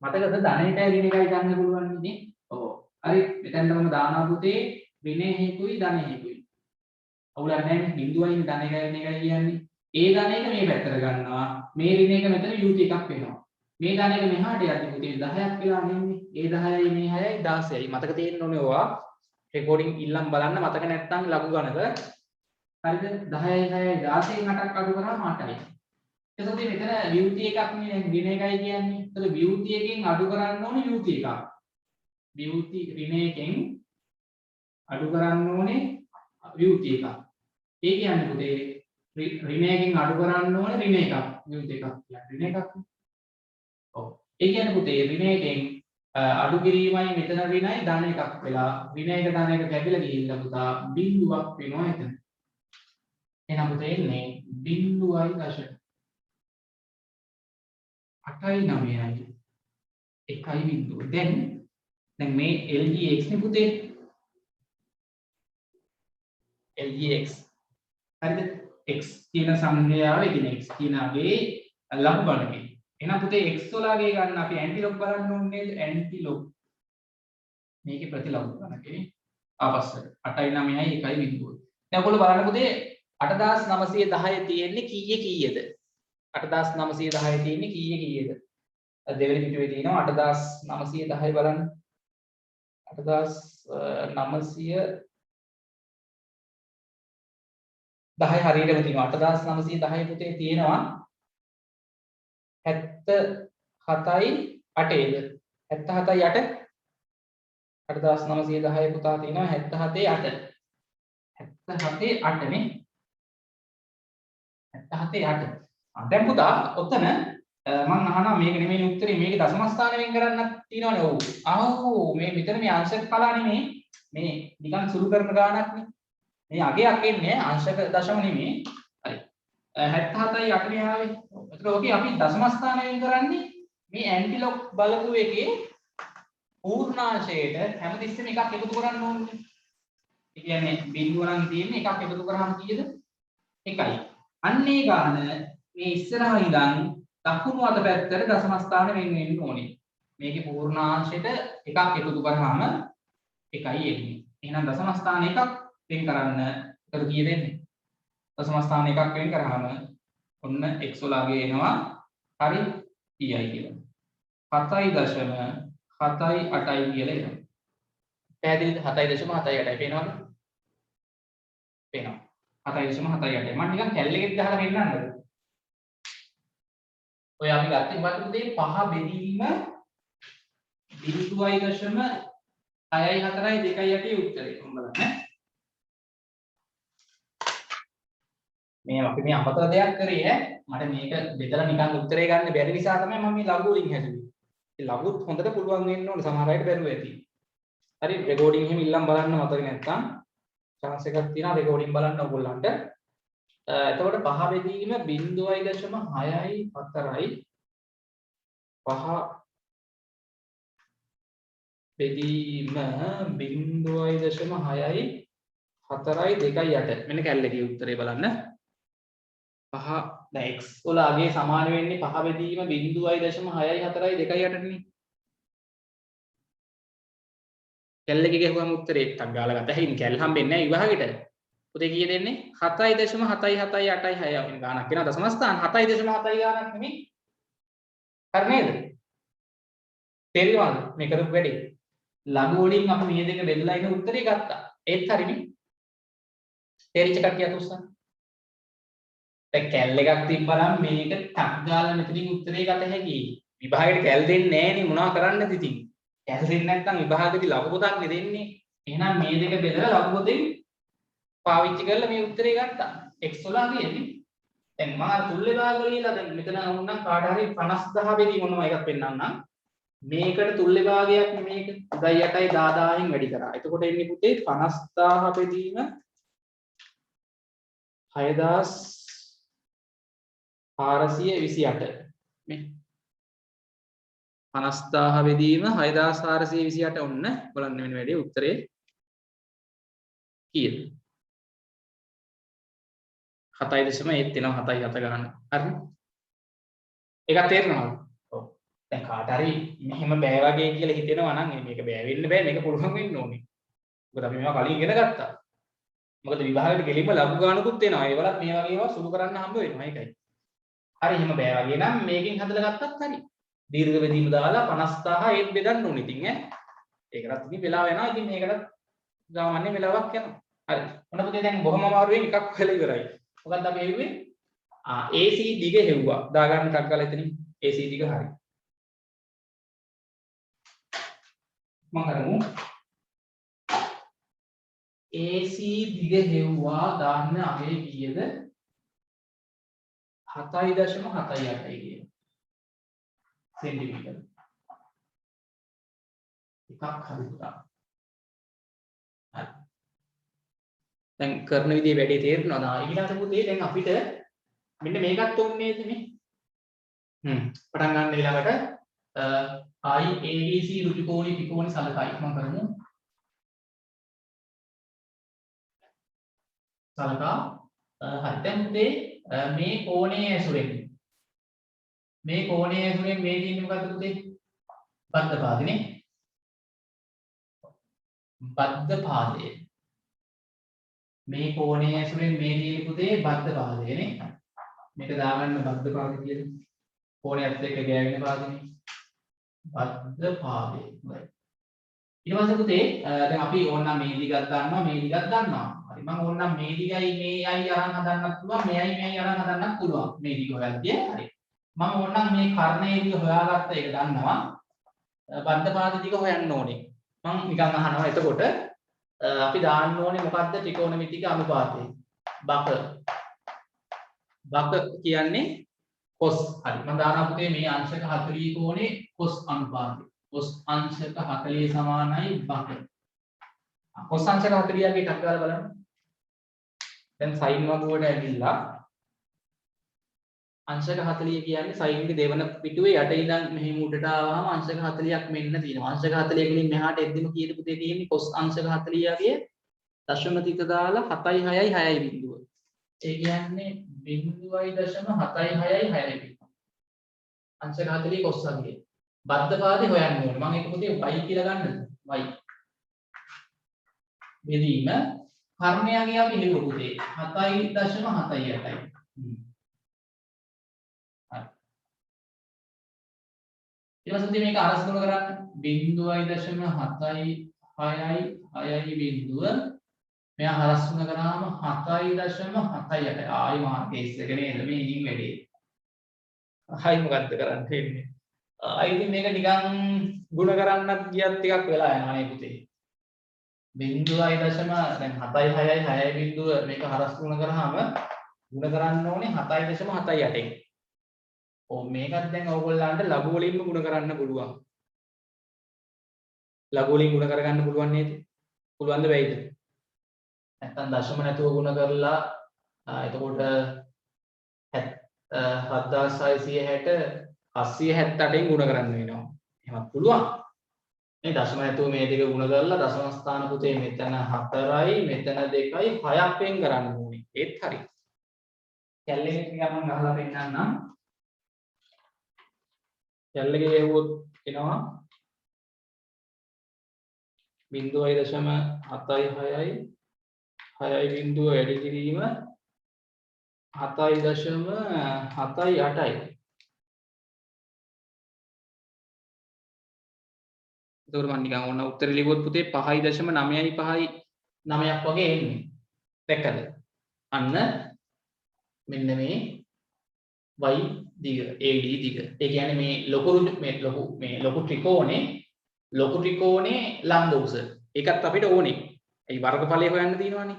මතකද ධනෙටයි ඍණයටයි ගන්න පුළුවන් ඉන්නේ. ඔව්. හරි. මෙතෙන් තමයි දානවා පුතේ ඍණේ හේතුයි ධනේ හේතුයි. අවුලක් නැහැ නේ. බිඳුවයින් ධනේ එකයි කියන්නේ. ඒ ධනේක මේ පැත්තට ගන්නවා. මේ ඍණේක මෙතන යුති එකක් වෙනවා. මේ ධනේක මෙහාට යද්දි පුතේ 10ක් වෙලා නෙන්නේ. ඒ 10යි මේ 6යි 16යි. මතක තියෙන්න ඕනේ ඔයා. රෙකෝඩින් ඉල්ලම් බලන්න මතක නැත්නම් ලඝු ගණක හරිද 10යි 6යි 16න් 8ක් අඩු කරාම 8යි. එතකොට මෙතන වියුති එකක් නේ ඍණ එකයි කියන්නේ. එතකොට වියුති එකෙන් අඩු කරන්න ඕනේ වියුති එකක්. වියුති ඍණ එකෙන් අඩු කරන්න ඕනේ වියුති එකක්. ඒ කියන්නේ පුතේ ඍණ එකෙන් අඩු කරන්න ඕනේ ඍණ එකක්. වියුති එකක් කියන්නේ ඍණ එකක්. ඔව්. ඒ කියන්නේ පුතේ ඍණ එකෙන් අඩු කිරීමයි මෙතන ඍණයි ධන එකක් වෙලා ඍණ එක ධන එක කැපිලා ගිහිල්ලා පුතා බිඳුවක් වෙනවා එතන. එහෙනම් පුතේ එන්නේ බිඳුවයි දශම 8යි 9යි 1යි බිඳුව. දැන් මේ LGX නේ පුතේ. LGX. හරිද? X කියන සංඛ්‍යාව එකිනෙක X කියනගේ ලඝු ගණකේ. එහෙනම් පුතේ X වලගේ ගන්න අපි ඇන්ටිලොග් බලන්න ඕනේ නේද? ඇන්ටිලොග්. මේකේ ප්‍රතිලඝු ගණකේ ආපස්සට 8යි 9යි 1යි බිඳුව. දැන් ඔයගොල්ලෝ බලන්න පුතේ 8910 තියෙන්නේ කීයේ කීයේද? 8910 තියෙන්නේ කීයේ කීයේද? දෙවෙනි පිටුවේ තියෙනවා 8910 බලන්න. 10 හරියටම තියෙනවා 8910 පුතේ තියෙනවා 77යි 8ේද 77යි 8 8910 පුතා තියෙනවා 77යි 8 77යි 8 නේ 77යි 8 දැන් පුතා ඔතන මම අහනවා මේක නෙමෙයි උත්තරේ මේක දශම ස්ථාන වෙන් කරන්නත් තියෙනවනේ ඔව් මේ මෙතන මේ අංශක කලා නෙමෙයි මේ නිකන් සුළු කරන ගාණක් නේ මේ අගයක් එන්නේ අංශක දශම නෙමෙයි හරි 77යි 8 නේ ආවේ එතකොට ඔකේ අපි දශම ස්ථාන වෙන් කරන්නේ මේ ඇන්ටිලොක් බලපු එකේ පූර්ණාංශයට හැමතිස්සෙම එකක් එකතු කරන්න ඕනේ ඒ කියන්නේ බිඳුව නම් තියෙන්නේ එකක් එකතු කරාම කීයද 1යි අන්න ඒ ගාන මේ ඉස්සරහා ඉඳන් දකුණු අත පැත්තට දශම ස්ථාන වෙන් වෙන්න ඕනේ. මේකේ පූර්ණාංශයට එකක් එකතු කරාම එකයි එන්නේ. එහෙනම් දශම ස්ථාන එකක් වෙන් කරන්න එතකොට කීයද එන්නේ? දශම ස්ථාන එකක් වෙන් කරාම ඔන්න x වලගේ එනවා හරි pi කියලා. 7.78යි කියලා එනවා. පැහැදිලිද? 7.78යි පේනවද? පේනවා. 7.78යි. මම නිකන් කැල් එකෙත් ගහලා පෙන්නන්නද? ඔය අපි ගත්තේ මොකක්ද පුතේ 5 බෙදීම 0.6.4.2.8 උත්තරේ මම බලන්න මේ අපි මේ අමතක දෙයක් කරේ ඈ මට මේක බෙදලා නිකන් උත්තරේ ගන්න බැරි නිසා තමයි මම මේ ලඝු වලින් හැදුවේ ඒ ලඝුත් හොඳට පුළුවන් වෙන්න ඕනේ සමහර අයට බැරුව ඇති හරි රෙකෝඩින් එහෙම ඉල්ලම් බලන්න මතක නැත්තම් chance එකක් තියෙනවා රෙකෝඩින් බලන්න ඕගොල්ලන්ට එතකොට 5 බෙදීම 0.6යි 4යි 5 බෙදීම 0.6යි 4යි 2.8 මෙන්න කැල්ලේ උත්තරේ බලන්න 5 දැන් x වල අගේ සමාන වෙන්නේ 5 බෙදීම 0.6යි 4යි 2.8 නේ කැල්ලේ ගිහුවම උත්තරේ ටක් ගාලා ගත්තා හැයින් කැල් හම්බෙන්නේ නැහැ විභාගෙට පුතේ කීයද එන්නේ 7.7776 වෙන ගානක් වෙනවා දශම ස්ථාන 7.7 ගානක් නෙමෙයි හරි නේද තේරෙනවද මේ කරපු වැඩේ ලඝු වලින් අපි මේ දෙක බෙදලා ඉන්න උත්තරේ ගත්තා ඒත් හරිනේ තේරිච්ච කට්ටිය උස්සන්න දැන් කැල් එකක් තිබ්බනම් මේක ටක් ගාලා මෙතනින් උත්තරේ ගත හැකියි විභාගයට කැල් දෙන්නේ නැහනේ මොනවා කරන්නද ඉතින් කැල් දෙන්නේ නැත්නම් විභාගෙදී ලඝු පොතක් නේ දෙන්නේ එහෙනම් මේ දෙක බෙදලා ලඝු පොතෙන් පාවිච්චි කරලා මේ උත්තරේ ගත්තා x වල හරියන්නේ දැන් මම අර තුල්ලේ භාග ලියලා දැන් මෙතන වුණා කාට හරි 50000 බෙදී මොනවා එකක් පෙන්නන්නම් මේකට තුල්ලේ භාගයක් මේක 8යි 10000න් වැඩි කරා එතකොට එන්නේ පුතේ 50000 බෙදීම 6428 මේ 50000 බෙදීම 6428 ඔන්න බලන්න වෙන වැඩේ උත්තරේ කීයද 7.1 එනවා 7.7 ගන්න. හරි. ඒක තේරෙනවද? ඔව්. දැන් කාට හරි මෙහෙම බෑ වගේ කියලා හිතෙනවා නම් මේක බෑ වෙන්න බෑ මේක පුළුවන් වෙන්න ඕනේ. මොකද අපි මේවා කලින් ඉගෙන ගත්තා. මොකද විභාගයට ගෙලින්ම ලඝු ගානකුත් එනවා. ඒවලත් මේ වගේ ඒවා සුළු කරන්න හම්බ වෙනවා. ඒකයි. හරි එහෙම බෑ වගේ නම් මේකෙන් හදලා ගත්තත් හරි. දීර්ඝ බෙදීම දාලා 50000 ඒත් බෙදන්න ඕනේ ඉතින් ඈ. ඒකටත් ඉතින් වෙලාව යනවා. ඉතින් මේකටත් සාමාන්‍ය වෙලාවක් යනවා. හරි. මොන පුතේ දැන් බොහොම අමාරුවෙන් එකක් හොයලා ඉවරයි. මොකක්ද අපි හෙව්වේ? AC දිග හෙව්වා. දාගන්න ටක් ගාලා එතනින් AC දිග හරි. මම කරමු. AC දිග හෙව්වා දාන්න අගේ කීයද? 7.78 කියන. සෙන්ටිමීටර. එකක් හරි පුතා. හරි. දැන් කරන විදිහේ වැඩේ තේරෙනවද? ඊළඟට පුතේ දැන් අපිට මෙන්න මේකත් ඕනේ නේ. පටන් ගන්න ඊළඟට ABC ඍජුකෝණී ත්‍රිකෝණී සලකයි මම කරමු. සලකා හරි දැන් පුතේ මේ කෝණයේ ඇසුරෙන් මේ තියෙන්නේ මොකද්ද පුතේ? බද්ධ පාදනේ. බද්ධ පාදය. මේ කෝණයේ ඇසුරෙන් මේ තියෙන්නේ පුතේ බද්ධ පාදය නේ. මේක දාගන්න බද්ධ පාදය කියලා. කෝණයත් එක්ක ගෑවෙන පාදනේ. බද්ධ පාදය. හරි. ඊට පස්සේ පුතේ දැන් අපි ඕනනම් මේ දිගක් ගන්නවා මේ දිගක් ගන්නවා. හරි මම ඕනනම් මේ දිගයි මේයි අරන් හදන්නත් පුළුවන් මෙයයි මේයි අරන් හදන්නත් පුළුවන්. මේ දිග හොයද්දී හරි. මම ඕනනම් මේ කර්ණයේ දිග හොයාගත්ත එක දන්නවා. බද්ධපාද දිග හොයන්න ඕනේ. මම නිකන් අහනවා එතකොට අපි දාන්න ඕනේ මොකද්ද ත්‍රිකෝණමිතික අනුපාතය? බක කියන්නේ cos. හරි මම දානවා පුතේ මේ අංශක 40 කෝණේ cos අනුපාතය. cos අංශක 40 සමානයි බක. cos අංශක 40 ගේ ටක් ගාලා බලන්න. දැන් sin වගුවට ඇවිල්ලා අංශක 40 කියන්නේ sin ගේ දෙවන පිටුවේ යට ඉඳන් මෙහෙම උඩට ආවම අංශක 40ක් මෙන්න තියෙනවා. අංශක 40 ගෙනින් මෙහාට එද්දිම කීයද පුතේ තියෙන්නේ cos අංශක 40 ගේ දශම තිත දාලා 7යි 6යි 6යි බිඳුව. ඒ කියන්නේ 0.766 බිඳුව. අංශක 40 cos අංගය. බද්ධපාදේ හොයන්න ඕනේ. මම ඒක පුතේ y කියලා ගන්නද? y. බෙදීම කර්ණයගේ අපි හෙළුව පුතේ 7.78යි. හරි. ඊට පස්සේ මේක අරස් ගුණ කරන්න 0.76යි 6යි බිඳුව මෙයා හරස් ගුණ කරාම 7.78යි. ආයි මාර්කේස් එක නේද මේ ඉනින් වැඩේ. ආයි මොකද්ද කරන්න වෙන්නේ? ආයි ඉතින් මේක නිකන් ගුණ කරන්නත් ගියත් ටිකක් වෙලා යනවා නේ පුතේ. 0.7යි දැන් 7යි 6යි 6යි බිඳුව මේක හරස් ගුණ කරාම ගුණ කරන්න ඕනේ 7.78න්. ඔව් මේකත් දැන් ඕගොල්ලන්ට ලඝු වලින්ම ගුණ කරන්න පුළුවන්. ලඝු වලින් ගුණ කරගන්න පුළුවන් නේද? පුළුවන්ද බැයිද? නැත්තම් දශම නැතුව ගුණ කරලා එතකොට 7660 878න් ගුණ කරන්න වෙනවා. එහෙමත් පුළුවන්. මේ දශම නැතුව මේ දෙක ගුණ කරලා දශම ස්ථාන පුතේ මෙතන 4යි මෙතන 2යි 6ක් වෙන් කරන්න ඕනේ. ඒත් හරි. කැල්ලෙන් ටිකක් මම ගහලා පෙන්නන්නම්. කැල්ලේ ගෙවුවොත් එනවා 0.76යි 6යි බිඳුව වැඩි කිරීම 7.78යි. එතකොට මම නිකන් ඕන උත්තර ලියුවොත් පුතේ 5.9යි 5යි 9ක් වගේ එන්නේ. දැක්කද? අන්න මෙන්න මේ y දිග AD දිග. ඒ කියන්නේ මේ ලොකු ත්‍රිකෝණේ ලම්බ උස. ඒකත් අපිට ඕනේ. ඒ වර්ගඵලය හොයන්න තියෙනවානේ.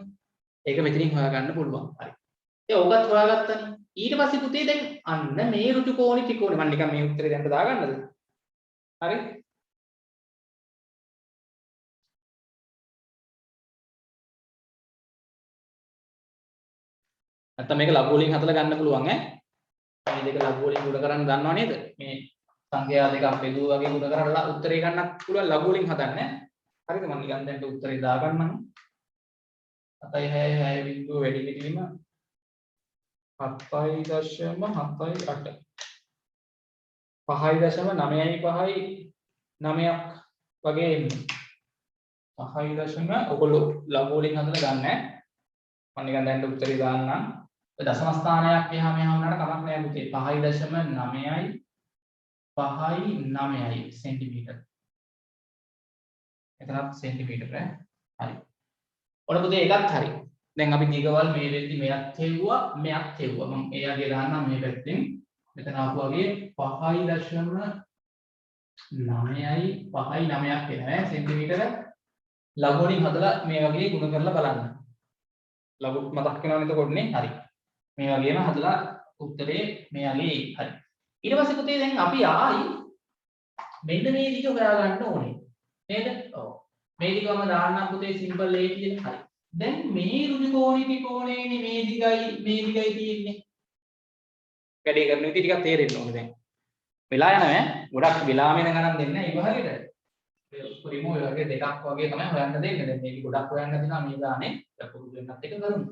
ඒක මෙතනින් හොයාගන්න පුළුවන්. හරි. ඒ ඔකත් හොයාගත්තනේ. ඊට පස්සේ පුතේ දැන් අන්න මේ ත්‍රිකෝණේ මම නිකන් මේ උත්තරේ දැන් දාගන්නද? හරි. නැත්නම් මේක ලඝු වලින් හදලා ගන්න පුළුවන් ඈ. මේ දෙක ලඝු වලින් ගුණ කරන්න දන්නව නේද? මේ සංඛ්‍යා දෙකක් බෙදුවා වගේ ගුණ කරලා උත්තරේ ගන්නත් පුළුවන් ලඝු වලින් හදන්න. හරිද? මම නිකන් දැන් උත්තරේ දාගන්නම්. 7යි 6යි 6 බිඳුව වැඩි කිරීම 7.78 5.9යි 5යි 9ක් වගේ එන්නේ. 5. ඔයගොල්ලෝ ලඝු වලින් හදලා ගන්න ඈ. මම නිකන් දැන් උත්තරේ දාන්නම්. දශම ස්ථානයක් එහා මෙහා වුණාට කමක් නැහැ පුතේ. 5.9යි 9යි සෙන්ටිමීටර්. එතනත් සෙන්ටිමීටර ඈ. හරි. ඔන්න පුතේ ඒකත් හරි. දැන් අපි දිගවල් මේ වෙද්දි මෙයක් හෙව්වා මෙයක් හෙව්වා. මම එයාගේ දාන්නම් මේ පැත්තෙන්. මෙතන ආපු වගේ 5.9යි 5යි 9ක් එනවා සෙන්ටිමීටර. ලඝු වලින් හදලා මේ වගේ ගුණ කරලා බලන්න. ලඝු මතක් වෙනවනේ එතකොට නේ. හරි. මේ වගේම හදලා උත්තරේ මේ වගේ හරි. ඊට පස්සේ පුතේ දැන් අපි ආයි මෙන්න මේ දිග හොයාගන්න ඕනේ. නේද? ඔව්. මේ දිගම දාන්නම් පුතේ සිම්පල් A කියලා. හරි. දැන් මේ ත්‍රිකෝණේනේ මේ දිගයි තියෙන්නේ. වැඩේ කරන විදිහ ටිකක් තේරෙන්න ඕනේ දැන්. වෙලා යනවා ඈ. ගොඩක් වෙලාම වෙන ගණන් දෙන්නේ නැහැ ඊව හරියට. පොරිමෝ ඔය වගේ දෙකක් වගේ තමයි හොයන්න දෙන්නේ. දැන් මේක ගොඩක් හොයන්න දෙනවා මේ ගානේ. පුරුදු වෙනත් එක කරමු.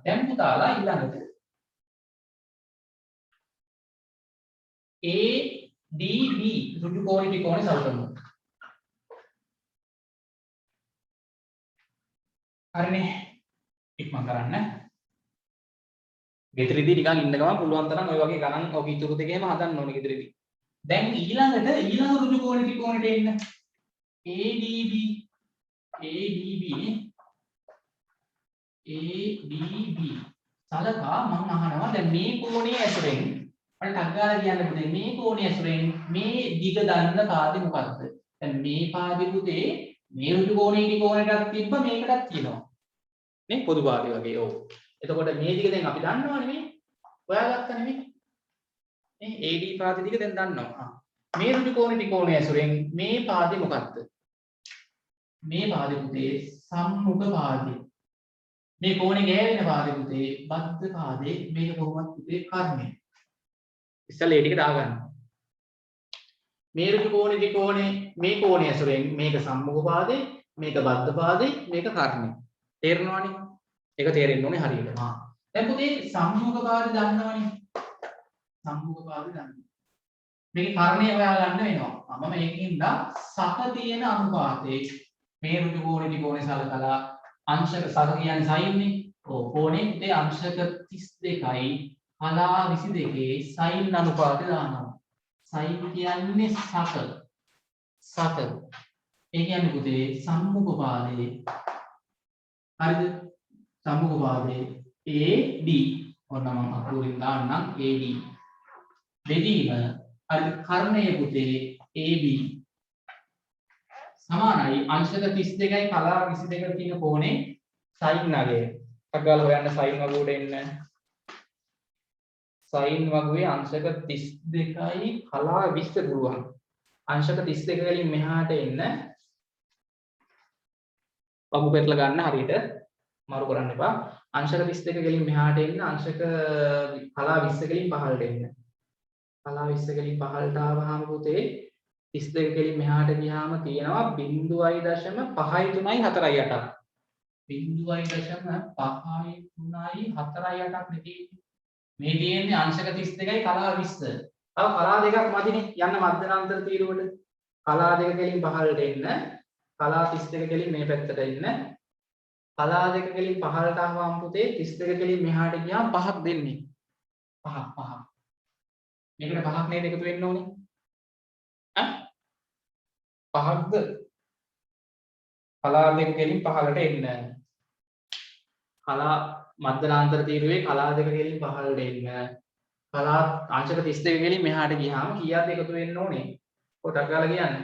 දැන් පුතාලා ඊළඟට ADB ත්‍රිකෝණේ සලකමු. හරිනේ. ඉක්මන් කරන්න. ගෙදරදී නිකන් ඉන්න ගමන් පුළුවන් තරම් ඔය වගේ ගණන් ඔක ඉතුරු දෙකේම හදන්න ඕනේ ගෙදරදී. දැන් ඊළඟ ත්‍රිකෝණෙට එන්න. ADB ADB නේ ADB සලකා මම අහනවා දැන් මේ කෝණයේ ඇසුරෙන් මට ටක් ගාලා කියන්න පුතේ මේ කෝණයේ ඇසුරෙන් මේ දිග දන්න පාදේ මොකක්ද දැන් මේ පාදේ පුතේ මේ ඍජු කෝණයේ කෝණයටත් තිබ්බ මේකටත් තියෙනවා නේ පොදු පාදේ වගේ ඔව් එතකොට මේ දිග දැන් අපි දන්නවනේ මේ හොයාගත්තනේ මේ AD පාදේ දිග දැන් දන්නවා මේ ඍජු කෝණයේ ඇසුරෙන් මේ පාදේ මොකක්ද මේ පාදේ පුතේ සම්මුඛ පාදේ මේ කෝණේ ගෑවෙන පාදේ පුතේ බද්ධ පාදේ මේක කොහොමද පුතේ කර්ණය ඉස්සෙල්ලා ඒ ටික දාගන්න මේ ඍජු කෝණේ මේ කෝණය ඇසුරෙන් මේක සම්මුඛ පාදේ මේක බද්ධ පාදේ මේක කර්ණය තේරෙනවනේ ඒක තේරෙන්න ඕනේ හරියට දැන් පුතේ සම්මුඛ පාදේ දන්නවනේ සම්මුඛ පාදේ දන්නවා මේකේ කර්ණය හොයා ගන්න වෙනවා මම මේකෙන්ද සක තියෙන අනුපාතේ මේ ඍජු කෝණේ සලකලා अंशक सक කියන්නේ sin නේ. ඔව් කෝණේ උදේ अंशक 32යි කලා 22 sin අනුපාතය දානවා. sin කියන්නේ සක. සක. ඒ කියන්නේ පුතේ සම්මුඛ පාදයේ. හරිද? සම්මුඛ පාදයේ AD. ඔන්න මම අකුරින් දාන්නම් AD. බෙදීම හරි කර්ණයේ පුතේ AB. සමානයි अंशක 32යි කලා 22කට තියෙන කෝණේ sin අගය. අග්ගාල හොයන්න sin වගුවට එන්න. sin වගුවේ अंशක 32යි කලා 20 පුළුවන්. अंशක 32 වලින් මෙහාට එන්න. වගු පෙරලා ගන්න හරියට මාරු කරන්න එපා. अंशක 32 වලින් මෙහාට එන්න. अंशක කලා 20 වලින් පහළට එන්න. කලා 20 වලින් පහළට ආවහම පුතේ 32 කෙලින් මෙහාට ගියාම තියෙනවා 0.5 3යි 4යි 8ක් 0.5 3යි 4යි 8ක් නෙදී මේ තියෙන්නේ अंशක 32යි කලා 20 තව කලා දෙකක් මදිනේ යන්න මධ්‍යනාන්තර තීරුවට කලා දෙක කෙලින් පහළට එන්න කලා 32 කෙලින් මේ පැත්තට එන්න කලා දෙක කෙලින් පහළට ආවම පුතේ 32 කෙලින් මෙහාට ගියාම පහක් දෙන්නේ පහක් මේකට පහක් නේද එකතු වෙන්න ඕනේ පහක්ද කලා දෙක කෙලින් පහළට එන්න කලා මධ්‍යනාන්තර තීරුවේ කලා දෙක කෙලින් පහළට එන්න කලා අංශක 32 කෙලින් මෙහාට ගියාම කීයක්ද එකතු වෙන්න ඕනේ පොඩක් ගාලා කියන්න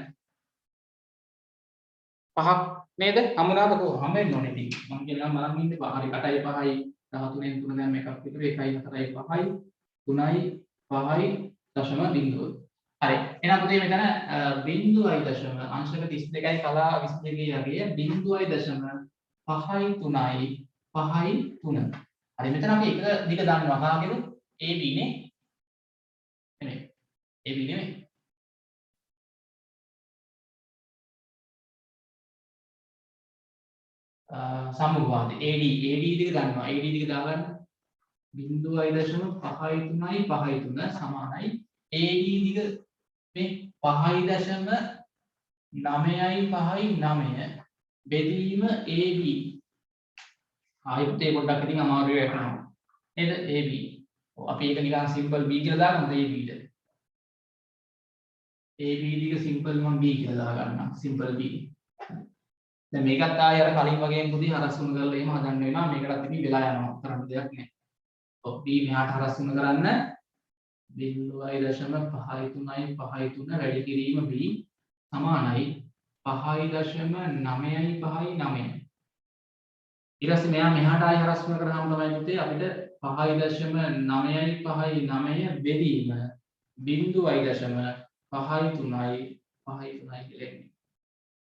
පහක් නේද හමුනාද කොහොම හම් වෙන්න ඕනේ ඉතින් මම කියනවා බලන් ඉන්න හරි 8යි 5යි 13න් 3 දැන් එකක් විතර 1යි 4යි 5යි 3යි 5යි දශම බිංදුව හරි එහෙනම් පුතේ මෙතන බිංදුවයි දශම අංශක 32යි කලා 22 යගේ බිංදුවයි දශම 5යි 3යි 5යි 3 හරි මෙතන අපි එක දිග දානවා කාගේද AB නේ නෙමෙයි AB නෙමෙයි සම්මුඛ පාදේ AD දිග දානවා AD දිග දාගන්න බිංදුවයි දශම 5යි 3යි 5යි 3 සමානයි AD දිග මේ 5.9යි 5යි 9 බෙදීම AB ආයෙත් ඒ පොඩ්ඩක් ඉතින් අමාරුයි වැටෙනවා නේද AB ඔව් අපි ඒක නිකන් සිම්පල් B කියලා දාගමු AB ට AB දිග සිම්පල් මම B කියලා දාගන්නම් සිම්පල් B දැන් මේකත් ආයෙ අර කලින් වගේම පුදී හරස් වුණ කරලා එහෙම හදන්න වෙනවා මේකටත් ඉතින් වෙලා යනවා කරන්න දෙයක් නැහැ ඔව් B මෙහාට හරස් වුණ කරන්න 0.5 3යි 5යි 3 වැඩි කිරීම B සමානයි 5.9යි 5යි 9 ඊට පස්සේ මෙහාට ආයෙ හරස් වුණ කරාම තමයි පුතේ අපිට 5.9යි 5යි 9 බෙදීම 0.5යි 3යි 5යි 3යි කියලා එන්නේ.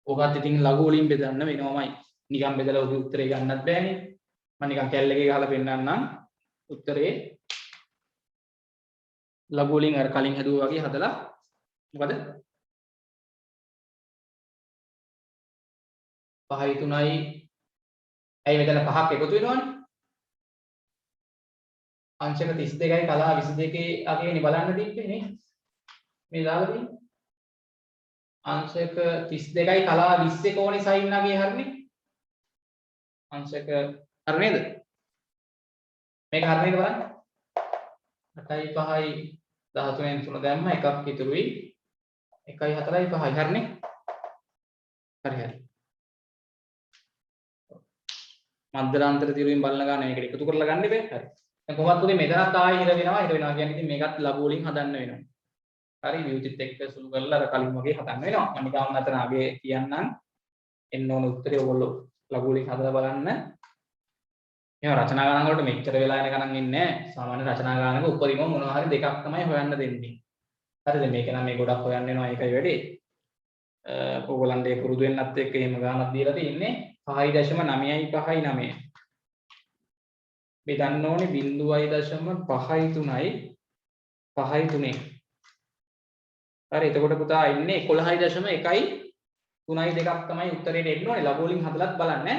ඔකත් ඉතින් ලඝු වලින් බෙදන්න වෙනවමයි. නිකන් බෙදලා ඔගේ උත්තරේ ගන්නත් බෑනේ. මම නිකන් කැල් එකේ ගහලා පෙන්නන්නම් උත්තරේ ලඝු වලින් අර කලින් හැදුවා වගේ හදලා මොකද 5යි 3යි ඇයි මෙතන පහක් එකතු වෙනවනේ අංශක 32යි කලා 22 අගේනේ බලන්න තිබ්බේ නේ මේ දාලා තියෙන්නේ अंशक 32යි කලා 20 කෝණේ sin අගේ හරිනේ अंशक හරි නේද මේක හරි නේද බලන්න 8යි 5යි 13න් 3 දැම්ම එකක් ඉතුරුයි 1යි 4යි 5යි හරිනේ හරි මධ්‍යලාන්තර තීරුවෙන් බලන ගාන මේකට එකතු කරලා ගන්න බෑ. හරි. දැන් කොහොමද පුතේ මෙතනත් ආයෙ හිර වෙනවා කියන්නේ ඉතින් මේකත් ලඝු වලින් හදන්න වෙනවා. හරි විවෘතිත් එක්ක සුළු කරලා අර කලින් වගේ හදන්න වෙනවා. මම නිකන් අතන අගේ කියන්නම්. එන්න ඕන උත්තරේ ඔයගොල්ලෝ ලඝු වලින් හදලා බලන්න. මේවා රචනා ගණන් වලට මෙච්චර වෙලා යන ගණන් ඉන්නේ නැහැ. සාමාන්‍ය රචනා ගණනක උපරිම මොනවා හරි දෙකක් තමයි හොයන්න දෙන්නේ. හරිද? මේක නම් මේ ගොඩක් හොයන්න වෙනවා ඒකයි වැඩේ. ඕගොල්ලන්ගේ පුරුදු වෙන්නත් එක්ක එහෙම ගානක් දීලා තියෙන්නේ 5.959. මේ දන්න ඕනේ 0.553යි 5.3. හරි එතකොට පුතා ඉන්නේ 11.1යි 3යි දෙකක් තමයි උත්තරේට එන්න ඕනේ. ලඝු වලින් හදලත් බලන්න.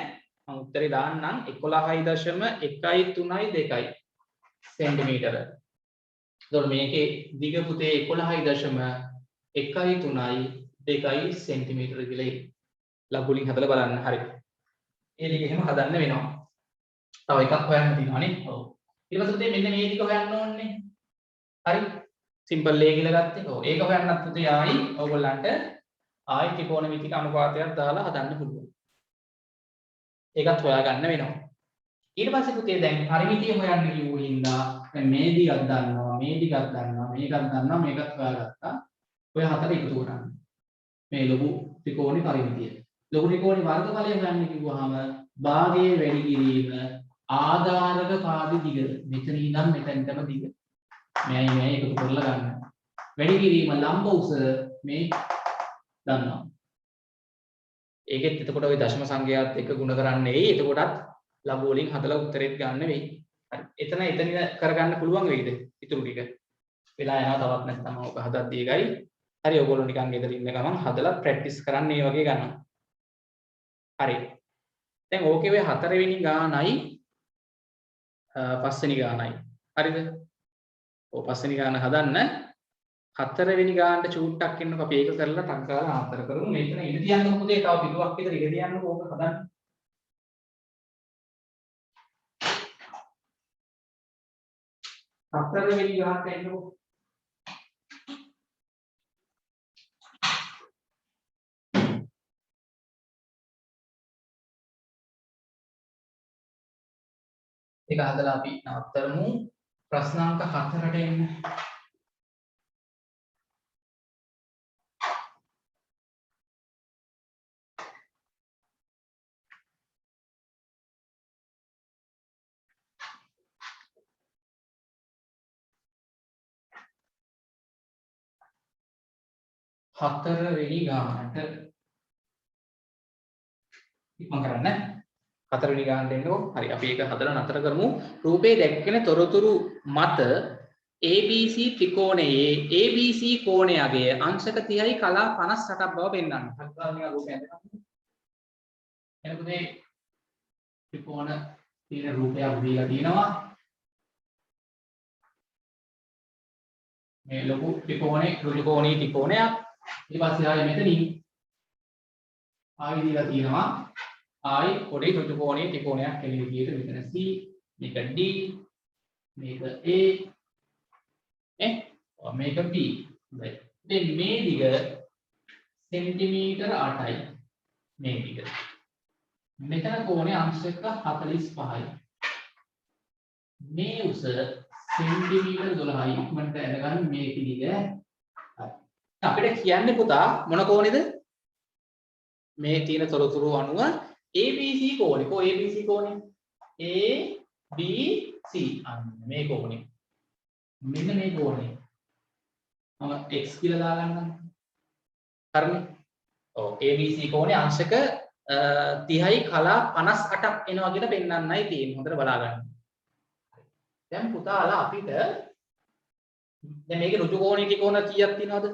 මම උත්තරේ දාන්නම් 11.1යි 3යි 2යි සෙන්ටිමීටර. එතකොට මේකේ දිග පුතේ 11.1යි 3යි 2යි සෙන්ටිමීටර කියලා ලඝු වලින් හදලා බලන්න. හරි. ඒ දිග එහෙම හදන්න වෙනවා. තව එකක් හොයන්න තියෙනවා නේ. ඔව්. ඊට පස්සේ මෙන්න මේ ටික හොයන්න ඕනේ. හරි. සිම්පල් ඒ කියලා ගත්තේ. ඔව්. ඒක හොයන්නත් පුතේ ආයි ඕගොල්ලන්ට ආයි ත්‍රිකෝණමිතික අනුපාතයක් දාලා හදන්න පුළුවන්. ඒකත් හොයාගන්න වෙනවා. ඊට පස්සේ පුතේ දැන් පරිමිතිය හොයන්න කිව්ව හින්දා දැන් මේ දිගක් දන්නවා, මේ දිගක් දන්නවා, මේකක් දන්නවා, මේකත් හොයාගත්තා. ඔය හතර එකතු කරන්න. මේ ලොකු ත්‍රිකෝණේ පරිමිතිය. ලොකු ත්‍රිකෝණේ වර්ගඵලය හොයන්න කිව්වහම භාගයේ වැඩි කිරීම ආධාරක පාද දිග මෙතන ඉඳන් මෙතනටම දිග මේ එකතු කරලා ගන්න. වැඩි කිරීම ලම්බ උස මේ දන්නවා. ඒකෙත් එතකොට ওই දශම සංඛ්‍යාවත් එක්ක ගුණ කරන්න එයි. එතකොටත් ලඝු වලින් හදලා උත්තරෙත් ගන්න වෙයි. හරි. එතන කරගන්න පුළුවන් වෙයිද? ඉතුරු ටික. වෙලා යනවා තවත් නැත්නම් ඔක හදද්දී එකයි. හරි ඔයගොල්ලෝ නිකන් ගෙදර ඉන්න ගමන් හදලා ප්‍රැක්ටිස් කරන්න මේ වගේ ගන්නවා. හරි. දැන් ඕකේ ඔය හතරවෙනි ගානයි පස්වෙනි ගානයි. හරිද? ඔව් පස්වෙනි ගාන හදන්න හතරවෙනි ගානට චූට්ටක් ඉන්නකො අපි ඒක කරලා ටක් ගාලා ආතර කරමු. මෙතන ඉඳ තියන්නකො පුතේ තව පිටුවක් විතර ඉඳ තියන්නකො ඕක හදන්න. හතරවෙනි ගානට එන්නකො. ඒක හදලා අපි නවත්තරමු. ප්‍රශ්නාංක 4ට එන්න. හතරවෙනි ගානට ඉක්මන් කරන්න. හතරවෙනි ගානට එන්නකො. හරි අපි ඒක හදලා නතර කරමු. රූපේ දැක්වෙන තොරතුරු මත ABC ත්‍රිකෝණයේ ABC කෝණයගේ අංශක 30යි කලා 58ක් බව පෙන්වන්න. හතරවෙනි රූපය ඇඳගන්න. එනකොට මේ ත්‍රිකෝණ තියෙන රූපයක් දීලා තියෙනවා. මේ ලොකු ත්‍රිකෝණේ ඍජුකෝණී ත්‍රිකෝණයක්. ඊට පස්සේ ආයෙ මෙතනින් ආයෙ දීලා තියෙනවා ආයි පොඩි ඍජුකෝණී ත්‍රිකෝණයක් කියන විදිහට මෙතන C මේක D මේක A මේක B. හොඳයි. දැන් මේ දිග සෙන්ටිමීටර 8යි මේ දිග. මෙතන කෝණේ අංශක 45යි. මේ උස සෙන්ටිමීටර 12යි. ඉක්මනට අරගන්න මේ දිග. අපිට කියන්නේ පුතා මොන කෝණේද? මේ තියෙන තොරතුරු අනුව ABC කෝණේ. කො ABC කෝණේ? ABC අන්න මේ කෝණේ. මෙන්න මේ කෝණේ. මම x කියලා දාගන්නම්. හරිනේ? ඔව් ABC කෝණේ අංශක 30යි කලා 58ක් එනවා කියලා පෙන්වන්නයි තියෙන්නේ. හොඳට බලා ගන්න. දැන් පුතාලා අපිට දැන් මේකේ ඍජු කෝණී ත්‍රිකෝණ කීයක් තියෙනවද?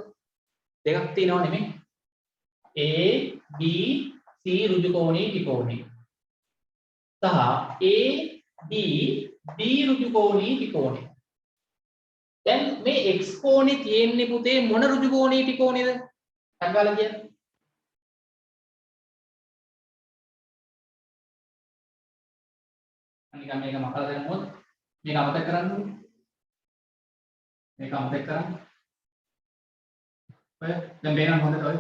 දෙකක් තියෙනව නෙමෙයි. A B C ඍජු කෝණී ත්‍රිකෝණේ. සහ A B D ඍජු කෝණී ත්‍රිකෝණේ. දැන් මේ x කෝණේ තියෙන්නේ පුතේ මොන ඍජු කෝණී ත්‍රිකෝණේද? අංගාලා කියන්නේ. අනික මේක මකලා දැම්මොත් මේක අමතක කරන්න ඕනේ. මේක අමතක කරන්න. ඔය දැන් මේනම් හොඳට ඔය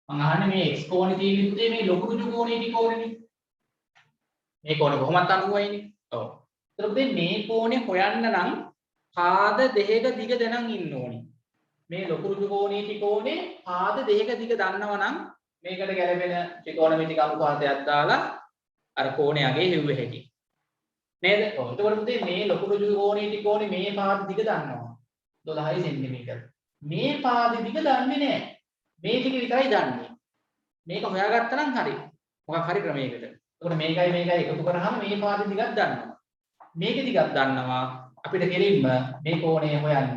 මම අහන්නේ මේ x කෝණේ තියෙන පුතේ මේ ලොකු ඍජු කෝණේ ත්‍රිකෝණේනේ. මේ කෝණය කොහොමත් 90යිනේ. ඔව්. එතකොට මේ කෝණය හොයන්න නම් පාද දෙකක දිග දැනන් ඉන්න ඕනේ. මේ ලොකු ඍජු කෝණී ත්‍රිකෝණේ පාද දෙකක දිග දන්නවා නම් මේකට ගැලපෙන ත්‍රිකෝණමිතික අනුපාතයක් දාලා අර කෝණයගේ හෙව්වේ හැටි. නේද? ඔව්. එතකොට මේ ලොකු ඍජු කෝණී ත්‍රිකෝණේ මේ පාද දිග දන්නවා. 12 සෙන්ටිමීටර්. මේ පාද දිග දන්නේ නැහැ. මේ දිග විතරයි දන්නේ. මේක හොයාගත්තා නම් හරි. මොකක් හරි ක්‍රමයකට. එතකොට මේකයි එකතු කරාම මේ පාද දිගක් දන්නවා. මේක දිගක් දන්නවා. අපිට කෙලින්ම මේ කෝණය හොයන්න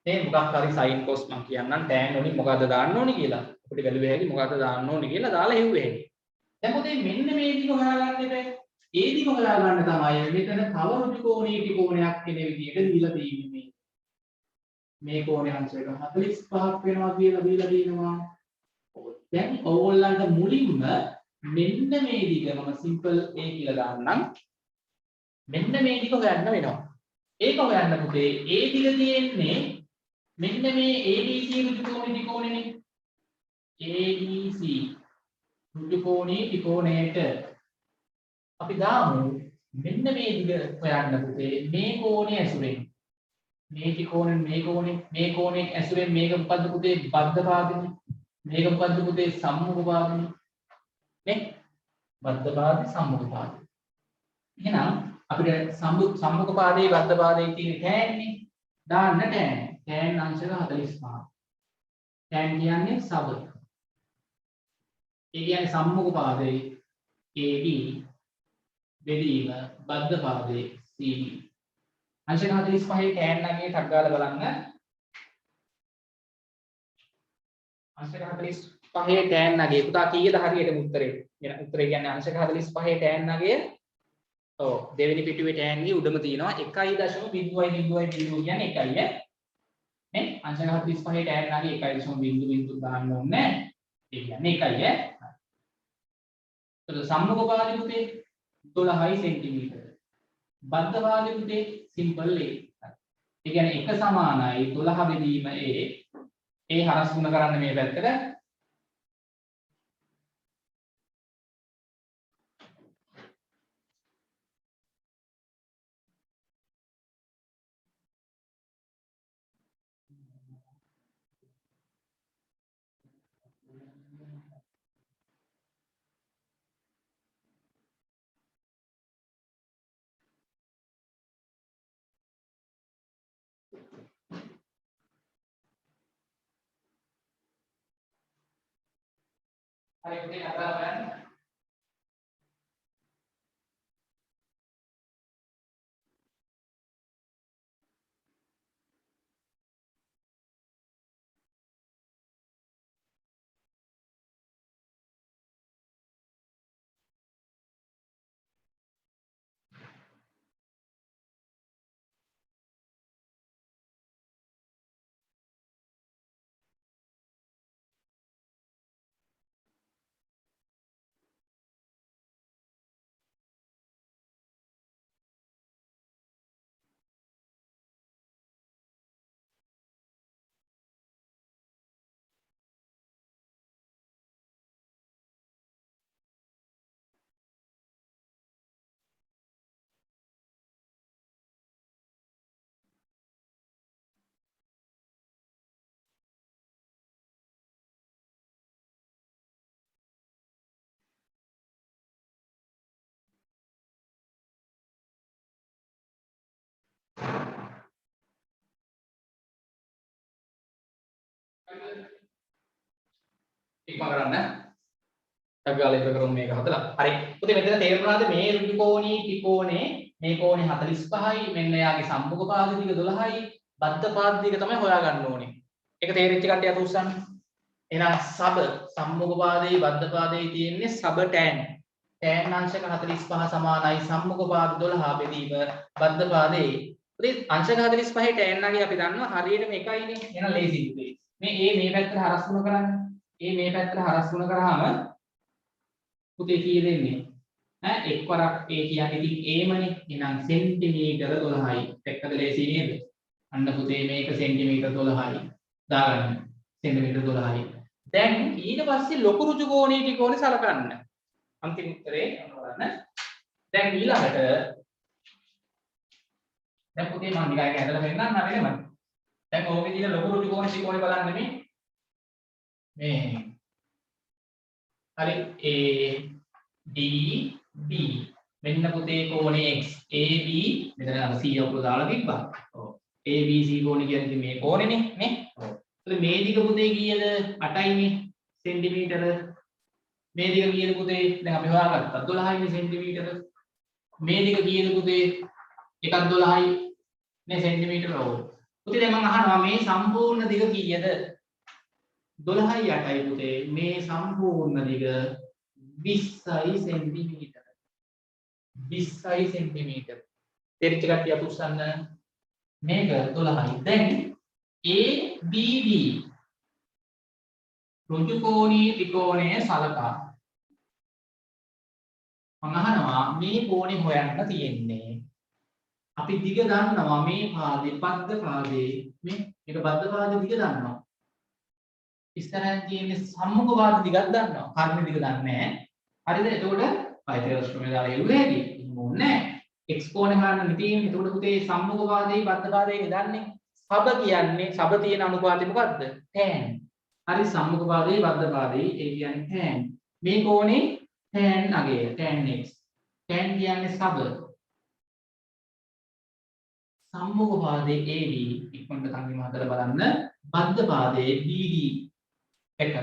මේ මොකක් හරි sin cos මම කියන්නම් tan වලින් මොකද්ද දාන්න ඕනේ කියලා. අපිට බැලුවේ හැකි මොකද්ද දාන්න ඕනේ කියලා දාලා හෙව්වේ හැකි. දැන් පොතේ මෙන්න මේ දිග හොයාගන්න එපා. ඒ දිග හොයාගන්න තමයි මෙතන තව ඍජු කෝණී ත්‍රිකෝණයක් කියන විදිහට දීලා තියෙන්නේ. මේ කෝණය අංශයට 45ක් වෙනවා කියලා දීලා තියෙනවා. දැන් ඕගොල්ලන්ට මුලින්ම මෙන්න මේ දිග මම සිම්පල් a කියලා දාන්නම්. මෙන්න මේ දිග හොයන්න වෙනවා. ඒක හොයන්න පුතේ a දිග තියෙන්නේ මෙන්න මේ ABC ඍජු කෝණී ත්‍රිකෝණෙනේ. ABC ඍජු කෝණී ත්‍රිකෝණයට අපි දාමු මෙන්න මේ දිග හොයන්න පුතේ මේ කෝණය ඇසුරෙන්. මේ ත්‍රිකෝණයෙන් මේ කෝණයෙන් ඇසුරෙන් මේක මොකද්ද පුතේ බද්ධ පාදනේ. මේක මොකද්ද පුතේ සම්මුඛ පාදනේ. නේ? බද්ධ පාදේ සම්මුඛ පාදේ. එහෙනම් අපිට සම්මුඛ පාදේ බද්ධ පාදේ තියෙන tan නේ. දාන්න tan. tan අංශක 45. tan කියන්නේ සබ. ඒ කියන්නේ සම්මුඛ පාදේ AB බෙදීම බද්ධ පාදේ CD. අංශක 45 tan නගේ ටක් ගාලා බලන්න. අංශක 45 tan නගේ පුතා කීයද හරියට උත්තරේ? උත්තරේ කියන්නේ අංශක 45 tan නගේ ඔව් දෙවෙනි පිටුවේ tan ගේ උඩම තියෙනවා 1.0.0 කියන්නේ 1යි ඈ. නේ? අංශක 45 tan නගේ 1.0 දාන්න ඕනේ. ඒ කියන්නේ 1යි ඈ. එතකොට සම්මුඛ පාදේ පුතේ 12 සෙන්ටිමීටර. බද්ධ පාදේ පුතේ සිම්පල් a. ඒ කියන්නේ 1 සමානයි 12 බෙදීම a. a හරස් ගුණ කරන්න මේ පැත්තට. හරි පුතේ අදලා බලන්න. ඉක්ම කරන්න. ටග්ගාලා ඉවර කරමු මේක හදලා. හරි. පුතේ මෙතන තේරුණාද මේ ඍජු කෝණී ත්‍රිකෝණේ මේ කෝණේ 45යි මෙන්න යාගේ සම්මුඛ පාද දිග 12යි බද්ධ පාද දිග තමයි හොයාගන්න ඕනේ. ඒක තේරිච්ච කට්ටිය අත උස්සන්න. එහෙනම් සබ සම්මුඛ පාදයේ බද්ධ පාදයේ තියෙන්නේ සබ tan. tan අංශක 45 සමානයි සම්මුඛ පාද 12 බෙදීම බද්ධ පාදයේ. පුතේ අංශක 45 tan නගේ අපි දන්නවා හරියටම එකයිනේ. එහෙනම් ලේසි පුතේ. මේ පැත්තට හරස් ගුණ කරන්න. මේ පැත්තට හරස් ගුණ කරාම පුතේ කී දෙන්නේ ඈ එක්වරක් a කියන්නේ ඉතින් a මනේ එහෙනම් සෙන්ටිමීටර 12යි එක්කද ලේසි නේද අන්න පුතේ මේක සෙන්ටිමීටර 12යි දාගන්න සෙන්ටිමීටර 12යි දැන් ඊට පස්සේ ලොකු ඍජු කෝණී ත්‍රිකෝණේ සලකන්න අන්තිම උත්තරේ බලන්න දැන් ඊළඟට දැන් පුතේ මම නිකන් ඒක ඇදලා පෙන්නන්නම් නේද? දැන් ඕකේ තියෙන ලොකු රුටි කෝණ ත්‍රිකෝණේ බලන්න මේ හරි A D B මෙන්න පුතේ කෝණේ x AB මෙතන අර C අපුල දාලා තිබ්බා. ඔව්. ABC කෝණේ කියන්නේ මේ කෝණේනේ නේ. ඔව්. ඒත් මේ දිග පුතේ කීයද? 8යිනේ සෙන්ටිමීටර. මේ දිග කීයද පුතේ? දැන් අපි හොයාගත්තා 12යිනේ සෙන්ටිමීටර. මේ දිග කීයද පුතේ? 1.12යි නේ සෙන්ටිමීටර. ඔව්. පුතේ දැන් මම අහනවා මේ සම්පූර්ණ දිග කීයද? 12යි 8යි පුතේ. මේ සම්පූර්ණ දිග 20යි සෙන්ටිමීටර. 20යි සෙන්ටිමීටර. තේරිච්ච කට්ටිය අත උස්සන්න. මේක 12යි. දැන් ABD ඍජු කෝණී ත්‍රිකෝණයේ සලකා මම අහනවා මේ කෝණේ හොයන්න තියෙන්නේ. අපි දිග දන්නවා මේ පාදේ බද්ධ පාදේ මේ මේක බද්ධ පාදේ දිග දන්නවා. ඉස්සරහින් තියෙන්නේ සම්මුඛ පාද දිගක් දන්නවා. කර්ණ දිග දන්නේ නැහැ. හරිද? එතකොට පයිතගොරස් ප්‍රමේය දාලා එළුවේ ඇති. එහෙම ඕනේ නැහැ. x කෝණේ හොයන්න තියෙන්නේ. එතකොට පුතේ සම්මුඛ පාදේ බද්ධ පාදේ දන්නේ. සබ කියන්නේ සබ තියෙන අනුපාතය මොකද්ද? tan. හරි සම්මුඛ පාදේ බද්ධ පාදේ ඒ කියන්නේ tan. මේ කෝණේ tan අගය tan x. tan කියන්නේ සබ. සම්මුඛ පාදේ AB ඉක්මනට සංගීම හදලා බලන්න. බද්ධ පාදේ BD එකද?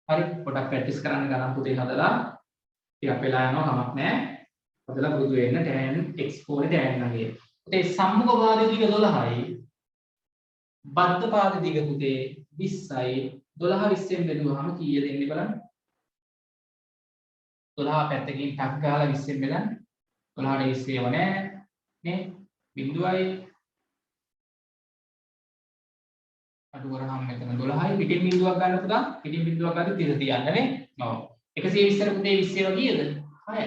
හරි පොඩක් ප්‍රැක්ටිස් කරන්න ගන්න පුතේ හදලා ටිකක් වෙලා යනවා කමක් නැහැ. හදලා පුරුදු වෙන්න tan x කෝණේ tan අගය. පුතේ සම්මුඛ පාදේ දිග 12යි. බද්ධ පාදේ දිග පුතේ 20යි. 12 20ෙන් බෙදුවාම කීයද එන්නේ බලන්න. 12 පැත්තකින් ටක් ගාලා 20ෙන් බෙදන්න. 12ට 20 ඒව නෑ නේ. බිඳුවයි අඩු කරාම මෙතන 12යි පිටින් බිඳුවක් ගන්න පුතා. පිටින් බිඳුවක් ගන්න 30 තියන්න නේ. ඔව්. 120ට පුතේ 20 ඒවා කීයද? 6යි.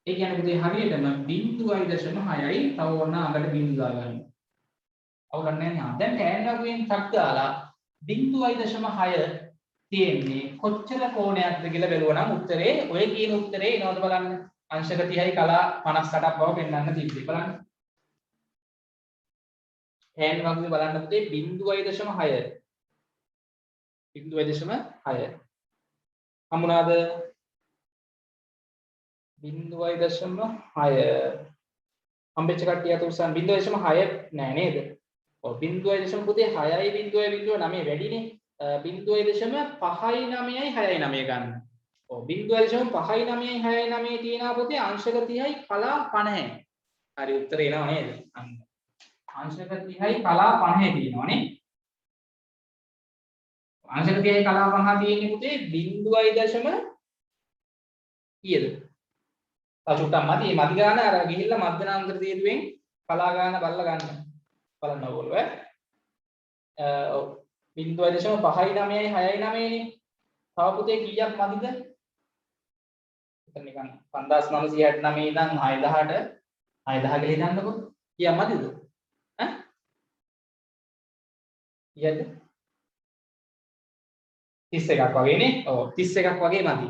ඒ කියන්නේ පුතේ හරියටම 0.6යි. තව ඕන අඟට බිඳු දාගන්න. අවුලක් නැහැ නේ. දැන් tan වගේන් ටක් ගාලා 0.6 තියෙන්නේ කොච්චර කෝණයක්ද කියලා බැලුවා නම් උත්තරේ ඔය කියන උත්තරේ එනවද බලන්න. අංශක 30යි කලා 58ක් බව පෙන්වන්න තිබ්බේ. බලන්න. tan වගේ බලන්න පුතේ 0.6. 0.6. හමුණාද? 0.6. හම්බෙච්ච කට්ටිය අත උස්සන් 0.6 නෑ නේද? ඔව් 0.6 පුතේ 6යි 0.9 වැඩිනේ. 0.5යි 9යි 6යි 9 ගන්න. ඔව් 0.5යි 9යි 6යි 9 තියෙනවා පුතේ අංශක 30යි කලා 50යි. හරි උත්තරේ එනවා නේද? අන්න. අංශක 30යි කලා 50 තියෙනවා නේ. අංශක 30යි කලා 50 තියෙන්නේ පුතේ 0.0 කීයද? අචුට්ටක් මදි. මේ මදි ගාන අර ගිහිල්ලා මධ්‍යනාන්තර තීරුවෙන් කලා ගාන බලලා ගන්න. බලන්න ඕගොල්ලෝ ඈ. ඔව් 0.5යි 9යි 6යි 9නේ. තව පුතේ කීයක් මදිද? එතන නිකන් 5969 ඉඳන් 6000ට 6000 කියලා හිතන්නකො. කීයක් මදිද? ඈ? කීයද? 31ක් වගේනේ. ඔව් 31ක් වගේ මදි.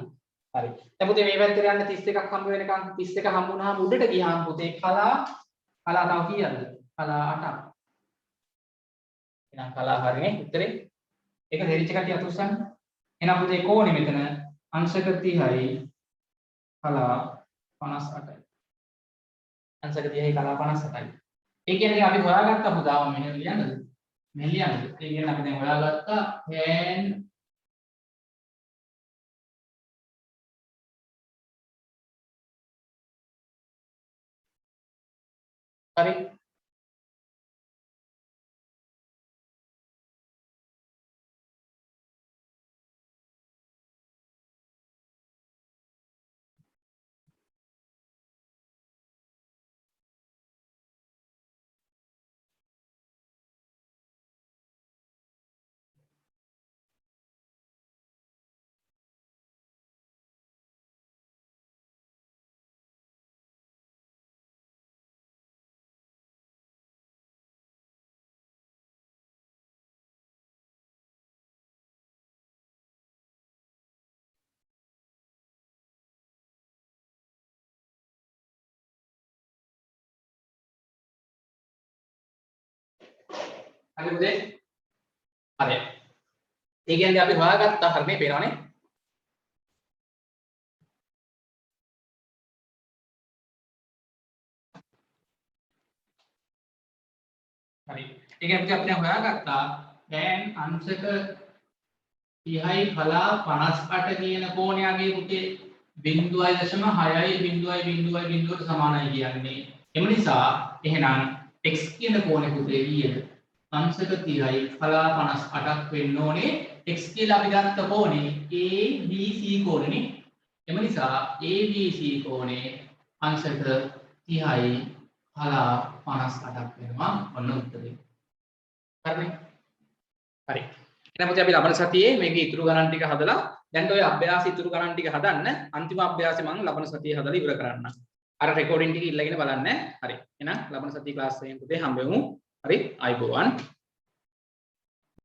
හරි. දැන් පුතේ මේ පැත්තට යන්න 31ක් හම්බ වෙනකන් 31 හම්බ වුණාම උඩට ගියාම පුතේ කලා තව කීයද? කලා 8ක්. එහෙනම් කලා හරිනේ උත්තරේ. ඒක තේරිච්ච කට්ටිය අත උස්සන්න. එහෙනම් පුතේ කෝණේ මෙතන අංශක 30යි කලා 58යි. අංශක 30යි කලා 58යි. ඒ කියන්නේ අපි හොයාගත්ත පුතාම මෙහෙම ලියන්නද? මෙහෙම ලියන්නද? ඒ කියන්නේ අපි දැන් හොයාගත්තා tan හරි හරි පුතේ? හරි. ඒ කියන්නේ අපි හොයාගත්තා හරි මේ පේනවනේ. හරි. ඒ කියන්නේ අපි දැන් හොයාගත්තා දැන් අංශක 30යි කලා 58 කියන කෝණයගේ පුතේ 0.6ට සමානයි කියන්නේ. එම නිසා එහෙනම් x කියන කෝණය පුතේ ඊයද අංශක 30යි කලා 58ක් වෙන්න ඕනේ. x කියලා අපි ගත්ත කෝණේ ABC කෝණනේ. එම නිසා ABC කෝණේ අංශක 30යි කලා 58ක් වෙනවා. ඔන්න උත්තරේ. හරිනේ? හරි. එහෙනම් අපි ලබන සතියේ මේකේ ඉතුරු ගණන් ටික හදලා දැන් ඔය අභ්‍යාස ඉතුරු ගණන් ටික හදන්න අන්තිම අභ්‍යාසය මම ලබන සතියේ හදලා ඉවර කරන්න. අර රෙකෝඩින් ටික ඉල්ලගෙන බලන්න. හරි. එහෙනම් ලබන සතියේ ක්ලාස් එකෙන් පුතේ හම්බෙමු. හරි. ආයිබෝවන්.